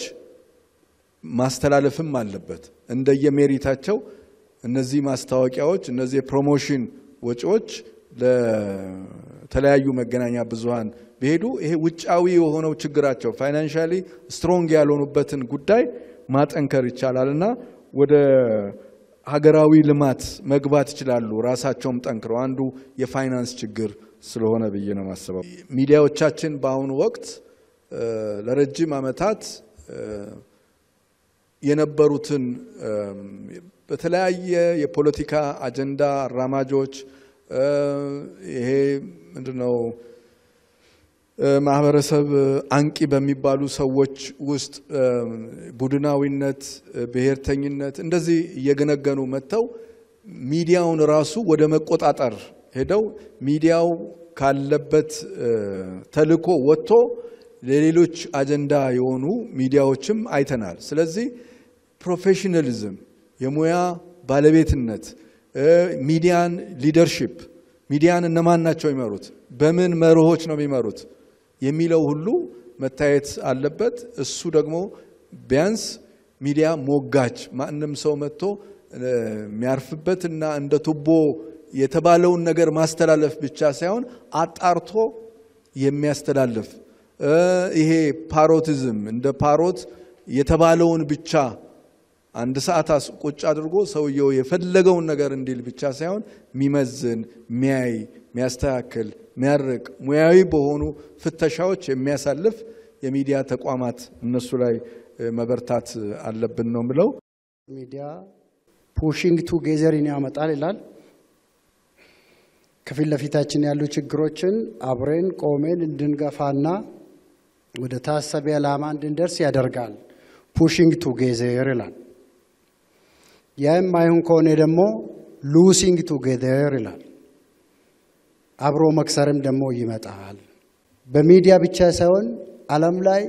ማስተላለፍም አለበት። እንደየሜሪታቸው እነዚህ ማስታወቂያዎች እነዚህ የፕሮሞሽን ወጪዎች ለተለያዩ መገናኛ ብዙሃን ቢሄዱ ይሄ ውጫዊ የሆነው ችግራቸው ፋይናንሻሊ ስትሮንግ ያልሆኑበትን ጉዳይ ማጠንከር ይቻላልና ወደ ሀገራዊ ልማት መግባት ይችላሉ። ራሳቸውም ጠንክረው አንዱ የፋይናንስ ችግር ስለሆነ ብዬ ነው ማሰበው። ሚዲያዎቻችን በአሁኑ ወቅት ለረጅም ዓመታት የነበሩትን በተለያየ የፖለቲካ አጀንዳ አራማጆች ይሄ ምንድነው ማህበረሰብ አንቂ በሚባሉ ሰዎች ውስጥ ቡድናዊነት፣ ብሔርተኝነት እንደዚህ እየገነገኑ መተው ሚዲያውን ራሱ ወደ መቆጣጠር ሄደው ሚዲያው ካለበት ተልኮ ወጥቶ ለሌሎች አጀንዳ የሆኑ ሚዲያዎችም አይተናል። ስለዚህ ፕሮፌሽናሊዝም፣ የሙያ ባለቤትነት፣ ሚዲያን ሊደርሺፕ፣ ሚዲያን እነማን ናቸው የሚመሩት፣ በምን መርሆች ነው የሚመሩት የሚለው ሁሉ መታየት አለበት። እሱ ደግሞ ቢያንስ ሚዲያ ሞጋች ማንም ሰው መጥቶ የሚያርፍበትና እንደ ቱቦ የተባለውን ነገር ማስተላለፍ ብቻ ሳይሆን አጣርቶ የሚያስተላልፍ ይሄ ፓሮቲዝም እንደ ፓሮት የተባለውን ብቻ አንድ ሰዓት ቁጭ አድርጎ ሰውየው የፈለገውን ነገር እንዲል ብቻ ሳይሆን ሚመዝን፣ ሚያይ፣ ሚያስተካክል፣ ሚያርቅ ሙያዊ በሆኑ ፍተሻዎች የሚያሳልፍ የሚዲያ ተቋማት እነሱ ላይ መበርታት አለብን ነው ምለው። ሚዲያ ፑሽንግ ቱጌዘርን ያመጣል ይላል። ከፊት ለፊታችን ያሉ ችግሮችን አብረን ቆመን እንድንገፋና ወደ ታሰበ ዓላማ እንድንደርስ ያደርጋል። ፑሽንግ ቱጌዘር ይላል። የማይሆን ከሆነ ደግሞ ሉሲንግ ቱጌዘር ይላል። አብሮ መክሰርም ደግሞ ይመጣል። በሚዲያ ብቻ ሳይሆን ዓለም ላይ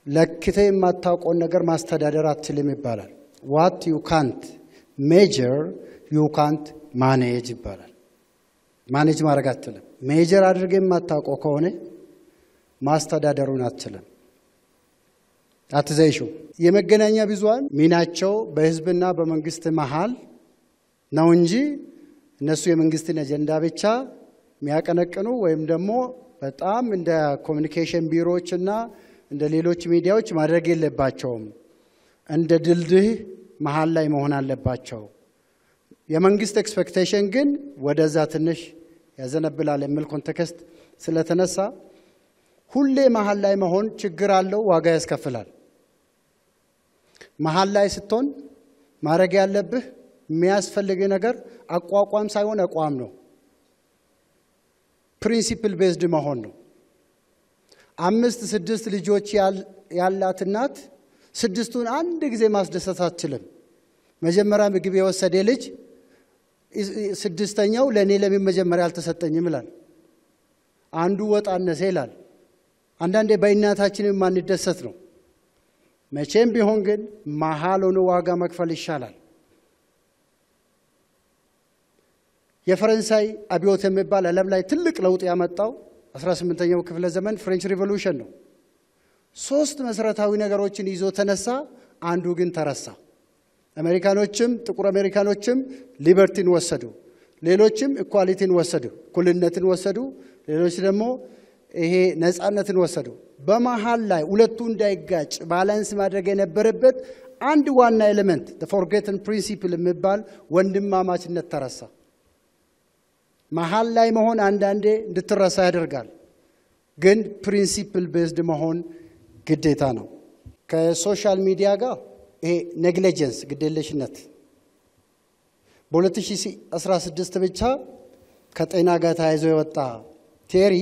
ለክተ የማታውቀውን ነገር ማስተዳደር አትችልም ይባላል። ዋት ዩ ካንት ሜጀር ዩ ካንት ማኔጅ ይባላል። ማኔጅ ማድረግ አትችልም። ሜጀር አድርገ የማታውቀው ከሆነ ማስተዳደሩን አትችልም። አትዘይሹ። የመገናኛ ብዙሃን ሚናቸው በህዝብና በመንግስት መሃል ነው እንጂ እነሱ የመንግስትን አጀንዳ ብቻ የሚያቀነቅኑ ወይም ደግሞ በጣም እንደ ኮሚኒኬሽን ቢሮዎችና እንደ ሌሎች ሚዲያዎች ማድረግ የለባቸውም። እንደ ድልድይ መሃል ላይ መሆን አለባቸው። የመንግስት ኤክስፔክቴሽን ግን ወደዛ ትንሽ ያዘነብላል የሚል ኮንቴክስት ስለተነሳ ሁሌ መሃል ላይ መሆን ችግር አለው፣ ዋጋ ያስከፍላል። መሃል ላይ ስትሆን ማድረግ ያለብህ የሚያስፈልግ ነገር አቋቋም ሳይሆን አቋም ነው። ፕሪንሲፕል ቤዝድ መሆን ነው። 5-6 ልጆች ያላት እናት 6ቱን አንድ ጊዜ ማስደሰት አትችልም። መጀመሪያ ምግብ የወሰደ ልጅ 6ኛው ለኔ ለምን መጀመሪያ አልተሰጠኝም ይላል። አንዱ ወጥ አነሰ ይላል። አንዳንዴ በእናታችን ማንደሰት ነው። መቼም ቢሆን ግን መሃል ሆኖ ዋጋ መክፈል ይሻላል። የፈረንሳይ አብዮት የሚባል ዓለም ላይ ትልቅ ለውጥ ያመጣው 18ኛው ክፍለ ዘመን ፍሬንች ሪቮሉሽን ነው። 3 መሰረታዊ ነገሮችን ይዞ ተነሳ። አንዱ ግን ተረሳ። አሜሪካኖችም ጥቁር አሜሪካኖችም ሊበርቲን ወሰዱ፣ ሌሎችም ኢኳሊቲን ወሰዱ፣ እኩልነትን ወሰዱ፣ ሌሎች ደግሞ ይሄ ነፃነትን ወሰዱ። በመሃል ላይ ሁለቱ እንዳይጋጭ ባላንስ ማድረግ የነበረበት አንድ ዋና ኤሌመንት the forgotten principle የሚባል ወንድማማችነት ተረሳ። መሃል ላይ መሆን አንዳንዴ እንድትረሳ ያደርጋል፣ ግን ፕሪንሲፕል ቤዝድ መሆን ግዴታ ነው። ከሶሻል ሚዲያ ጋር ይሄ ኔግሊጀንስ ግዴለሽነት በ2016 ብቻ ከጤና ጋር ተያይዞ የወጣ ቴሪ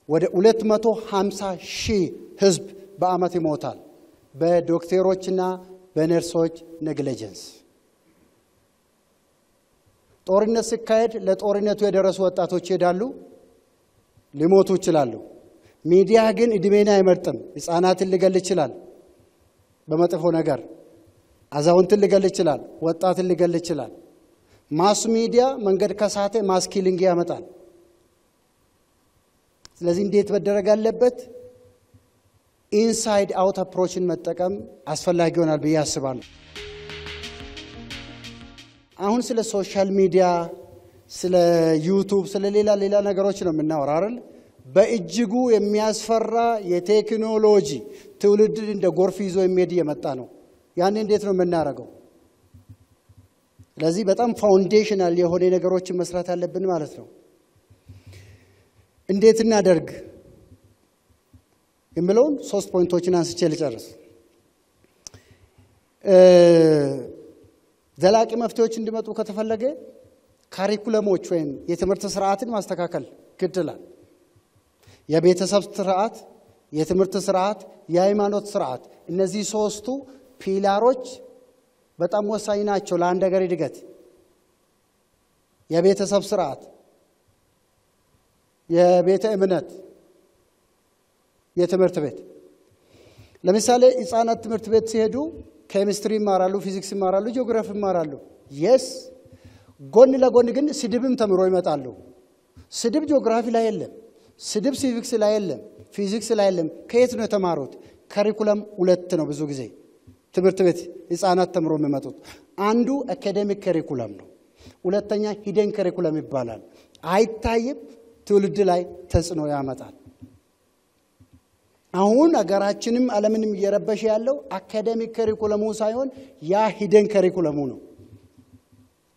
ወደ 250,000 ህዝብ በአመት ይሞታል በዶክተሮችና በነርሶች ኔግሊጀንስ። ጦርነት ሲካሄድ ለጦርነቱ የደረሱ ወጣቶች ይሄዳሉ፣ ሊሞቱ ይችላሉ። ሚዲያ ግን እድሜን አይመርጥም። ህፃናትን ሊገል ይችላል በመጥፎ ነገር፣ አዛውንትን ሊገል ይችላል፣ ወጣትን ሊገል ይችላል። ማስ ሚዲያ መንገድ ከሳተ ማስ ኪሊንግ ያመጣል። ስለዚህ እንዴት መደረግ አለበት? ኢንሳይድ አውት አፕሮችን መጠቀም አስፈላጊ ይሆናል ብዬ አስባለሁ። አሁን ስለ ሶሻል ሚዲያ፣ ስለ ዩቲዩብ፣ ስለ ሌላ ነገሮች ነው የምናወራው አይደል? በእጅጉ የሚያስፈራ የቴክኖሎጂ ትውልድን እንደ ጎርፍ ይዞ የሚሄድ የመጣ ነው። ያን እንዴት ነው የምናደርገው? ስለዚህ በጣም ፋውንዴሽናል የሆነ ነገሮችን መስራት አለብን ማለት ነው። እንዴት እናደርግ የሚለውን 3 ፖይንቶችን አንስቼ ልጨርስ። ዘላቂ መፍትሄዎች እንዲመጡ ከተፈለገ ካሪኩለሞች ወይም የትምህርት ስርዓትን ማስተካከል ግድ ይላል። የቤተሰብ ስርዓት፣ የትምህርት ስርዓት፣ የሃይማኖት ስርዓት፣ እነዚህ 3ቱ ፒላሮች በጣም ወሳኝ ናቸው ለአንድ ሀገር እድገት። የቤተሰብ ስርዓት፣ የቤተ እምነት፣ የትምህርት ቤት። ለምሳሌ ህፃናት ትምህርት ቤት ሲሄዱ ኬሚስትሪ ይማራሉ፣ ፊዚክስ ይማራሉ፣ ጂኦግራፊ ይማራሉ። የስ ጎን ለጎን ግን ስድብም ተምሮ ይመጣሉ። ስድብ ጂኦግራፊ ላይ የለም፣ ስድብ ሲቪክስ ላይ የለም፣ ፊዚክስ ላይ የለም። ከየት ነው የተማሩት? ካሪኩለም 2 ነው ብዙ ጊዜ ትምህርት ቤት ህፃናት ተምሮ የሚመጡት። አንዱ አካዴሚክ ካሪኩለም ነው፣ ሁለተኛ ሂደን ካሪኩለም ይባላል። አይታይም፣ ትውልድ ላይ ተጽዕኖ ያመጣል። አሁን አገራችንም ዓለምንም እየረበሸ ያለው አካዴሚክ ካሪኩለሙ ሳይሆን ያ ሂደን ካሪኩለሙ ነው።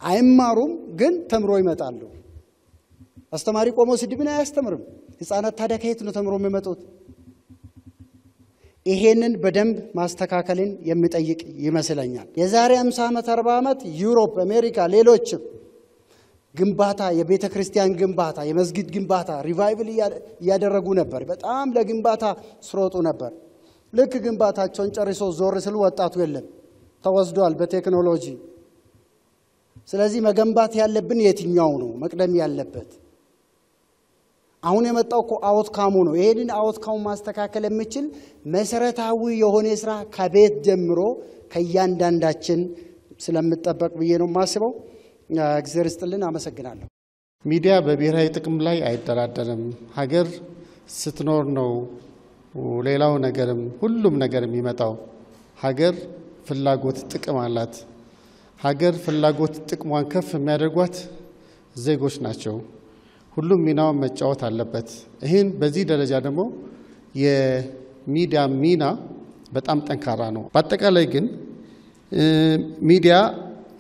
አይማሩም፣ ግን ተምሮ ይመጣሉ። አስተማሪ ቆሞ ስድብን አያስተምርም። ህፃናት ታዲያ ከየት ነው ተምሮ የሚመጡት? ይሄንን በደንብ ማስተካከልን የሚጠይቅ ይመስለኛል። የዛሬ 50 ዓመት 40 ዓመት ዩሮፕ፣ አሜሪካ፣ ሌሎችም ግንባታ፣ የቤተ ክርስቲያን ግንባታ፣ የመስጊድ ግንባታ ሪቫይቭል እያደረጉ ነበር። በጣም ለግንባታ ስሮጡ ነበር። ልክ ግንባታቸውን ጨርሶ ዞር ስሉ ወጣቱ የለም፣ ተወስዷል በቴክኖሎጂ። ስለዚህ መገንባት ያለብን የትኛው ነው መቅደም ያለበት? አሁን የመጣው እኮ አውትካሙ ነው። ይሄንን አውትካሙ ማስተካከል የሚችል መሰረታዊ የሆነ ስራ ከቤት ጀምሮ ከእያንዳንዳችን ስለምጠበቅ ብዬ ነው የማስበው። እግዚአብሔር ይስጥልን። አመሰግናለሁ። ሚዲያ በብሔራዊ ጥቅም ላይ አይደራደርም። ሀገር ስትኖር ነው ሌላው ነገርም ሁሉም ነገር የሚመጣው። ሀገር ፍላጎት ጥቅም አላት። ሀገር ፍላጎት ጥቅሟን ከፍ የሚያደርጓት ዜጎች ናቸው። ሁሉም ሚናውን መጫወት አለበት። ይህን በዚህ ደረጃ ደግሞ የሚዲያ ሚና በጣም ጠንካራ ነው። በአጠቃላይ ግን ሚዲያ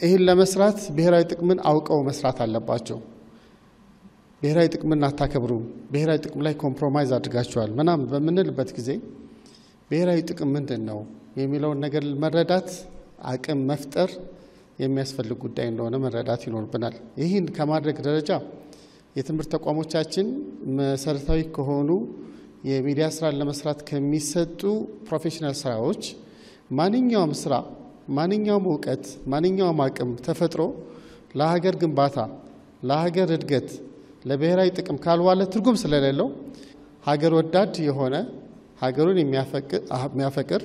ይህን ለመስራት ብሔራዊ ጥቅምን አውቀው መስራት አለባቸው። ብሔራዊ ጥቅምን አታከብሩም፣ ብሔራዊ ጥቅም ላይ ኮምፕሮማይዝ አድርጋቸዋል ምናምን በምንልበት ጊዜ ብሔራዊ ጥቅም ምንድን ነው የሚለውን ነገር መረዳት አቅም መፍጠር የሚያስፈልግ ጉዳይ እንደሆነ መረዳት ይኖርብናል። ይህን ከማድረግ ደረጃ የትምህርት ተቋሞቻችን መሰረታዊ ከሆኑ የሚዲያ ስራን ለመስራት ከሚሰጡ ፕሮፌሽናል ስራዎች ማንኛውም ስራ፣ ማንኛውም እውቀት፣ ማንኛውም አቅም ተፈጥሮ ለሀገር ግንባታ፣ ለሀገር እድገት፣ ለብሔራዊ ጥቅም ካልዋለ ትርጉም ስለሌለው ሀገር ወዳድ የሆነ ሀገሩን የሚያፈቅር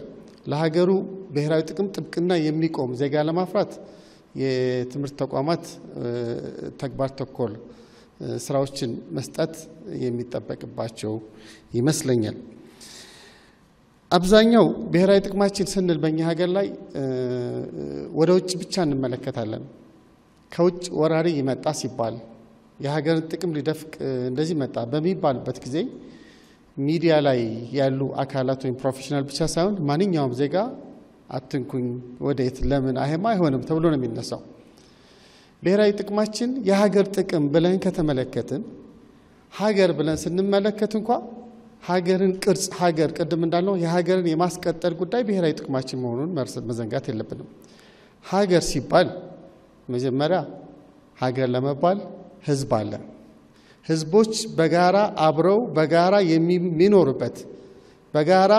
ለሀገሩ ብሔራዊ ጥቅም ጥብቅና የሚቆም ዜጋ ለማፍራት የትምህርት ተቋማት ተግባር ተኮር ስራዎችን መስጠት የሚጠበቅባቸው ይመስለኛል። አብዛኛው ብሔራዊ ጥቅማችን ስንል በእኛ ሀገር ላይ ወደ ውጭ ብቻ እንመለከታለን። ከውጭ ወራሪ ይመጣ ሲባል የሀገርን ጥቅም ሊደፍቅ እንደዚህ መጣ በሚባልበት ጊዜ ሚዲያ ላይ ያሉ አካላት ወይም ፕሮፌሽናል ብቻ ሳይሆን ማንኛውም ዜጋ አትንኩኝ፣ ወዴት፣ ለምን፣ አይሆንም ተብሎ ነው የሚነሳው። ብሔራዊ ጥቅማችን የሀገር ጥቅም ብለን ከተመለከትን ሀገር ብለን ስንመለከት እንኳን ሀገርን ቅርጽ ሀገር ቅድም እንዳልነው የሀገርን የማስቀጠል ጉዳይ ብሔራዊ ጥቅማችን መሆኑን መዘንጋት የለብንም። ሀገር ሲባል መጀመሪያ ሀገር ለመባል ህዝብ አለ። ህዝቦች በጋራ አብረው በጋራ የሚኖሩበት፣ በጋራ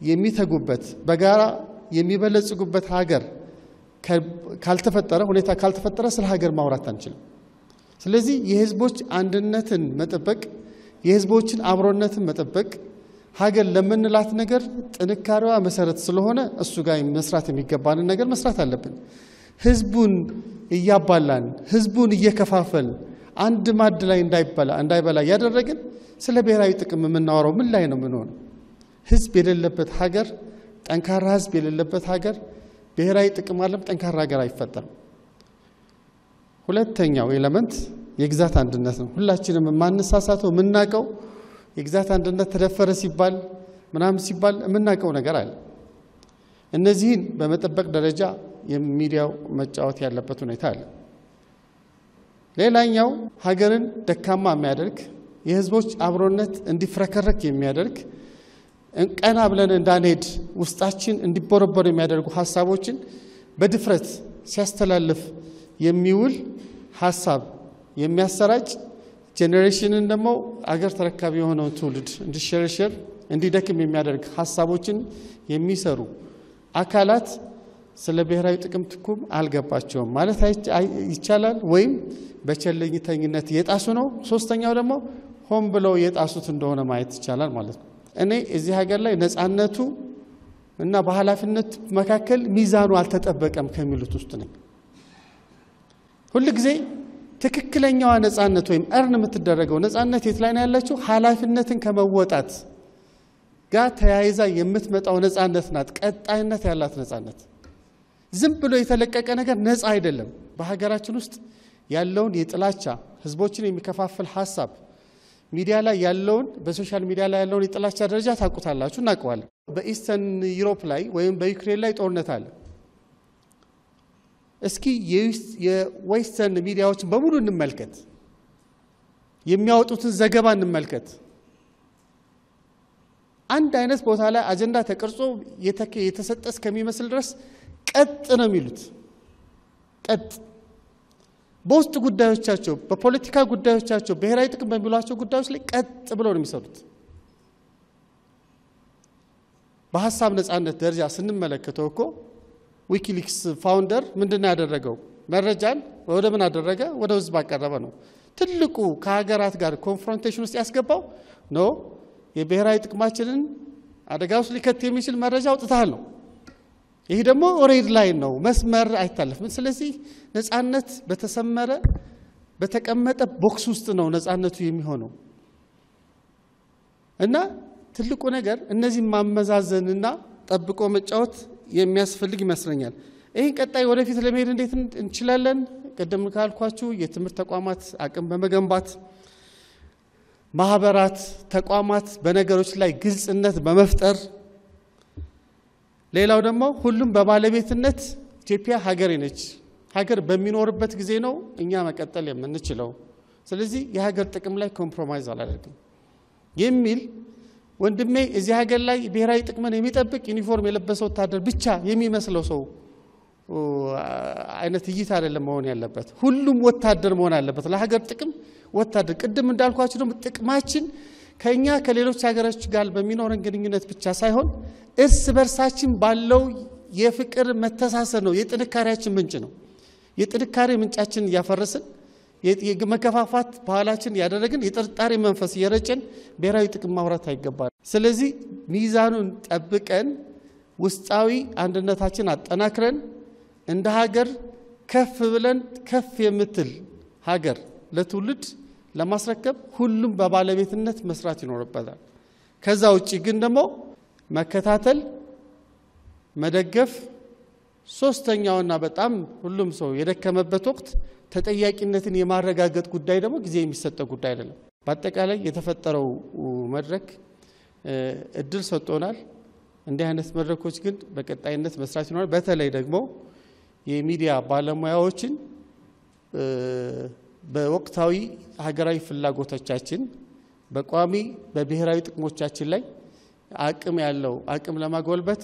የሚተጉበት፣ በጋራ የሚበለጽጉበት ሀገር ካልተፈጠረ ሁኔታ ካልተፈጠረ ስለ ሀገር ማውራት አንችልም። ስለዚህ የህዝቦች አንድነትን መጠበቅ፣ የህዝቦችን አብሮነትን መጠበቅ ሀገር ለምንላት ነገር ጥንካሬዋ መሰረት ስለሆነ እሱ ጋር መስራት የሚገባንን ነገር መስራት አለብን። ህዝቡን እያባላን ህዝቡን እየከፋፈልን አንድ ማድ ላይ እንዳይበላ ያደረግን ስለ ብሔራዊ ጥቅም የምናወራው ምን ላይ ነው የምንሆነው? ህዝብ የሌለበት ሀገር፣ ጠንካራ ህዝብ የሌለበት ሀገር ብሔራዊ ጥቅም አለም ጠንካራ ሀገር አይፈጠርም። ሁለተኛው ኤሌመንት የግዛት አንድነት ነው። ሁላችንም የማንሳሳተው የምናውቀው የግዛት አንድነት ተደፈረ ሲባል ምናምን ሲባል የምናውቀው ነገር አለ። እነዚህን በመጠበቅ ደረጃ የሚዲያው መጫወት ያለበት ሁኔታ አለ። ሌላኛው ሀገርን ደካማ የሚያደርግ የህዝቦች አብሮነት እንዲፍረከረክ የሚያደርግ ቀና ብለን እንዳንሄድ ውስጣችን እንዲቦረቦር የሚያደርጉ ሀሳቦችን በድፍረት ሲያስተላልፍ የሚውል ሀሳብ የሚያሰራጭ ጄኔሬሽንን ደግሞ አገር ተረካቢ የሆነውን ትውልድ እንዲሸረሸር እንዲደክም የሚያደርግ ሀሳቦችን የሚሰሩ አካላት ስለ ብሔራዊ ጥቅም ትርጉም አልገባቸውም ማለት ይቻላል፣ ወይም በቸልተኝነት የጣሱ ነው። ሶስተኛው ደግሞ ሆን ብለው የጣሱት እንደሆነ ማየት ይቻላል ማለት ነው። እኔ እዚህ ሀገር ላይ ነፃነቱ እና በኃላፊነት መካከል ሚዛኑ አልተጠበቀም ከሚሉት ውስጥ ነኝ። ሁሉ ጊዜ ትክክለኛዋ ነፃነት ወይም እርን የምትደረገው ነፃነት የት ላይ ነው ያለችው? ኃላፊነትን ከመወጣት ጋር ተያይዛ የምትመጣው ነፃነት ናት፣ ቀጣይነት ያላት ነፃነት። ዝም ብሎ የተለቀቀ ነገር ነፃ አይደለም። በሀገራችን ውስጥ ያለውን የጥላቻ ህዝቦችን የሚከፋፍል ሐሳብ ሚዲያ ላይ ያለውን በሶሻል ሚዲያ ላይ ያለውን የጥላቻ ደረጃ ታውቁታላችሁ፣ እናውቀዋለን። በኢስተርን ዩሮፕ ላይ ወይም በዩክሬን ላይ ጦርነት አለ። እስኪ የዌስተርን ሚዲያዎችን በሙሉ እንመልከት፣ የሚያወጡትን ዘገባ እንመልከት። አንድ አይነት ቦታ ላይ አጀንዳ ተቀርጾ የተሰጠ እስከሚመስል ድረስ ቀጥ ነው የሚሉት። ቀጥ በውስጥ ጉዳዮቻቸው፣ በፖለቲካ ጉዳዮቻቸው፣ ብሔራዊ ጥቅም በሚሏቸው ጉዳዮች ላይ ቀጥ ብለው ነው የሚሰሩት። በሐሳብ ነፃነት ደረጃ ስንመለከተው እኮ ዊኪሊክስ ፋውንደር ምንድነው ያደረገው? መረጃን ወደ ምን አደረገ? ወደ ህዝብ አቀረበ ነው። ትልቁ ከሀገራት ጋር ኮንፍሮንቴሽን ውስጥ ያስገባው ነው የብሔራዊ ጥቅማችንን አደጋ ውስጥ ሊከት የሚችል መረጃ አውጥታል ነው። ይሄ ደግሞ ሬድ ላይን ነው፣ መስመር አይታለፍም። ስለዚህ ነፃነት በተሰመረ በተቀመጠ ቦክስ ውስጥ ነው ነፃነቱ የሚሆነው እና ትልቁ ነገር እነዚህ ማመዛዘንና ጠብቆ መጫወት የሚያስፈልግ ይመስለኛል። ይሄን ቀጣይ ወደፊት ለመሄድ እንዴት እንችላለን? ቀደም ካልኳችሁ የትምህርት ተቋማት አቅም በመገንባት ማህበራት፣ ተቋማት በነገሮች ላይ ግልጽነት በመፍጠር ሌላው ደግሞ ሁሉም በባለቤትነት ኢትዮጵያ ሀገር ነች፣ ሀገር በሚኖርበት ጊዜ ነው እኛ መቀጠል የምንችለው። ስለዚህ የሀገር ጥቅም ላይ ኮምፕሮማይዝ አላደርግም የሚል ወንድሜ እዚህ ሀገር ላይ ብሔራዊ ጥቅምን የሚጠብቅ ዩኒፎርም የለበሰ ወታደር ብቻ የሚመስለው ሰው አይነት እይታ አይደለም መሆን ያለበት። ሁሉም ወታደር መሆን አለበት ለሀገር ጥቅም ወታደር። ቅድም እንዳልኳችሁ ደግሞ ጥቅማችን ከኛ ከሌሎች ሀገሮች ጋር በሚኖረን ግንኙነት ብቻ ሳይሆን እርስ በርሳችን ባለው የፍቅር መተሳሰር ነው የጥንካሬያችን ምንጭ ነው። የጥንካሬ ምንጫችን ያፈረስን የመከፋፋት ባህላችን ያደረግን የጥርጣሬ መንፈስ እየረጨን ብሔራዊ ጥቅም ማውራት አይገባል። ስለዚህ ሚዛኑን ጠብቀን ውስጣዊ አንድነታችን አጠናክረን እንደ ሀገር ከፍ ብለን ከፍ የምትል ሀገር ለትውልድ ለማስረከብ ሁሉም በባለቤትነት መስራት ይኖርበታል። ከዛ ውጪ ግን ደግሞ መከታተል፣ መደገፍ፣ ሶስተኛውና በጣም ሁሉም ሰው የደከመበት ወቅት ተጠያቂነትን የማረጋገጥ ጉዳይ ደግሞ ጊዜ የሚሰጠው ጉዳይ አይደለም። በአጠቃላይ የተፈጠረው መድረክ እድል ሰጥቶናል። እንዲህ አይነት መድረኮች ግን በቀጣይነት መስራት ይኖራል። በተለይ ደግሞ የሚዲያ ባለሙያዎችን በወቅታዊ ሀገራዊ ፍላጎቶቻችን በቋሚ በብሔራዊ ጥቅሞቻችን ላይ አቅም ለማጎልበት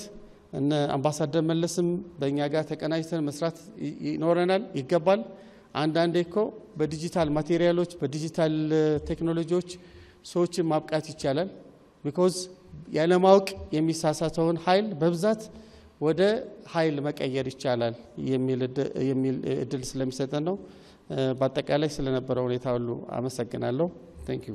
እነ አምባሳደር መለስም በእኛ ጋር ተቀናጅተን መስራት ይገባል። አንዳንዴ እኮ በዲጂታል ማቴሪያሎች በዲጂታል ቴክኖሎጂዎች ሰዎችን ማብቃት ይቻላል። ቢኮዝ ያለማወቅ የሚሳሳተውን ኃይል በብዛት ወደ ኃይል መቀየር ይቻላል የሚል እድል ስለሚሰጠን ነው። በአጠቃላይ ስለነበረው ሁኔታ ሁሉ አመሰግናለሁ። ታንክ ዩ